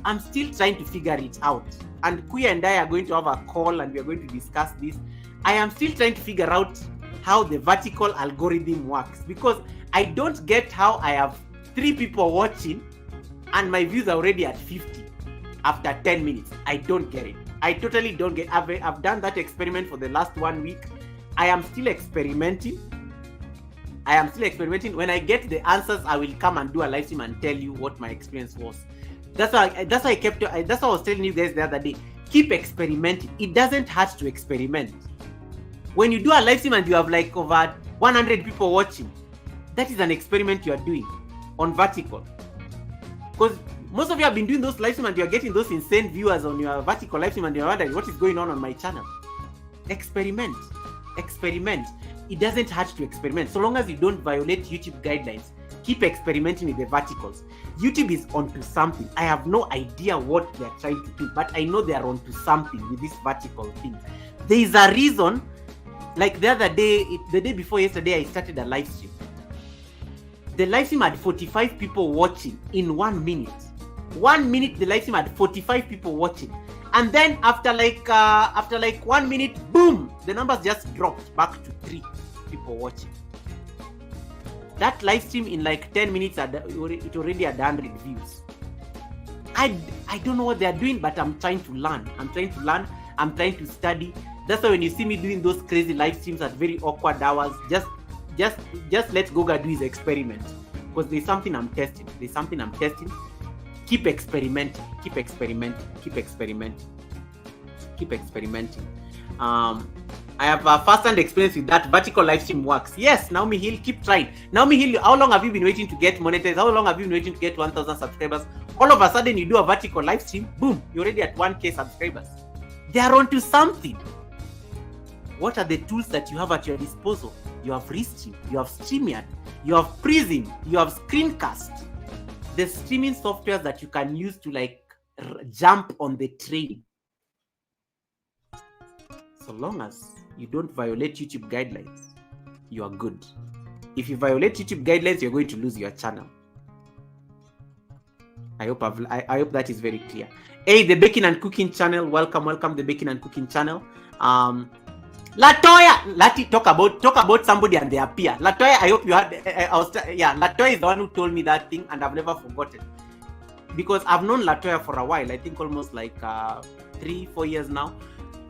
I'm still trying to figure it out. And Kuya and I are going to have a call and we are going to discuss this. I am still trying to figure out how the vertical algorithm works, because I don't get how I have 3 people watching and my views are already at 50 after 10 minutes. I don't get it. I totally don't get it. I've done that experiment for the last 1 week. I am still experimenting. When I get the answers, I will come and do a live stream and tell you what my experience was. That's why I was telling you guys the other day. Keep experimenting. It doesn't hurt to experiment. When you do a live stream and you have like over 100 people watching, that is an experiment you are doing on vertical. Because most of you have been doing those live streams and you are getting those insane viewers on your vertical live stream and you're wondering what is going on my channel. Experiment. It doesn't hurt to experiment. So long as you don't violate YouTube guidelines, keep experimenting with the verticals. YouTube is onto something. I have no idea what they're trying to do, but I know they are onto something with this vertical thing. There is a reason. Like the other day, the day before yesterday, I started a live stream. The live stream had 45 people watching in 1 minute. 1 minute, the live stream had 45 people watching. And then after like 1 minute, boom, the numbers just dropped back to 3 people watching. That live stream in like 10 minutes, it already had 100 views. I don't know what they're doing, but I'm trying to learn. I'm trying to study. That's why when you see me doing those crazy live streams at very awkward hours, just let Goga do his experiment. Because there's something I'm testing. Keep experimenting. I have a first-hand experience with that. Vertical live stream works. Yes, Naomi Hill, keep trying. Naomi Hill, how long have you been waiting to get monetized? How long have you been waiting to get 1,000 subscribers? All of a sudden, you do a vertical live stream, boom, you're already at 1K subscribers. They are onto something. What are the tools that you have at your disposal? You have Restream, you have StreamYard, you have Prism, you have Screencast. The streaming software that you can use to like jump on the train. So long as you don't violate YouTube guidelines, you are good. If you violate YouTube guidelines, you're going to lose your channel. I hope that is very clear. Hey, the Baking and Cooking channel, welcome the Baking and Cooking channel. Latoya, talk about somebody and their peer. Latoya, I hope you had. Latoya is the one who told me that thing, and I've never forgotten. Because I've known Latoya for a while. I think almost like 3-4 years now.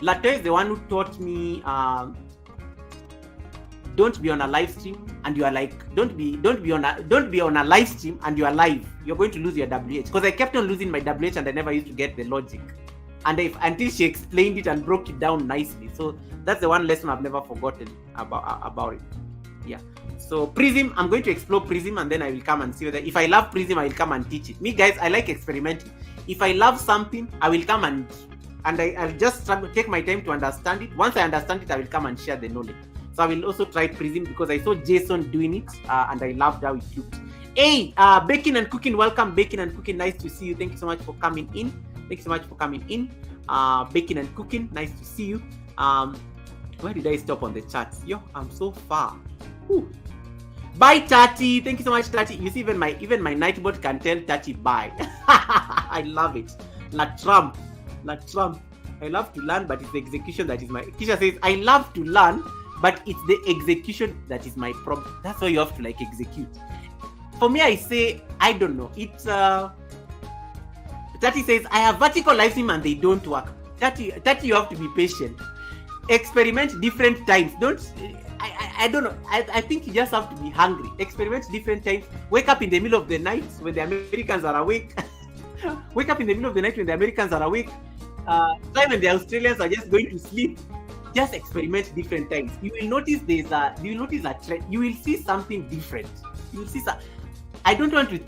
Latoya is the one who taught me don't be on a live stream and you are like don't be on a live stream and you are live. You're going to lose your WH. Because I kept on losing my WH and I never used to get the logic. and until she explained it and broke it down nicely. So that's the one lesson I've never forgotten about it. Yeah. So Prism, I'm going to explore Prism, and then I will come and see whether if I love Prism, I will come and teach it. Me guys, I like experimenting. If I love something, I will come and I'll just take my time to understand it. Once I understand it, I will come and share the knowledge. So I will also try Prism because I saw Jason doing it, and I loved how it looked. Hey, Baking and Cooking, welcome, Baking and Cooking. Nice to see you. Thank you so much for coming in. Thank you so much for coming in. Baking and Cooking, nice to see you. Where did I stop on the charts? Yo, I'm so far. Whew. Bye, Tati. Thank you so much, Tati. You see, even my Nightbot can tell Tati bye. I love it. Like Trump. I love to learn, but it's the execution that is my. Kisha says, I love to learn, but it's the execution that is my problem. That's why you have to like execute. For me, I say, I don't know. It's Tati says, I have vertical live stream and they don't work. Tati, you have to be patient. Experiment different times. I don't know. I think you just have to be hungry. Experiment different times. Wake up in the middle of the night when the Americans are awake. Wake up in the middle of the night when the Americans are awake. Time when the Australians are just going to sleep. Just experiment different times. You will notice a trend. You will see something different. You will see some. I don't want to.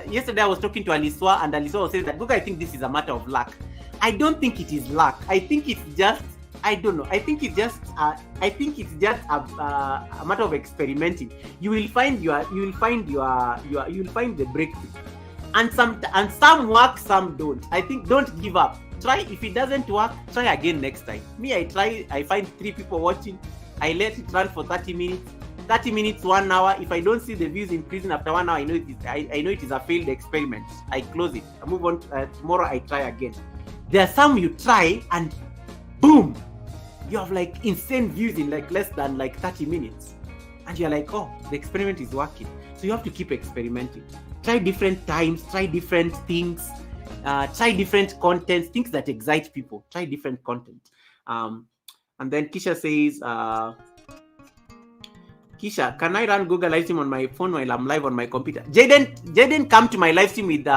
Yesterday I was talking to Aliswa, and Aliswa was saying that, Goga, I think this is a matter of luck. I don't think it is luck. I think it's just. I don't know. I think it's just a matter of experimenting. You will find the breakthrough, and some work, some don't. I think don't give up. Try. If it doesn't work, try again next time. Me, I try. I find 3 people watching. I let it run for 30 minutes. 30 minutes, 1 hour. If I don't see the views increasing after 1 hour, I know it is a failed experiment. I close it. I move on. Tomorrow I try again. There are some you try and boom, you have like insane views in like less than like 30 minutes, and you're like, oh, the experiment is working. So you have to keep experimenting. Try different times. Try different things. Try different contents. Things that excite people. Try different content. And then Kisha says. Kisha, can I run Google live stream on my phone while I'm live on my computer? Jaden, come to my live stream with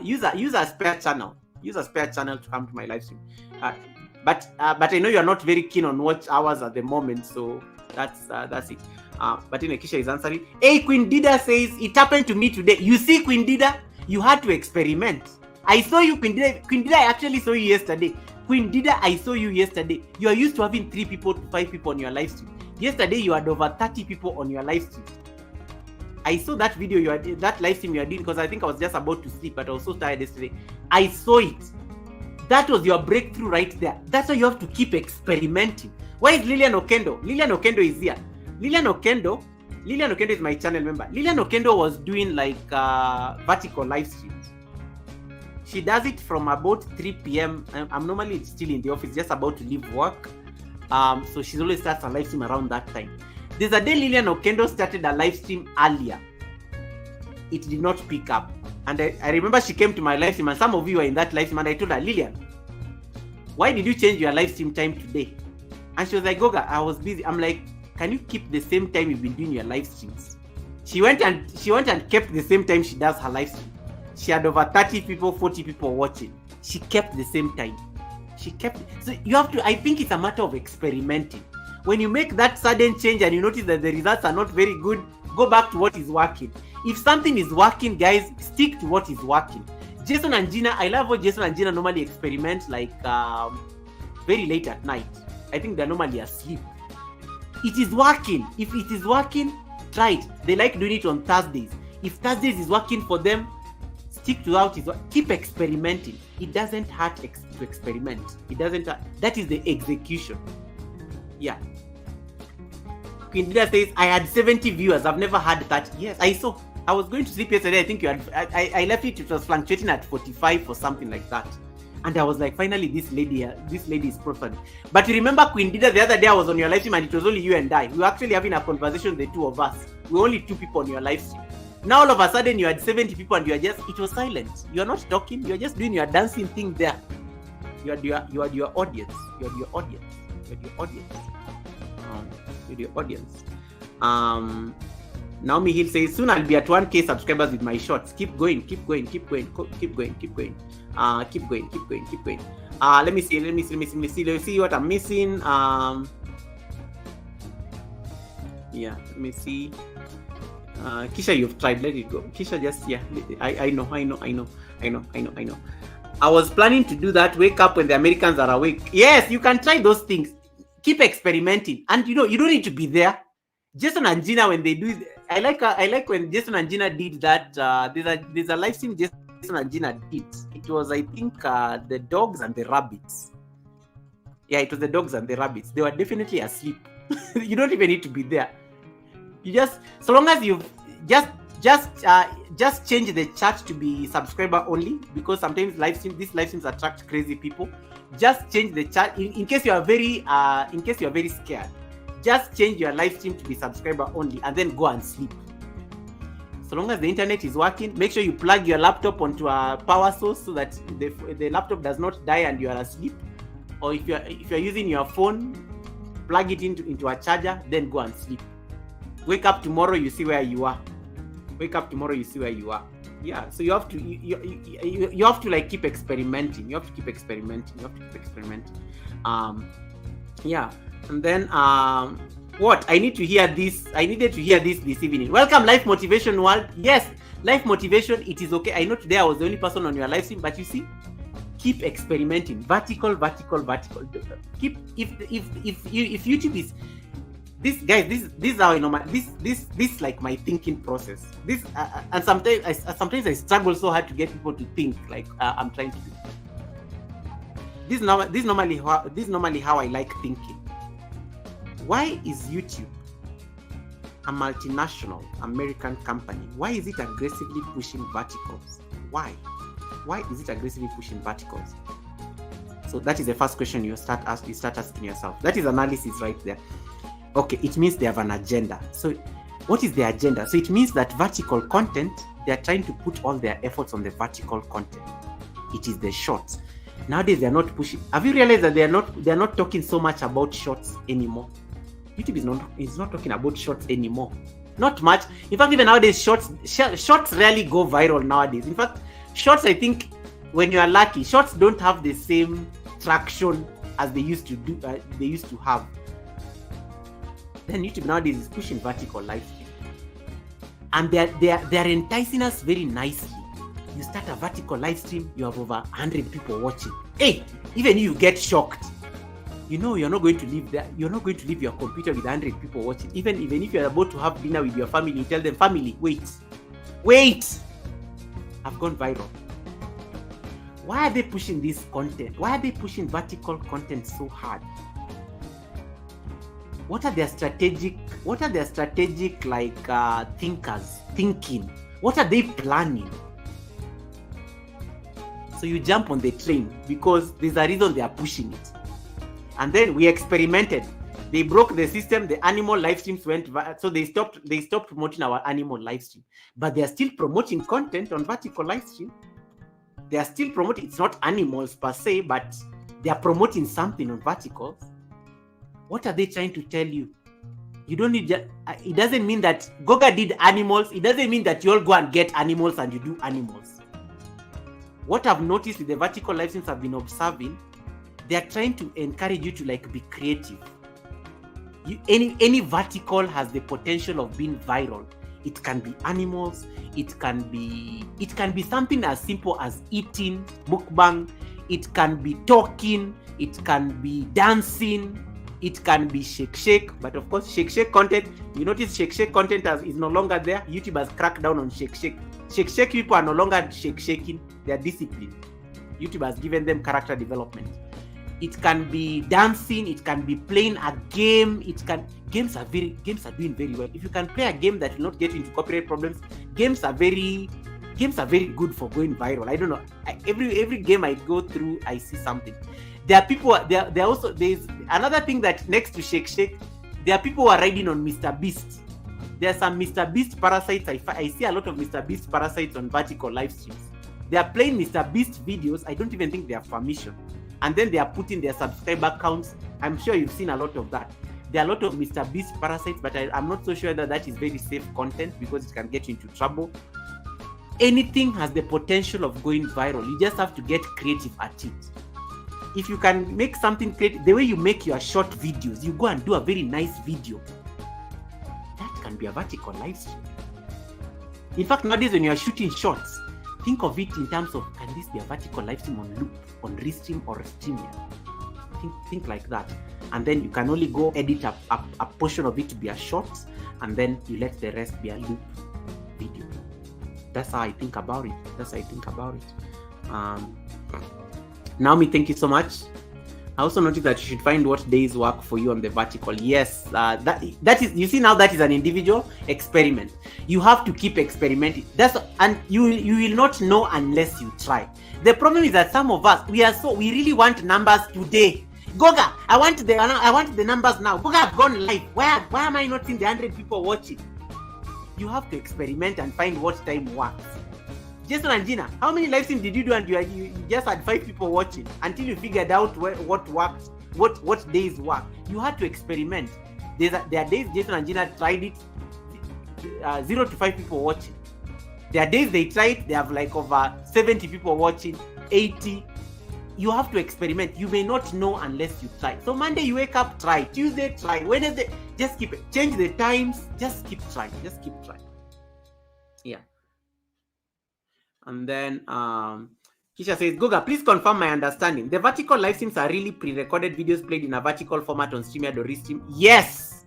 use a spare channel. Use a spare channel to come to my live stream. But I know you're not very keen on watch hours at the moment, so that's it. But anyway, Kisha is answering. Hey, Queen Dida says it happened to me today. You see, Queen Dida, you had to experiment. I saw you, Queen Dida. Queen Dida, I actually saw you yesterday. Queen Dida, I saw you yesterday. You are used to having 3 people to 5 people on your live stream. Yesterday, you had over 30 people on your live stream. I saw that video that live stream you are doing because I think I was just about to sleep, but I was so tired yesterday. I saw it. That was your breakthrough right there. That's why you have to keep experimenting. Where is Lilian Okendo? Lilian Okendo is here. Lilian Okendo is my channel member. Lilian Okendo was doing like vertical live streams. She does it from about 3 p.m. I'm normally still in the office, just about to leave work. So she always starts a live stream around that time. There's a day Lilian Okendo started a live stream earlier. It did not pick up. And I remember she came to my live stream, and some of you were in that live stream, and I told her, Lilian, why did you change your live stream time today? And she was like, Goga, I was busy. I'm like, can you keep the same time you've been doing your live streams? She went and kept the same time she does her live stream. She had over 30 people, 40 people watching. She kept the same time. So you have to, I think it's a matter of experimenting. When you make that sudden change and you notice that the results are not very good, go back to what is working. If something is working, guys, stick to what is working. Jason and Gina, I love what Jason and Gina normally experiment like very late at night. I think they're normally asleep. It is working. If it is working, try it. They like doing it on Thursdays. If Thursdays is working for them, stick to how it is. Keep experimenting. It doesn't hurt to experiment. It doesn't hurt. That is the execution. Yeah. Queen Dida says, I had 70 viewers. I've never had that. Yes, I saw. I was going to sleep yesterday. I think you had. I left it. It was fluctuating at 45 or something like that. And I was like, finally, this lady is profane. But you remember Queen Dida, the other day I was on your live stream and it was only you and I. We were actually having a conversation, the two of us. We were only 2 people on your live stream. Now all of a sudden you had 70 people and it was silent. You're not talking. You're just doing your dancing thing there. You had your audience. You had your audience. Naomi Hill says, soon I'll be at 1K subscribers with my shorts. Keep going, keep going, keep going, keep going, keep going. Keep going, keep going, keep going. Let me see what I'm missing. Yeah, let me see. Kisha, you've tried, let it go. Kisha, just, yeah, I know. I was planning to do that, wake up when the Americans are awake. Yes, you can try those things. Keep experimenting. And you don't need to be there. Jason and Gina, when they do, I like when Jason and Gina did that. There's a live stream Jason and Gina did. It was, I think, the dogs and the rabbits. Yeah, it was the dogs and the rabbits. They were definitely asleep. You don't even need to be there. You just, so long as you just change the chat to be subscriber only, because sometimes these live streams attract crazy people. Just change the chat in case you are very scared. Just change your live stream to be subscriber only and then go and sleep. So long as the internet is working, make sure you plug your laptop onto a power source so that the laptop does not die and you are asleep. Or if you're using your phone, plug it into a charger, then go and sleep. Wake up tomorrow, you see where you are. Yeah, so you have to like keep experimenting. Yeah. And then what? I needed to hear this this evening. Welcome, Life Motivation World. Yes, Life Motivation, it is okay. I know today I was the only person on your live stream, but you see, keep experimenting. Vertical. Keep if YouTube is this, guys, this is how I know this like my thinking process. This and sometimes I struggle so hard to get people to think like I'm trying to do. This is normally how I like thinking. Why is YouTube, a multinational American company, why is it aggressively pushing verticals? Why is it aggressively pushing verticals? So that is the first question you start asking yourself. That is analysis right there. Okay, it means they have an agenda. So what is the agenda? So it means that vertical content, they are trying to put all their efforts on the vertical content. It is the shorts. Nowadays they are not pushing. Have you realized that they are not talking so much about shorts anymore? YouTube is not talking about shorts anymore. Not much. In fact, even nowadays, shorts rarely go viral nowadays. In fact, shorts, I think, when you are lucky, shorts don't have the same traction as they used to do. They used to have. Then YouTube nowadays is pushing vertical live stream, and they are enticing us very nicely. You start a vertical live stream, you have over 100 people watching. Hey, even you get shocked. You know you're not going to leave there. You're not going to leave your computer with 100 people watching. Even if you're about to have dinner with your family, you tell them, family, wait, I've gone viral. Why are they pushing this content? Why are they pushing vertical content so hard? What are their strategic like thinkers thinking? What are they planning? So you jump on the train because there's a reason they are pushing it. And then we experimented. They broke the system. The animal live streams went, so they stopped promoting our animal live stream. But they are still promoting content on vertical live stream. They are still promoting. It's not animals per se, but they are promoting something on verticals. What are they trying to tell you? You don't need. It doesn't mean that Goga did animals. It doesn't mean that you all go and get animals and you do animals. What I've noticed with the vertical live streams I've been observing, they are trying to encourage you to like be creative. Any vertical has the potential of being viral. It can be animals. It can be something as simple as eating, mukbang. It can be talking. It can be dancing. It can be shake. But of course, shake content. You notice shake content is no longer there. YouTube has cracked down on shake. Shake people are no longer shaking. They are disciplined. YouTube has given them character development. It can be dancing. It can be playing a game. Games are doing very well. If you can play a game that will not get into copyright problems, games are very good for going viral. I don't know. Every game I go through, I see something. There are people. There's another thing that next to shake. There are people who are riding on Mr. Beast. There are some Mr. Beast parasites. I see a lot of Mr. Beast parasites on vertical live streams. They are playing Mr. Beast videos. I don't even think they have permission. And then they are putting their subscriber counts. I'm sure you've seen a lot of that. There are a lot of Mr. Beast parasites, but I'm not so sure that that is very safe content because it can get you into trouble. Anything has the potential of going viral. You just have to get creative at it. If you can make something creative, the way you make your short videos, you go and do a very nice video. That can be a vertical live stream. In fact, nowadays when you are shooting shorts, think of it in terms of, can this be a vertical live stream on Loop, on Restream or StreamYard? Think like that. And then you can only go edit a portion of it to be a short, and then you let the rest be a loop video. That's how I think about it. Naomi, thank you so much. I also noticed that you should find what days work for you on the vertical. Yes, that is, you see, now that is an individual experiment. You have to keep experimenting. And you will not know unless you try. The problem is that some of us, we really want numbers today. Goga, I want the numbers now. Goga, I've gone live. Why am I not seeing the 100 people watching? You have to experiment and find what time works. Jason and Gina, how many live streams did you do and you just had 5 people watching until you figured out what worked, what days work? You had to experiment. There are days Jason and Gina tried it, 0 to 5 people watching. There are days they tried, they have like over 70 people watching, 80. You have to experiment. You may not know unless you try. So Monday you wake up, try. Tuesday, try. Wednesday, just keep it. Change the times. Just keep trying. Yeah. And then Kisha says, Goga, please confirm my understanding. The vertical live streams are really pre-recorded videos played in a vertical format on StreamYard or Restream. Yes.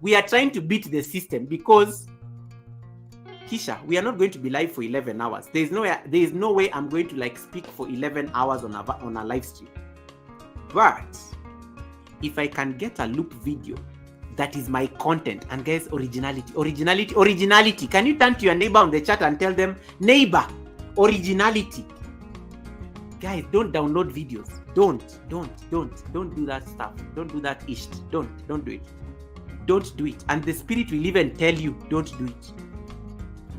We are trying to beat the system because, Kisha, we are not going to be live for 11 hours. There is no way I'm going to like speak for 11 hours on a live stream. But if I can get a loop video that is my content, and guys, originality. Can you turn to your neighbor on the chat and tell them, neighbor, originality? Guys, don't download videos. Don't do that stuff. Don't do that ish. Don't do it. Don't do it. And the spirit will even tell you, don't do it.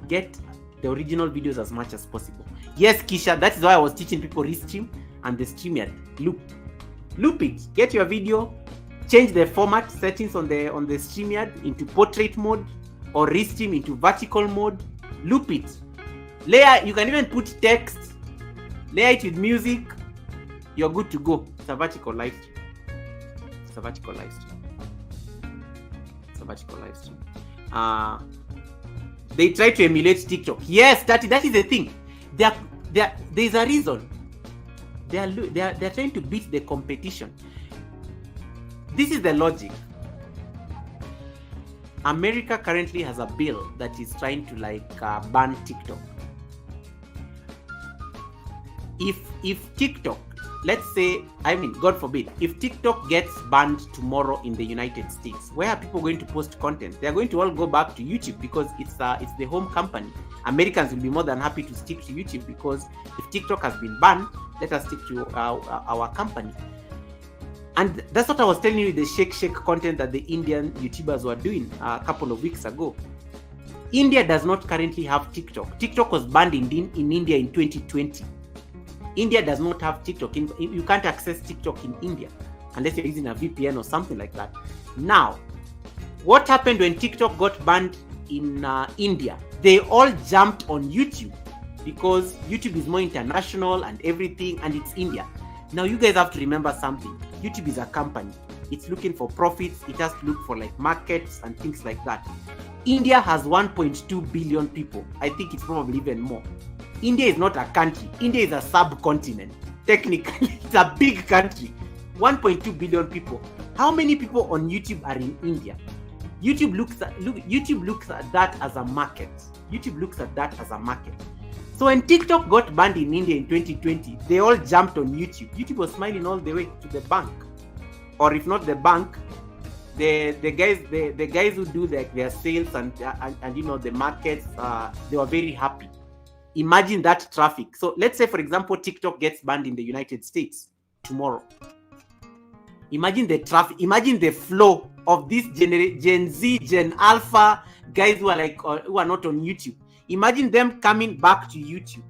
Get the original videos as much as possible. Yes, Kisha, that is why I was teaching people Restream and the StreamYard. Loop it. Get your video, change the format settings on the StreamYard into portrait mode or Restream into vertical mode. Loop it. Layer, you can even put text, layer it with music. You're good to go. It's a vertical live stream. They try to emulate TikTok. Yes, that is the thing. There's a reason. They're trying to beat the competition. This is the logic. America currently has a bill that is trying to ban TikTok. If TikTok, let's say, God forbid, if TikTok gets banned tomorrow in the United States, where are people going to post content? They are going to all go back to YouTube because it's the home company. Americans will be more than happy to stick to YouTube because if TikTok has been banned, let us stick to our company. And that's what I was telling you, the shake content that the Indian YouTubers were doing a couple of weeks ago. India does not currently have TikTok. TikTok was banned in India in 2020. India does not have TikTok. You can't access TikTok in India unless you're using a VPN or something like that. Now, what happened when TikTok got banned in India? They all jumped on YouTube because YouTube is more international and everything, and it's India. Now, you guys have to remember something. YouTube is a company. It's looking for profits. It has to look for markets and things like that. India has 1.2 billion people. I think it's probably even more. India is not a country. India is a subcontinent. Technically, it's a big country. 1.2 billion people. How many people on YouTube are in India? YouTube looks at that as a market. So when TikTok got banned in India in 2020, they all jumped on YouTube. YouTube was smiling all the way to the bank, or if not the bank, the guys who do their sales and the markets, they were very happy. Imagine that traffic. So let's say, for example, TikTok gets banned in the United States tomorrow. Imagine the traffic. Imagine the flow of this Gen Z, Gen Alpha guys who are who are not on YouTube. Imagine them coming back to YouTube.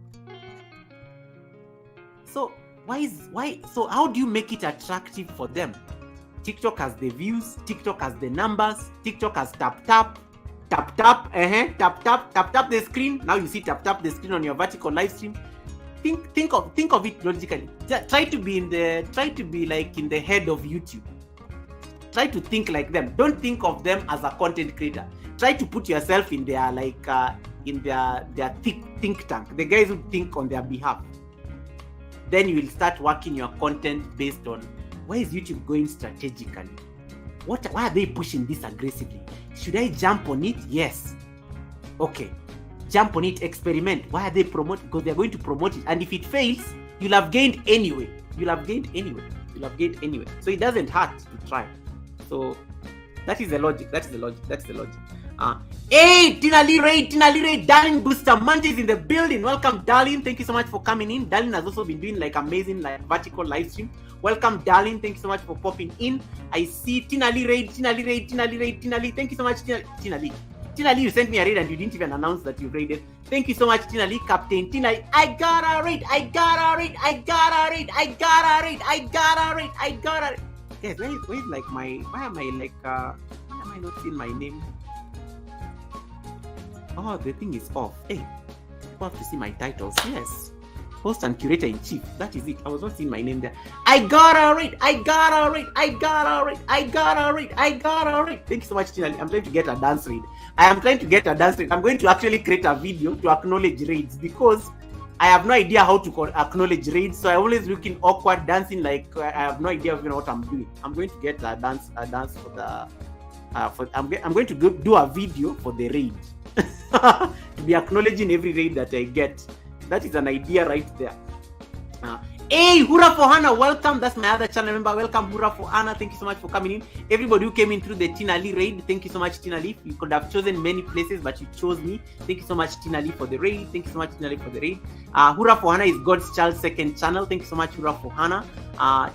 So why? So how do you make it attractive for them? TikTok has the views, TikTok has the numbers, TikTok has tap tap the screen. Now you see tap the screen on your vertical live stream. Think of it logically. Try to be like in the head of YouTube. Try to think like them. Don't think of them as a content creator. Try to put yourself in their in their think tank, the guys who think on their behalf. Then you will start working your content based on where is YouTube going strategically. Why are they pushing this aggressively? Should I jump on it? Yes. Okay. Jump on it, experiment. Why are they promoting? Because they're going to promote it. And if it fails, you'll have gained anyway. So it doesn't hurt to try. So that is the logic. Hey, Tina Lee Ray, Darling Booster Monday is in the building. Welcome, Darling. Thank you so much for coming in. Darling has also been doing like amazing vertical live stream. Welcome, Darling. Thank you so much for popping in. I see Tina Lee Ray. Thank you so much, Tina Lee. Tina Lee, you sent me a raid and you didn't even announce that you raided. Thank you so much, Tina Lee. Captain Tina Lee, I got a raid. Guys, where's like my, why am I not seeing my name? Oh, the thing is off. Hey, people have to see my titles. Yes. Host and curator in chief. That is it. I was not seeing my name there. I got a raid. Thank you so much, Tina Lee. I'm trying to get a dance raid. I'm going to actually create a video to acknowledge raids because I have no idea how to acknowledge raids. So I'm always looking awkward, dancing like I have no idea of what I'm doing. I'm going to get a dance for the. I'm going to do a video for the raid to be acknowledging every raid that I get. That is an idea right there. Hey, Hurrah for Hannah, welcome. That's my other channel member. Welcome, Hurrah for Hannah. Thank you so much for coming in. Everybody who came in through the Tina Lee raid, thank you so much, Tina Lee. You could have chosen many places, but you chose me. Thank you so much, Tina Lee, for the raid. Hurrah for Hannah is God's Child's second channel. Thank you so much, Hurrah for Hannah.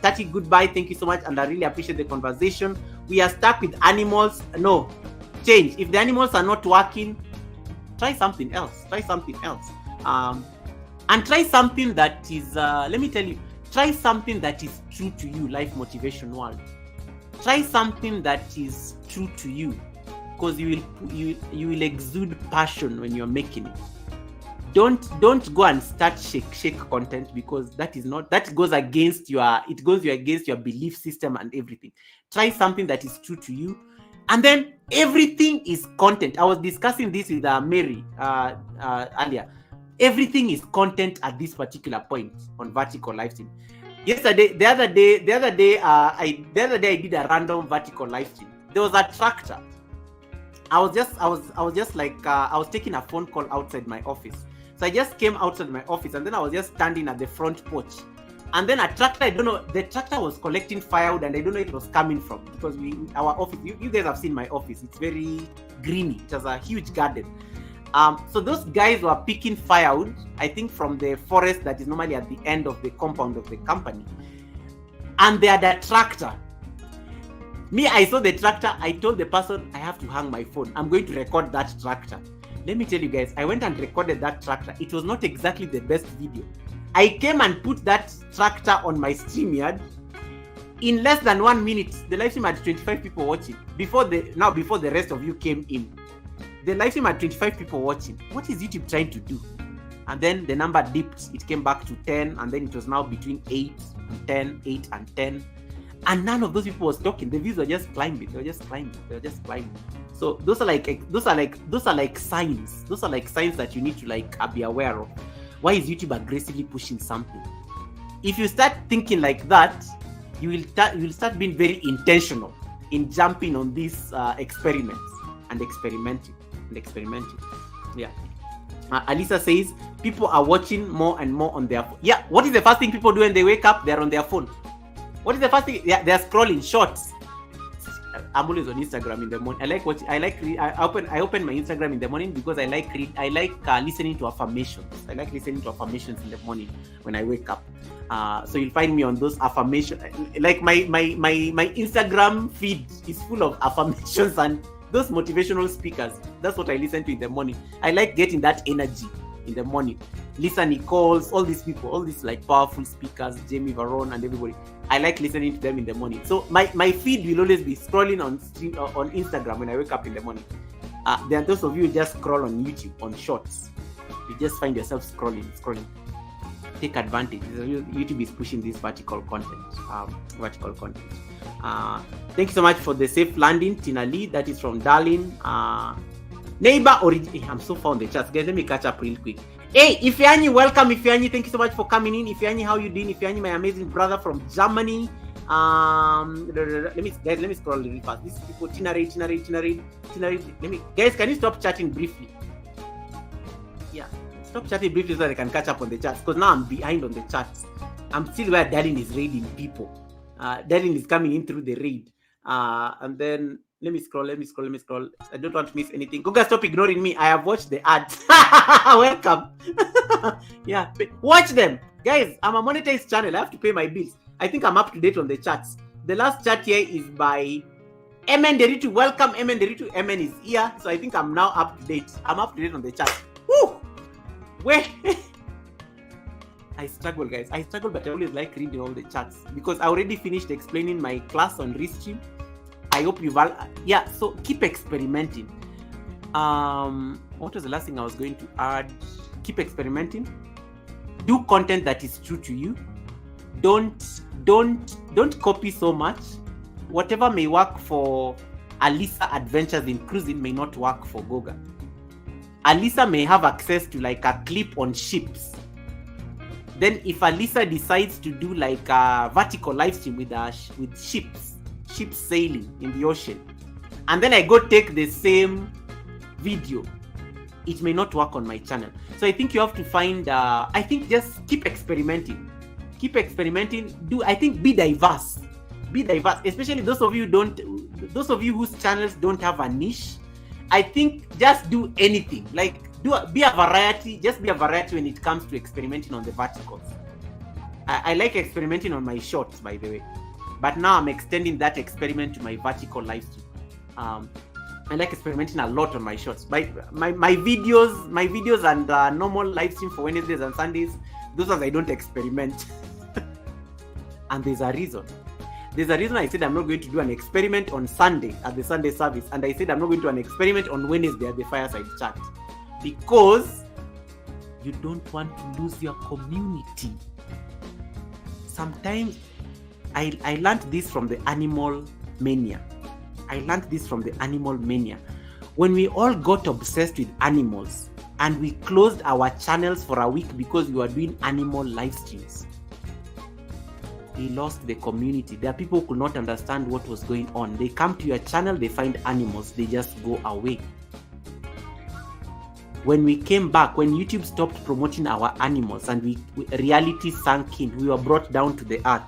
Tati, goodbye. Thank you so much, and I really appreciate the conversation. We are stuck with animals. No, change. If the animals are not working, try something else. And try something that is, let me tell you, try something that is true to you, Life Motivation World. Try something that is true to you, because you will exude passion when you're making it. Don't go and start shake content, because that goes against your belief system and everything. Try something that is true to you, and then everything is content. I was discussing this with Mary earlier. Everything is content at this particular point on vertical live stream. The other day I did a random vertical live stream. There was a tractor. I was taking a phone call outside my office. So I just came outside my office, and then I was just standing at the front porch. And then a tractor, I don't know, the tractor was collecting firewood, and I don't know where it was coming from, because our office, you guys have seen my office. It's very greeny. It has a huge garden. So those guys were picking firewood, I think, from the forest that is normally at the end of the compound of the company. And they had a tractor. Me, I saw the tractor. I told the person, I have to hang my phone. I'm going to record that tractor. Let me tell you guys, I went and recorded that tractor. It was not exactly the best video. I came and put that tractor on my StreamYard. In less than 1 minute, the live stream had 25 people watching. Before the rest of you came in. The live stream had 25 people watching. What is YouTube trying to do? And then the number dipped. It came back to 10, and then it was now between 8 and 10, 8 and 10. And none of those people was talking. The views were just climbing. They were just climbing. So those are like signs. Those are like signs that you need to be aware of. Why is YouTube aggressively pushing something? If you start thinking like that, you will start being very intentional in jumping on these experiments and experimenting. Yeah. Alisa says people are watching more and more on their phone. Yeah. What is the first thing people do when they wake up? They're on their phone. What is the first thing? Yeah, they're scrolling shorts. I'm always on Instagram in the morning. I open my Instagram in the morning because I like listening to affirmations. I like listening to affirmations in the morning when I wake up. So you'll find me on those affirmations. Like my Instagram feed is full of affirmations and those motivational speakers. That's what I listen to in the morning. I like getting that energy in the morning. Lisa Nichols, all these people, all these like powerful speakers, Jamie Varon and everybody. I like listening to them in the morning. So my feed will always be scrolling on Instagram when I wake up in the morning. There are those of you who just scroll on YouTube on shorts. You just find yourself scrolling. Take advantage. YouTube is pushing this vertical content. Thank you so much for the safe landing, Tina Lee. That is from Darlene. Neighbor origin. I'm so far on the chat, guys. Let me catch up real quick. Hey, Ifeanyi, welcome. Ifeanyi, thank you so much for coming in. Ifeanyi, how you doing? Ifeanyi, my amazing brother from Germany. Let me scroll really fast. These people, Tina Ray. Guys, can you stop chatting briefly? Yeah, stop chatting briefly so that I can catch up on the chats. Because now I'm behind on the chats. I'm still where Darlene is raiding people. Darlene is coming in through the raid. And then let me scroll. I don't want to miss anything. Google, stop ignoring me. I have watched the ads. Welcome. Yeah, watch them. Guys, I'm a monetized channel. I have to pay my bills. I think I'm up to date on the chats. The last chat here is by Emen Deritu. Welcome, Emen Deritu. Emen is here. So I think I'm now up to date. I'm up to date on the chat. Woo! Where? I struggle, guys. But I always like reading all the chats because I already finished explaining my class on Restream. I hope you've all, so keep experimenting. What was the last thing I was going to add? Keep experimenting. Do content that is true to you. Don't copy so much. Whatever may work for Alisa Adventures in Cruising may not work for Goga. Alisa may have access to like a clip on ships. Then if Alisa decides to do like a vertical live stream with ships sailing in the ocean, and then I go take the same video, it may not work on my channel. So I think you have to find I think just keep experimenting. Be diverse, especially those of you whose channels don't have a niche. I think just do anything, like be a variety when it comes to experimenting on the verticals. I like experimenting on my shorts, by the way, but now I'm extending that experiment to my vertical live stream. I like experimenting a lot on my shorts. My videos and normal live stream for Wednesdays and Sundays, those ones I don't experiment. And there's a reason. I said I'm not going to do an experiment on Sunday at the Sunday service, and I said I'm not going to do an experiment on Wednesday at the fireside chat, because you don't want to lose your community. Sometimes I learned this from the Animal Mania. When we all got obsessed with animals and we closed our channels for a week because we were doing animal live streams, we lost the community. There are people who could not understand what was going on. They come to your channel, they find animals, they just go away. When we came back, when YouTube stopped promoting our animals and reality sank in, we were brought down to the earth.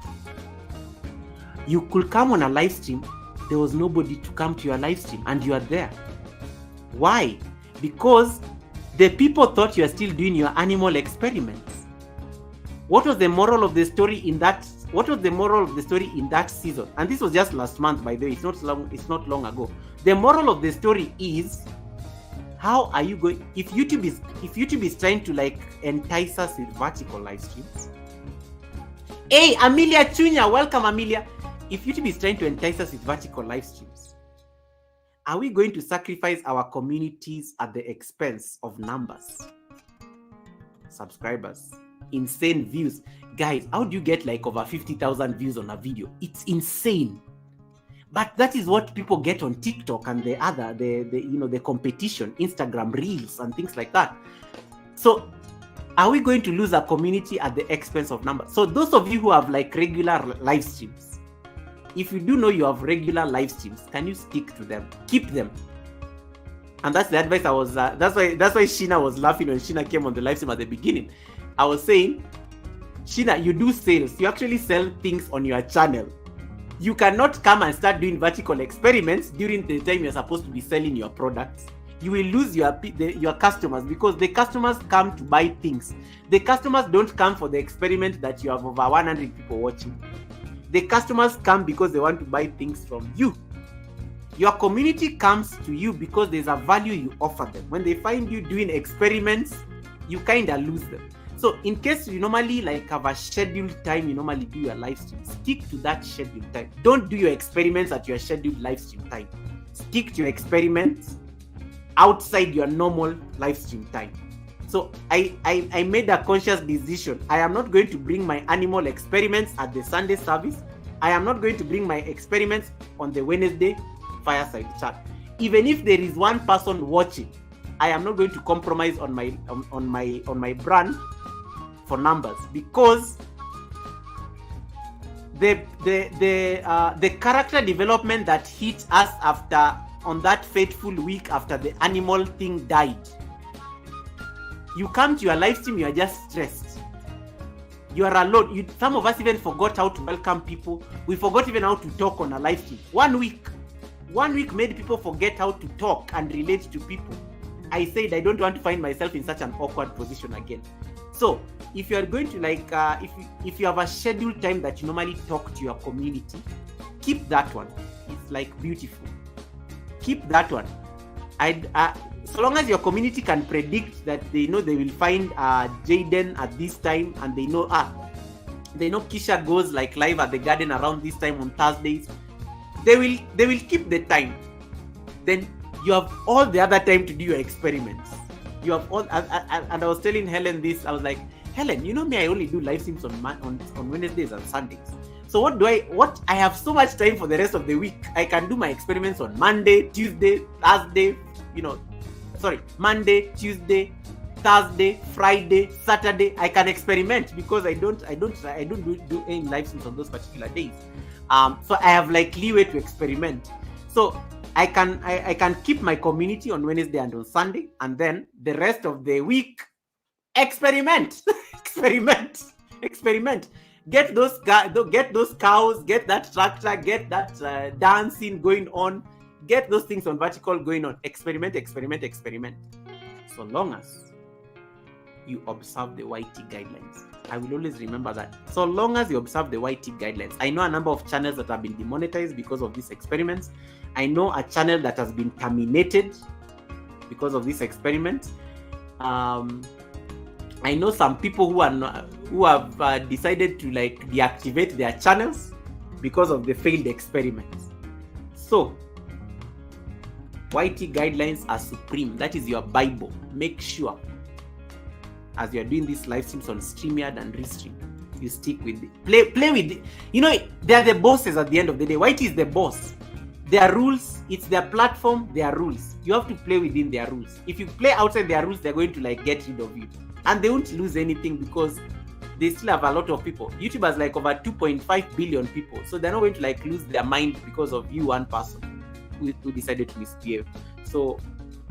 You could come on a live stream, there was nobody to come to your live stream, and you are there. Why? Because the people thought you are still doing your animal experiments. What was the moral of the story in that? What was the moral of the story in that season? And this was just last month, by the way. It's not long ago. The moral of the story is, how are you going? If YouTube is trying to like entice us with vertical live streams. Hey, Amelia Chunya, welcome, Amelia. If YouTube is trying to entice us with vertical live streams, are we going to sacrifice our communities at the expense of numbers, subscribers, insane views? Guys, how do you get like over 50,000 views on a video? It's insane. But that is what people get on TikTok and the competition, Instagram Reels and things like that. So are we going to lose our community at the expense of numbers? So those of you who have like regular live streams, if you do know you have regular live streams, can you stick to them? Keep them. And that's the advice I was, that's why Sheena was laughing when Sheena came on the live stream at the beginning. I was saying, Sheena, you do sales. You actually sell things on your channel. You cannot come and start doing vertical experiments during the time you're supposed to be selling your products. You will lose your customers, because the customers come to buy things. The customers don't come for the experiment that you have over 100 people watching. The customers come because they want to buy things from you. Your community comes to you because there's a value you offer them. When they find you doing experiments, you kind of lose them. So in case you normally like have a scheduled time you normally do your live stream, stick to that scheduled time. Don't do your experiments at your scheduled live stream time. Stick to your experiments outside your normal live stream time. So I made a conscious decision. I am not going to bring my animal experiments at the Sunday service. I am not going to bring my experiments on the Wednesday fireside chat. Even if there is one person watching, I am not going to compromise on my brand for numbers, because the character development that hit us after on that fateful week after the animal thing died. You come to your live stream, you are just stressed. You are alone. Some of us even forgot how to welcome people. We forgot even how to talk on a live stream. 1 week made people forget how to talk and relate to people. I said I don't want to find myself in such an awkward position again. So if you are going to if you have a scheduled time that you normally talk to your community, keep that one. It's like beautiful. Keep that one. So long as your community can predict that they know they will find Jaden at this time, and they know Kisha goes like live at the garden around this time on Thursdays, they will keep the time. Then you have all the other time to do your experiments. You have all, and I was telling Helen this. I was like, Helen, you know me, I only do live streams on Wednesdays and Sundays. So I have so much time for the rest of the week. I can do my experiments on Monday, Tuesday, Thursday, Monday, Tuesday, Thursday, Friday, Saturday. I can experiment because I don't do any live streams on those particular days. So I have like leeway to experiment. So I can keep my community on Wednesday and on Sunday, and then the rest of the week experiment. experiment. Get those cows, get that tractor, get that dancing going on, get those things on vertical going on. Experiment. So long as you observe the YT guidelines. I will always remember that. So long as you observe the YT guidelines. I know a number of channels that have been demonetized because of these experiments. I know a channel that has been terminated because of this experiment. I know some people who have decided to like deactivate their channels because of the failed experiments. So YT guidelines are supreme. That is your Bible. Make sure as you are doing these live streams on StreamYard and Restream, you stick with it. Play with it. You know, they are the bosses at the end of the day. YT is the boss. Their rules, it's their platform, their rules. You have to play within their rules. If you play outside their rules, they're going to like get rid of you. And they won't lose anything because they still have a lot of people. YouTube has like over 2.5 billion people. So they're not going to like lose their mind because of you, one person who decided to misbehave. So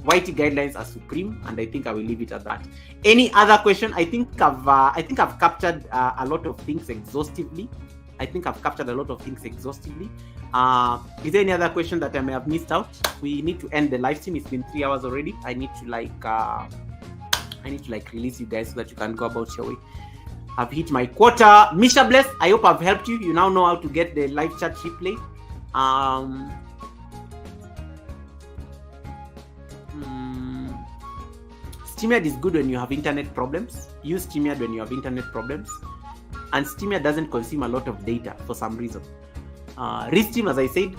YT guidelines are supreme, and I think I will leave it at that. Any other question? I think I've captured a lot of things exhaustively. Is there any other question that I may have missed out? We need to end the live stream. It's been 3 hours already. I need to release you guys so that you can go about your way. I've hit my quota. Misha Bless, I hope I've helped you. You now know how to get the live chat replay. StreamYard is good when you have internet problems. Use StreamYard when you have internet problems. And StreamYard doesn't consume a lot of data for some reason. Restream, as I said,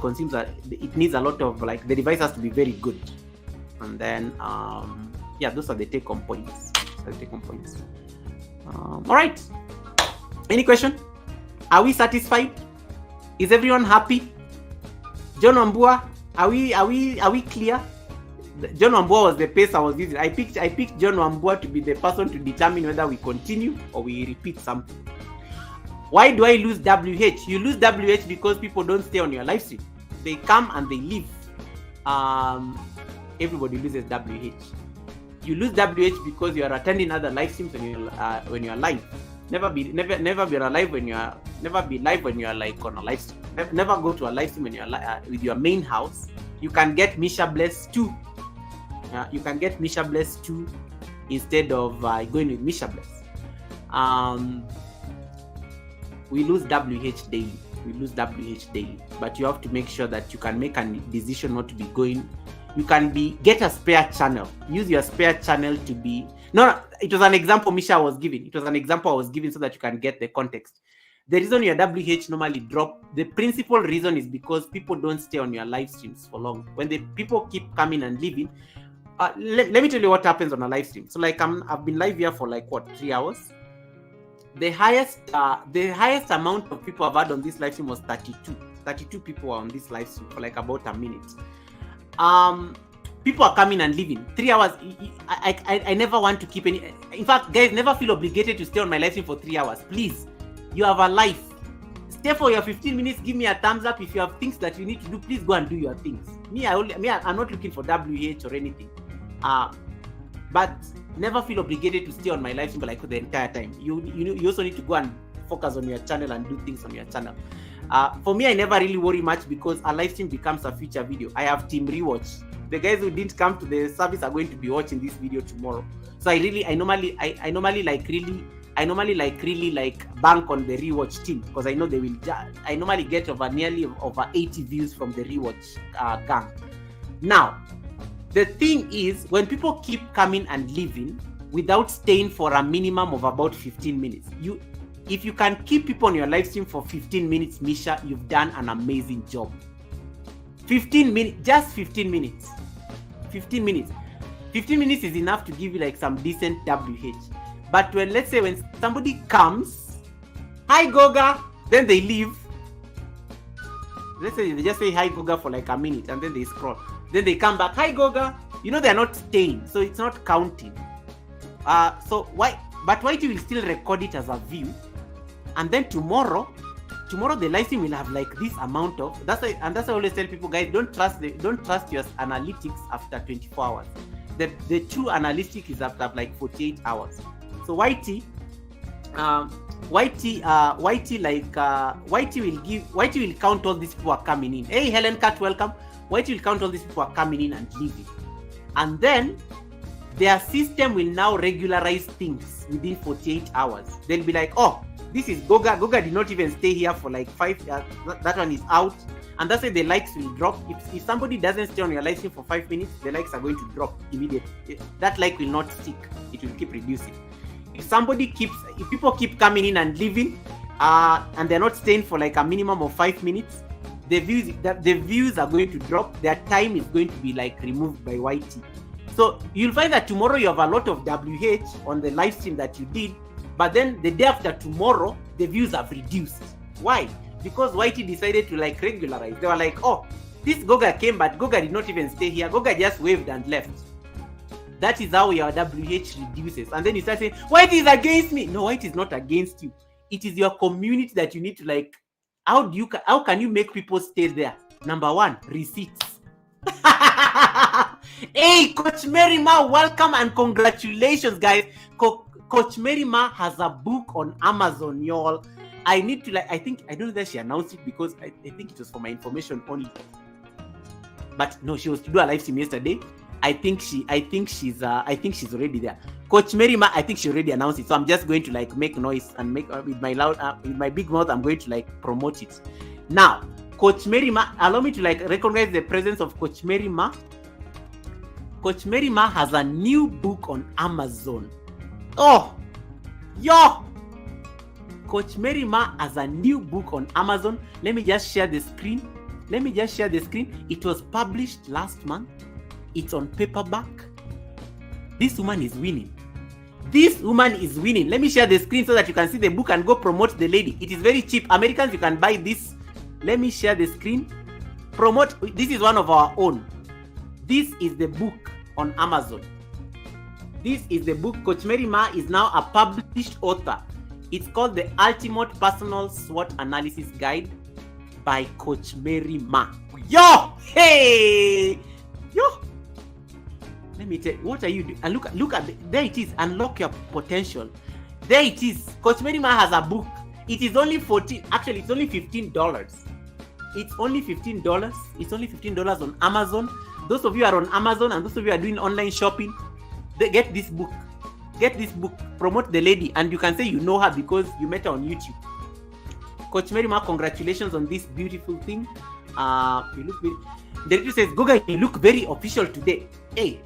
it needs a lot of, like, the device has to be very good. And then, those are the take-home points. All right. Any question? Are we satisfied? Is everyone happy? John Wambua, are we clear? John Wambua was the pace I was using. I picked John Wambua to be the person to determine whether we continue or we repeat something. Why do I lose WH? You lose WH because people don't stay on your live stream. They come and they leave. Everybody loses WH. You lose WH because you are attending other live streams when you are live. Never be live when you are like on a live stream. Never go to a live stream when you are with your main house. You can get Misha Bless too. You can get Misha Bless too instead of going with Misha Bless. We lose WH daily. But you have to make sure that you can make a decision not to be going. You can get a spare channel. Use your spare channel to be No, it was an example Misha was giving. It was an example I was giving so that you can get the context. The reason your WH normally drop, the principal reason is because people don't stay on your live streams for long. When the people keep coming and leaving, let me tell you what happens on a live stream. So like I've been live here for like 3 hours. The highest amount of people I've had on this live stream was 32. 32 people were on this live stream for like about a minute. People are coming and leaving. 3 hours. I never want to keep any. In fact, guys, never feel obligated to stay on my live stream for 3 hours. Please, you have a life. Stay for your 15 minutes. Give me a thumbs up. If you have things that you need to do, please go and do your things. I'm not looking for WH or anything. But never feel obligated to stay on my live stream like the entire time. You also need to go and focus on your channel and do things on your channel. For me, I never really worry much because a live stream becomes a future video. I have team rewatch. The guys who didn't come to the service are going to be watching this video tomorrow. So I normally bank on the rewatch team because I know they will. I normally get nearly over 80 views from the rewatch gang. Now, the thing is, when people keep coming and leaving without staying for a minimum of about 15 minutes, if you can keep people on your live stream for 15 minutes, Misha, you've done an amazing job. 15 minutes, just 15 minutes. 15 minutes. 15 minutes is enough to give you like some decent WH. But let's say when somebody comes, hi Goga, then they leave. Let's say they just say hi Goga for like a minute and then they scroll. Then they come back, hi Goga. They're not staying, so it's not counting. So why? But YT will still record it as a view, and then tomorrow the live stream will have like this amount of. That's why I always tell people, guys, don't trust your analytics after 24 hours. The true analytics is after like 48 hours. So YT will count all these people are coming in. Hey Helen Cat, welcome. YT will count all these people are coming in and leaving, and then their system will now regularize things within 48 hours. They'll be like, oh, this is Goga. Goga did not even stay here for like 5 years. That one is out. And that's why the likes will drop. If somebody doesn't stay on your live stream for 5 minutes, the likes are going to drop immediately. That like will not stick. It will keep reducing. If people keep coming in and leaving, and they're not staying for like a minimum of 5 minutes, the views are going to drop. Their time is going to be like removed by YT. So you'll find that tomorrow you have a lot of WH on the live stream that you did, but then the day after tomorrow, the views have reduced. Why? Because YT decided to like regularize. They were like, oh, this Goga came, but Goga did not even stay here. Goga just waved and left. That is how your WH reduces. And then you start saying, YT is against me. No, YT is not against you. It is your community that you need to like, how can you make people stay there? Number one, receipts. Hey, Coach Merima, welcome and congratulations, guys. Coach Merima has a book on Amazon, y'all. I need to I don't know that she announced it because I think it was for my information only. But no, she was to do a live stream yesterday. I think she's already there. Coach Merima, I think she already announced it. So I'm just going to like make noise and make with my big mouth. I'm going to like promote it. Now, Coach Merima, allow me to like recognize the presence of Coach Merima. Coach Merima has a new book on Amazon. Oh, yo! Coach Merima has a new book on Amazon. Let me just share the screen. It was published last month. It's on paperback. This woman is winning. Let me share the screen so that you can see the book and go promote the lady. It is very cheap. Americans, you can buy this. Let me share the screen. Promote. This is one of our own. This is the book on Amazon. This is the book. Coach Merima is now a published author. It's called The Ultimate Personal SWOT Analysis Guide by Coach Merima. Yo! Hey! Yo! Let me tell you, what are you doing? And look at there it is. Unlock your potential. There it is. Coach Merima has a book. It is only $14. Actually, it's only $15. It's only $15. It's only $15 on Amazon. Those of you are on Amazon and those of you are doing online shopping, get this book. Get this book. Promote the lady, and you can say you know her because you met her on YouTube. Coach Merima, congratulations on this beautiful thing. You look very. The director says, Goga, you look very official today. Hey,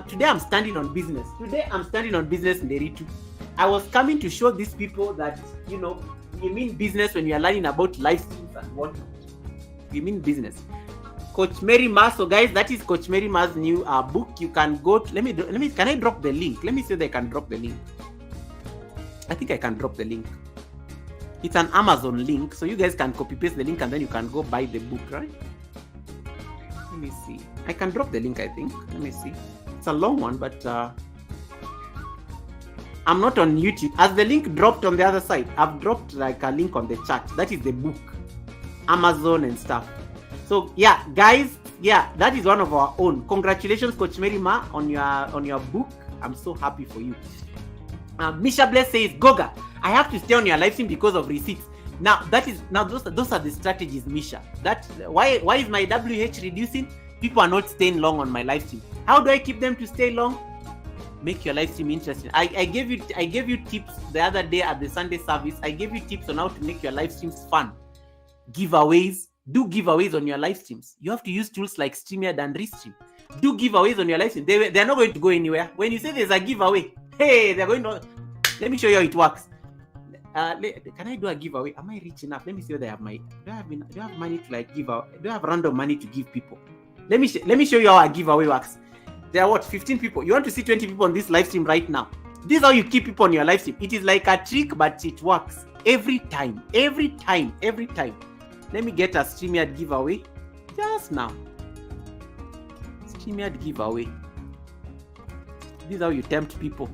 today I'm standing on business. Today I'm standing on business in Deritu. I was coming to show these people that, you mean business when you are learning about life skills and what you mean business. Coach Mary Mas. So guys, that is Coach Mary Mas' new book. You can go to, can I drop the link? Let me see if I can drop the link. I think I can drop the link. It's an Amazon link, so you guys can copy paste the link and then you can go buy the book, right? Let me see. I can drop the link, I think. Let me see. It's a long one, but I'm not on YouTube. As the link dropped on the other side, I've dropped like a link on the chat. That is the book, Amazon and stuff. So yeah, guys, yeah, that is one of our own. Congratulations, Coach Mary Ma, on your book. I'm so happy for you. Misha Bless says, Goga, I have to stay on your live stream because of receipts. Now those are the strategies, Misha. That why is my WH reducing? People are not staying long on my live stream. How do I keep them to stay long? Make your live stream interesting. I gave you tips the other day at the Sunday service. I gave you tips on how to make your live streams fun. Giveaways. Do giveaways on your live streams. You have to use tools like StreamYard and Restream. Do giveaways on your live stream. They're not going to go anywhere. When you say there's a giveaway, hey, they're going to. Let me show you how it works. Can I do a giveaway? Am I rich enough? Let me see whether I have do I have money to like give out? Do I have random money to give people? Let me show you how a giveaway works. There are 15 people. You want to see 20 people on this live stream right now. This is how you keep people on your live stream. It is like a trick, but it works every time. Every time. Let me get a StreamYard giveaway just now. StreamYard giveaway. This is how you tempt people.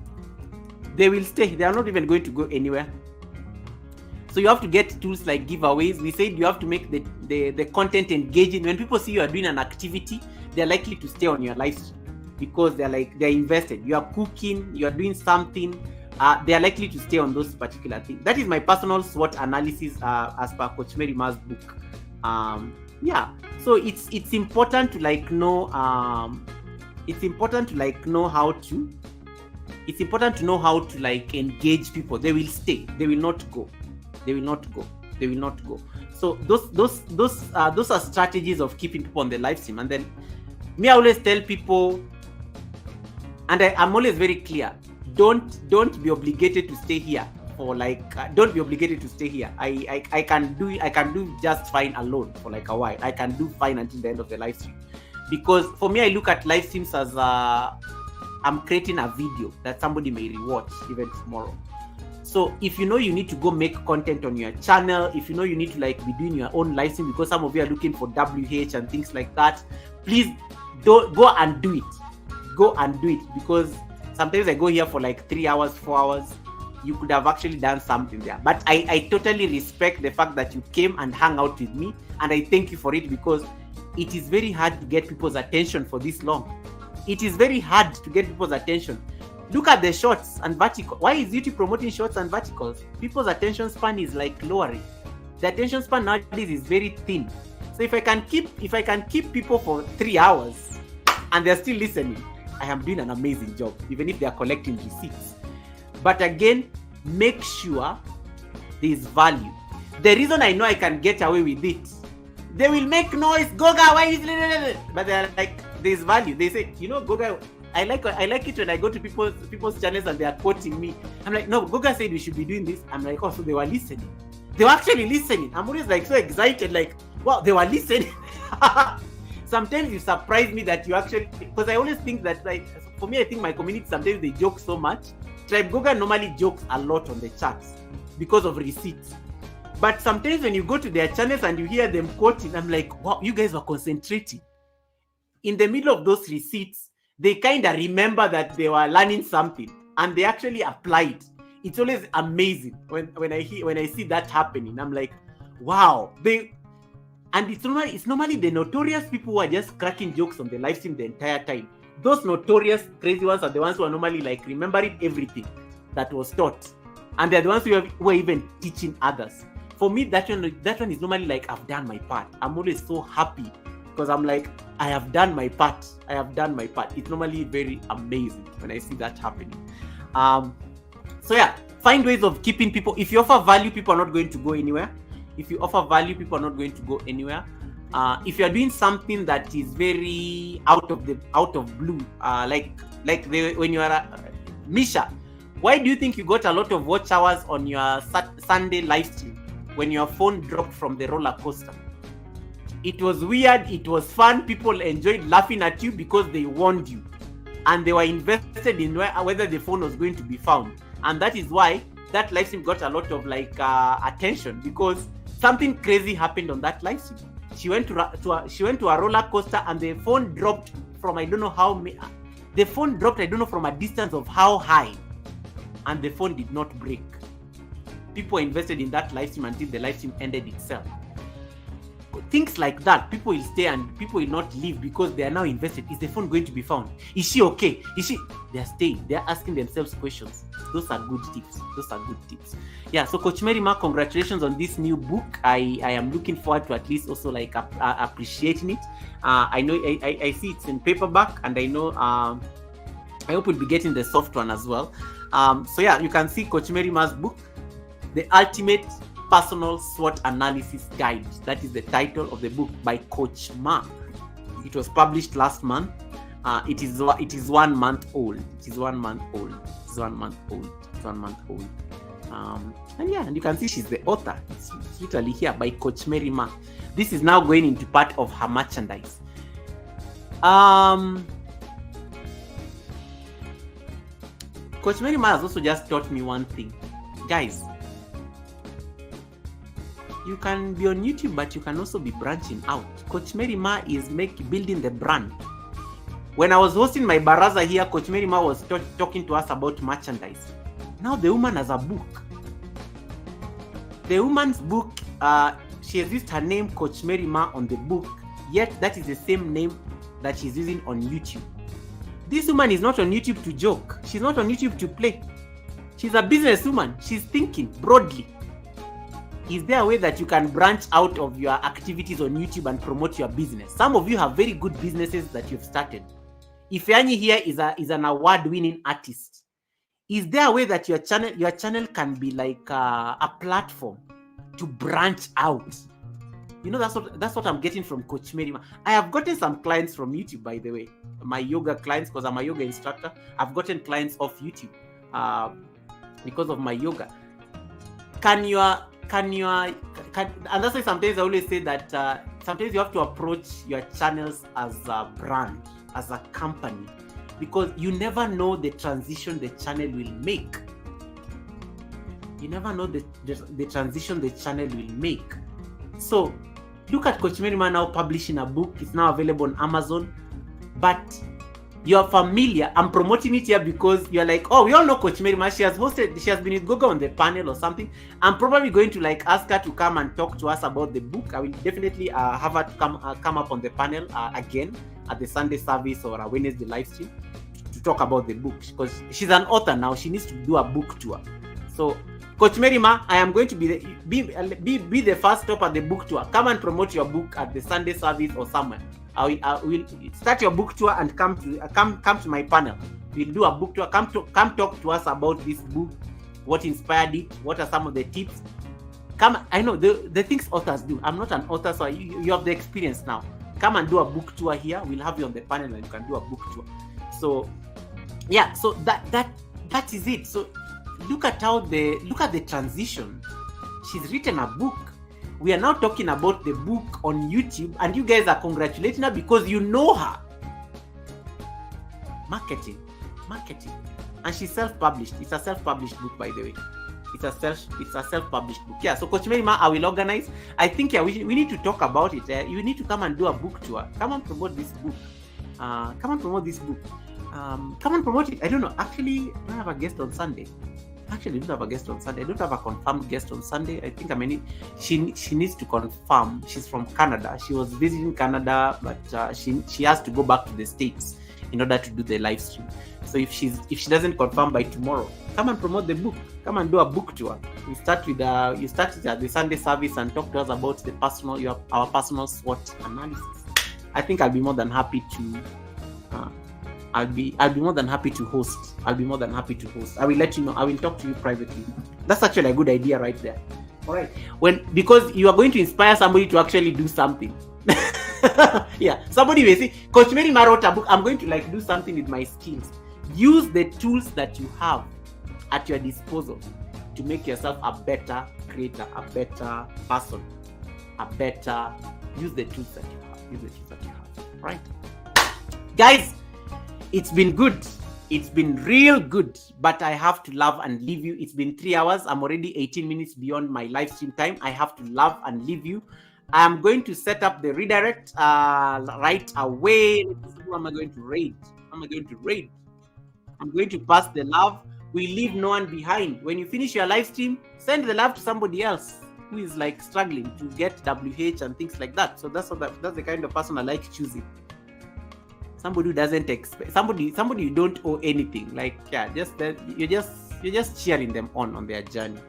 They will stay. They are not even going to go anywhere. So you have to get tools like giveaways. We said you have to make the content engaging. When people see you are doing an activity, they're likely to stay on your live stream because they're invested. You are cooking, you are doing something. They are likely to stay on those particular things. That is my personal SWOT analysis as per Coach Mary Ma's book. Yeah. So it's important to know. It's important to know how to. It's important to know how to engage people. They will stay. They will not go. So those are strategies of keeping people on the live stream. And then I always tell people, and I'm always very clear. Don't be obligated to stay here for don't be obligated to stay here. I can do just fine alone for a while. I can do fine until the end of the live stream, because for me I look at live streams as I'm creating a video that somebody may rewatch even tomorrow. So if you need to go make content on your channel, if you need to be doing your own live stream because some of you are looking for WH and things like that, please go and do it. Because sometimes I go here for 3 hours, 4 hours. You could have actually done something there. But I totally respect the fact that you came and hung out with me, and I thank you for it, because it is very hard to get people's attention for this long. It is very hard to get people's attention. Look at the shorts and verticals. Why is YouTube promoting shorts and verticals? People's attention span is lowering. The attention span nowadays is very thin. So if I can keep people for 3 hours and they're still listening, I am doing an amazing job, even if they are collecting receipts. But again, make sure there is value. The reason I know I can get away with it, they will make noise. Goga, why is it? But they're there's value. They say, Goga, I like it when I go to people's channels and they are quoting me. I'm like, no, Goga said we should be doing this. I'm like, oh, so they were listening. They were actually listening. I'm always so excited, wow, they were listening. Sometimes you surprise me that you actually, because I always think that for me, I think my community sometimes they joke so much. Tribe Goga normally jokes a lot on the chats because of receipts. But sometimes when you go to their channels and you hear them quoting, I'm like, wow, you guys were concentrating. In the middle of those receipts, they kind of remember that they were learning something and they actually apply it. It's always amazing when I see that happening. I'm like, wow. And it's normally the notorious people who are just cracking jokes on the live stream the entire time. Those notorious crazy ones are the ones who are normally remembering everything that was taught. And they're the ones who are even teaching others. For me, that one is normally I've done my part. I'm always so happy because I'm I have done my part. It's normally very amazing when I see that happening. So yeah, find ways of keeping people. If you offer value, people are not going to go anywhere. if you are doing something that is very out of blue, when you are Misha, why do you think you got a lot of watch hours on your Sunday live stream when your phone dropped from the roller coaster? It was weird, it was fun, people enjoyed laughing at you because they warned you, and they were invested in whether the phone was going to be found. And that is why that live stream got a lot of attention, because something crazy happened on that live stream. She went to a roller coaster, and the phone dropped from I don't know from a distance of how high, and the phone did not break. People invested in that live stream until the live stream ended itself. Things like that, people will stay and people will not leave because they are now invested. Is the phone going to be found? Is she okay? They are staying. They are asking themselves questions. Those are good tips. Yeah, so Coach Mary Ma, congratulations on this new book. I am looking forward to at least also appreciating it. I know I see it's in paperback, and I know I hope we'll be getting the soft one as well. So yeah, you can see Coach Mary Ma's book, The Ultimate Personal SWOT Analysis Guide. That is the title of the book by Coach Ma. It was published last month. It is 1 month old. And you can see she's the author. It's literally here by Coach Mary Ma. This is now going into part of her merchandise. Coach Mary Ma has also just taught me one thing. Guys, you can be on YouTube, but you can also be branching out. Coach Mary Ma is building the brand. When I was hosting my baraza here, Coach Mary Ma was talking to us about merchandise. Now the woman has a book. The woman's book, she has used her name, Coach Mary Ma, on the book, yet that is the same name that she's using on YouTube. This woman is not on YouTube to joke. She's not on YouTube to play. She's a businesswoman. She's thinking broadly. Is there a way that you can branch out of your activities on YouTube and promote your business? Some of you have very good businesses that you've started. Ifeanyi here is an award-winning artist. Is there a way that your channel can be like a platform to branch out? You know, that's what I'm getting from Coach Mary Ma. I have gotten some clients from YouTube, by the way. My yoga clients, because I'm a yoga instructor. I've gotten clients off YouTube because of my yoga. And that's why sometimes I always say that sometimes you have to approach your channels as a brand, as a company, because you never know the transition the channel will make. You never know the transition the channel will make. So look at Coach Mary Ma now publishing a book. It's now available on Amazon. But you're familiar. I'm promoting it here because you're like, oh, we all know Coach Mary Ma. She has been with Gogo on the panel or something. I'm probably going to ask her to come and talk to us about the book. I will definitely have her to come up on the panel again at the Sunday service or a Wednesday live stream to talk about the book, because she's an author now. She needs to do a book tour. So Coach Mary Ma, I am going to be the first stop at the book tour. Come and promote your book at the Sunday service or somewhere. I will start your book tour and come to my panel. We'll do a book tour. Come talk to us about this book, what inspired it, what are some of the tips. I know the things authors do. I'm not an author, so you have the experience now. Come and do a book tour here. We'll have you on the panel and you can do a book tour. So yeah, so that is it. So look at the transition. She's written a book. We are now talking about the book on YouTube, and you guys are congratulating her because you know her. Marketing, and she's self-published. It's a self-published book, by the way. It's a self-published book. Yeah. So Coach Mary Ma, I will organize. I think we need to talk about it. You need to come and do a book tour. Come and promote this book. Come and promote it. I don't know. Actually, I have a guest on Sunday. I don't have a confirmed guest on Sunday. I think she needs to confirm. She's from Canada. She was visiting Canada, but she has to go back to the States in order to do the live stream. So if she doesn't confirm by tomorrow, come and promote the book. Come and do a book tour. You start at the Sunday service and talk to us about our personal SWOT analysis. I think I'll be more than happy to. I'll be more than happy to host. I will let you know. I will talk to you privately. That's actually a good idea right there. All right. Because you are going to inspire somebody to actually do something. Yeah, somebody will say, Coach Mary Ma wrote a book. I'm going to like do something with my skills. Use the tools that you have at your disposal to make yourself a better creator, a better person, use the tools that you have. Right? Guys, it's been good. It's been real good, but I have to love and leave you. It's been 3 hours. I'm already 18 minutes beyond my live stream time. I have to love and leave you. I'm going to set up the redirect right away. Who am I going to raid? I'm going to pass the love. We leave no one behind. When you finish your live stream, send the love to somebody else who is like struggling to get WH and things like that. So that's the kind of person I like choosing. Somebody who doesn't expect, somebody you don't owe anything. Like, yeah, you're just cheering them on their journey.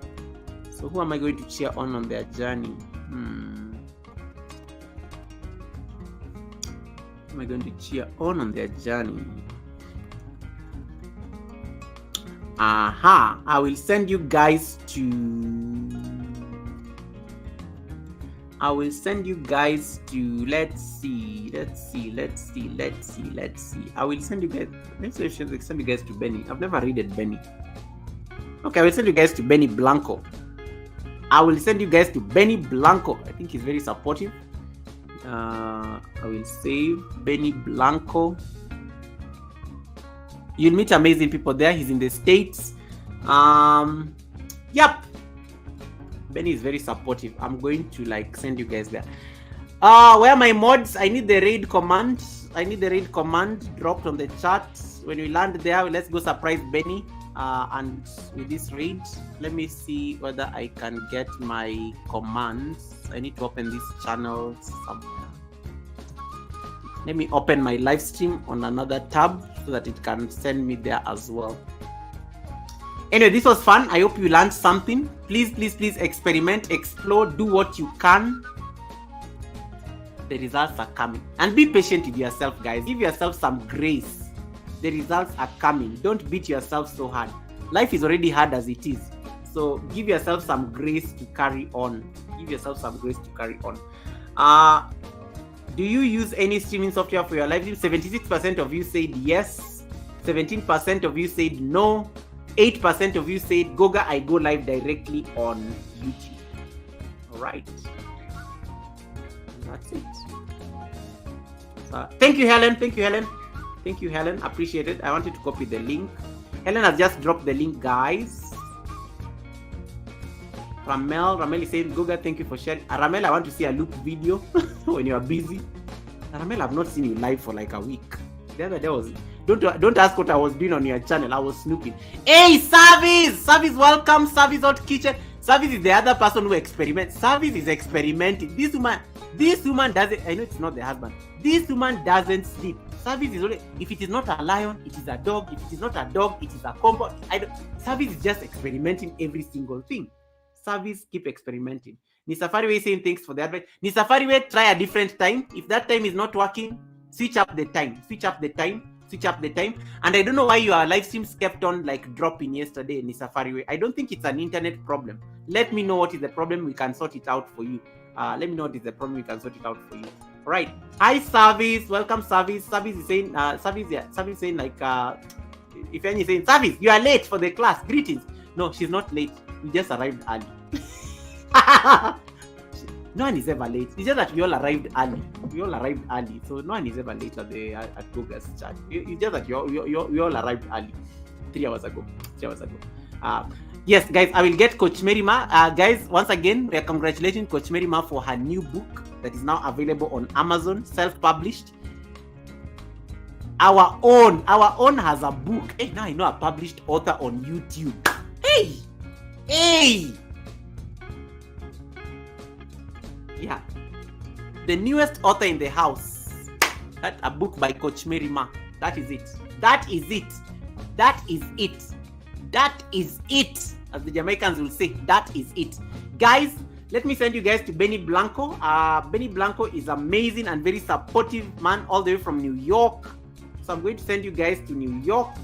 So who am I going to cheer on their journey? Who am I going to cheer on their journey? I will send you guys to let's see. I will send you guys, send you guys to Benny. I've never read Benny. Okay, I will send you guys to Benny Blanco. I think he's very supportive. I will save Benny Blanco. You'll meet amazing people there. He's in the States. Yep. Benny is very supportive. I'm going to like send you guys there. Where are my mods? I need the raid command. Dropped on the chat. When we land there, let's go surprise Benny. And with this raid, let me see whether I can get my commands. I need to open this channel somewhere. Let me open my live stream on another tab so that it can send me there as well. Anyway, this was fun. I hope you learned something. Please experiment, explore, do what you can. The results are coming. And be patient with yourself, guys. Give yourself some grace. The results are coming. Don't beat yourself so hard. Life is already hard as it is. So give yourself some grace to carry on. Do you use any streaming software for your live stream? 76% of you said yes. 17% of you said no. 8% of you said, Goga, I go live directly on YouTube. All right. And that's it. So, thank you, Helen. Appreciate it. I wanted to copy the link. Helen has just dropped the link, guys. Ramel is saying, Goga, thank you for sharing. Ramel, I want to see a loop video when you are busy. Ramel, I've not seen you live for like a week. The other day was... Don't ask what I was doing on your channel. I was snooping. Hey, Service, welcome. Service Hot Kitchen. Service is the other person who experiments. Service is experimenting. This woman doesn't. I know it's not the husband. This woman doesn't sleep. Service is only. If it is not a lion, it is a dog. If it is not a dog, it is a combo. Service is just experimenting every single thing. Service keep experimenting. Nisafariwe saying thanks for the advice. Nisafariwe, try a different time. If that time is not working, switch up the time. And I don't know why your live streams kept on like dropping yesterday, Nisafariwe. I don't think it's an internet problem. Let me know what is the problem. We can sort it out for you. All right. Hi, Service. Welcome, Service. Service is saying, Service is saying like, if any saying, Service, you are late for the class. Greetings. No, she's not late. We just arrived early. No one is ever late. It's just that we all arrived early. So no one is ever late at Goga's chat. It's just that we all arrived early 3 hours ago. Yes, guys, I will get Coach Mary Ma. Guys, once again, we are congratulating Coach Mary Ma for her new book that is now available on Amazon, self-published. Our own has a book. Hey, now I know a published author on YouTube. Hey! Yeah, the newest author in the house. That's a book by Coach Mary Ma. That is it. As the Jamaicans will say, that is it. Guys, let me send you guys to Benny Blanco. Benny Blanco is amazing and very supportive man all the way from New York. So I'm going to send you guys to New York.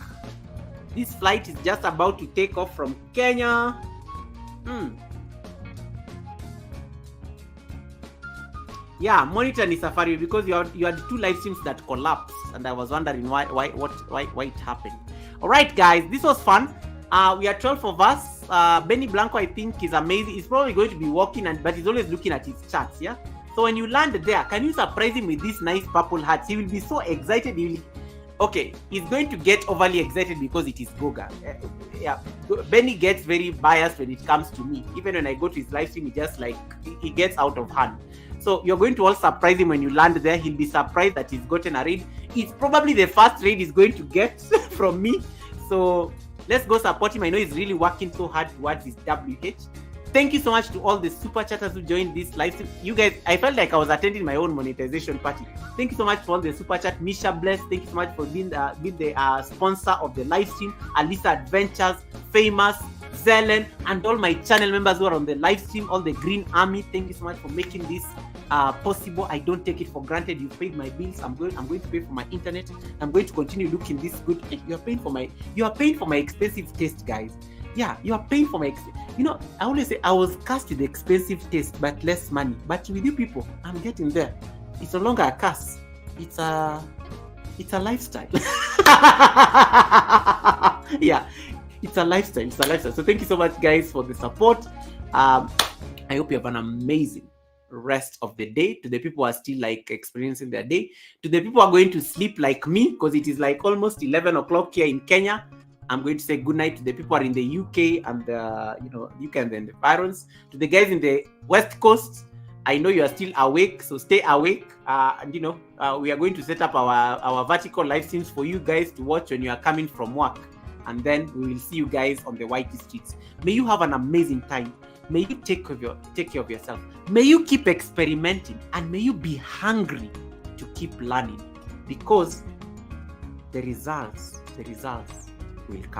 This flight is just about to take off from Kenya. Yeah, Monitor ni Safari, because you had two live streams that collapsed, and I was wondering why it happened. All right, guys, this was fun. We are 12 of us. Benny Blanco, I think, is amazing. He's probably going to be walking, but he's always looking at his charts. Yeah. So when you land there, can you surprise him with this nice purple hat? He will be so excited. Okay, he's going to get overly excited because it is Goga. Yeah, Benny gets very biased when it comes to me. Even when I go to his live stream, he gets out of hand. So you're going to all surprise him when you land there. He'll be surprised that he's gotten a raid. It's probably the first raid he's going to get from me. So let's go support him. I know he's really working so hard towards his WH. Thank you so much to all the super chatters who joined this live stream. You guys, I felt like I was attending my own monetization party. Thank you so much for all the super chat. Misha Bless, thank you so much for being the sponsor of the live stream. Alisa Adventures, Famous, Zelen, and all my channel members who are on the live stream, all the Green Army. Thank you so much for making this possible. I don't take it for granted. You paid my bills. I'm going to pay for my internet. I'm going to continue looking this good. You are paying for my expensive taste, guys. Yeah, you are paying for my I always say I was cast with expensive taste but less money. But with you people, I'm getting there. It's no longer a curse. It's a lifestyle. Yeah, it's a lifestyle. So thank you so much, guys, for the support. I hope you have an amazing rest of the day. To the people who are still experiencing their day, to the people who are going to sleep like me, because it is almost 11 o'clock here in Kenya, I'm going to say good night to the people who are in the UK and UK and then the Barons. To the guys in the West Coast, I know you are still awake, so stay awake. And we are going to set up our vertical live streams for you guys to watch when you are coming from work, and then we will see you guys on the white streets. May you have an amazing time. May you take care of yourself. May you keep experimenting, and may you be hungry to keep learning, because the results will come.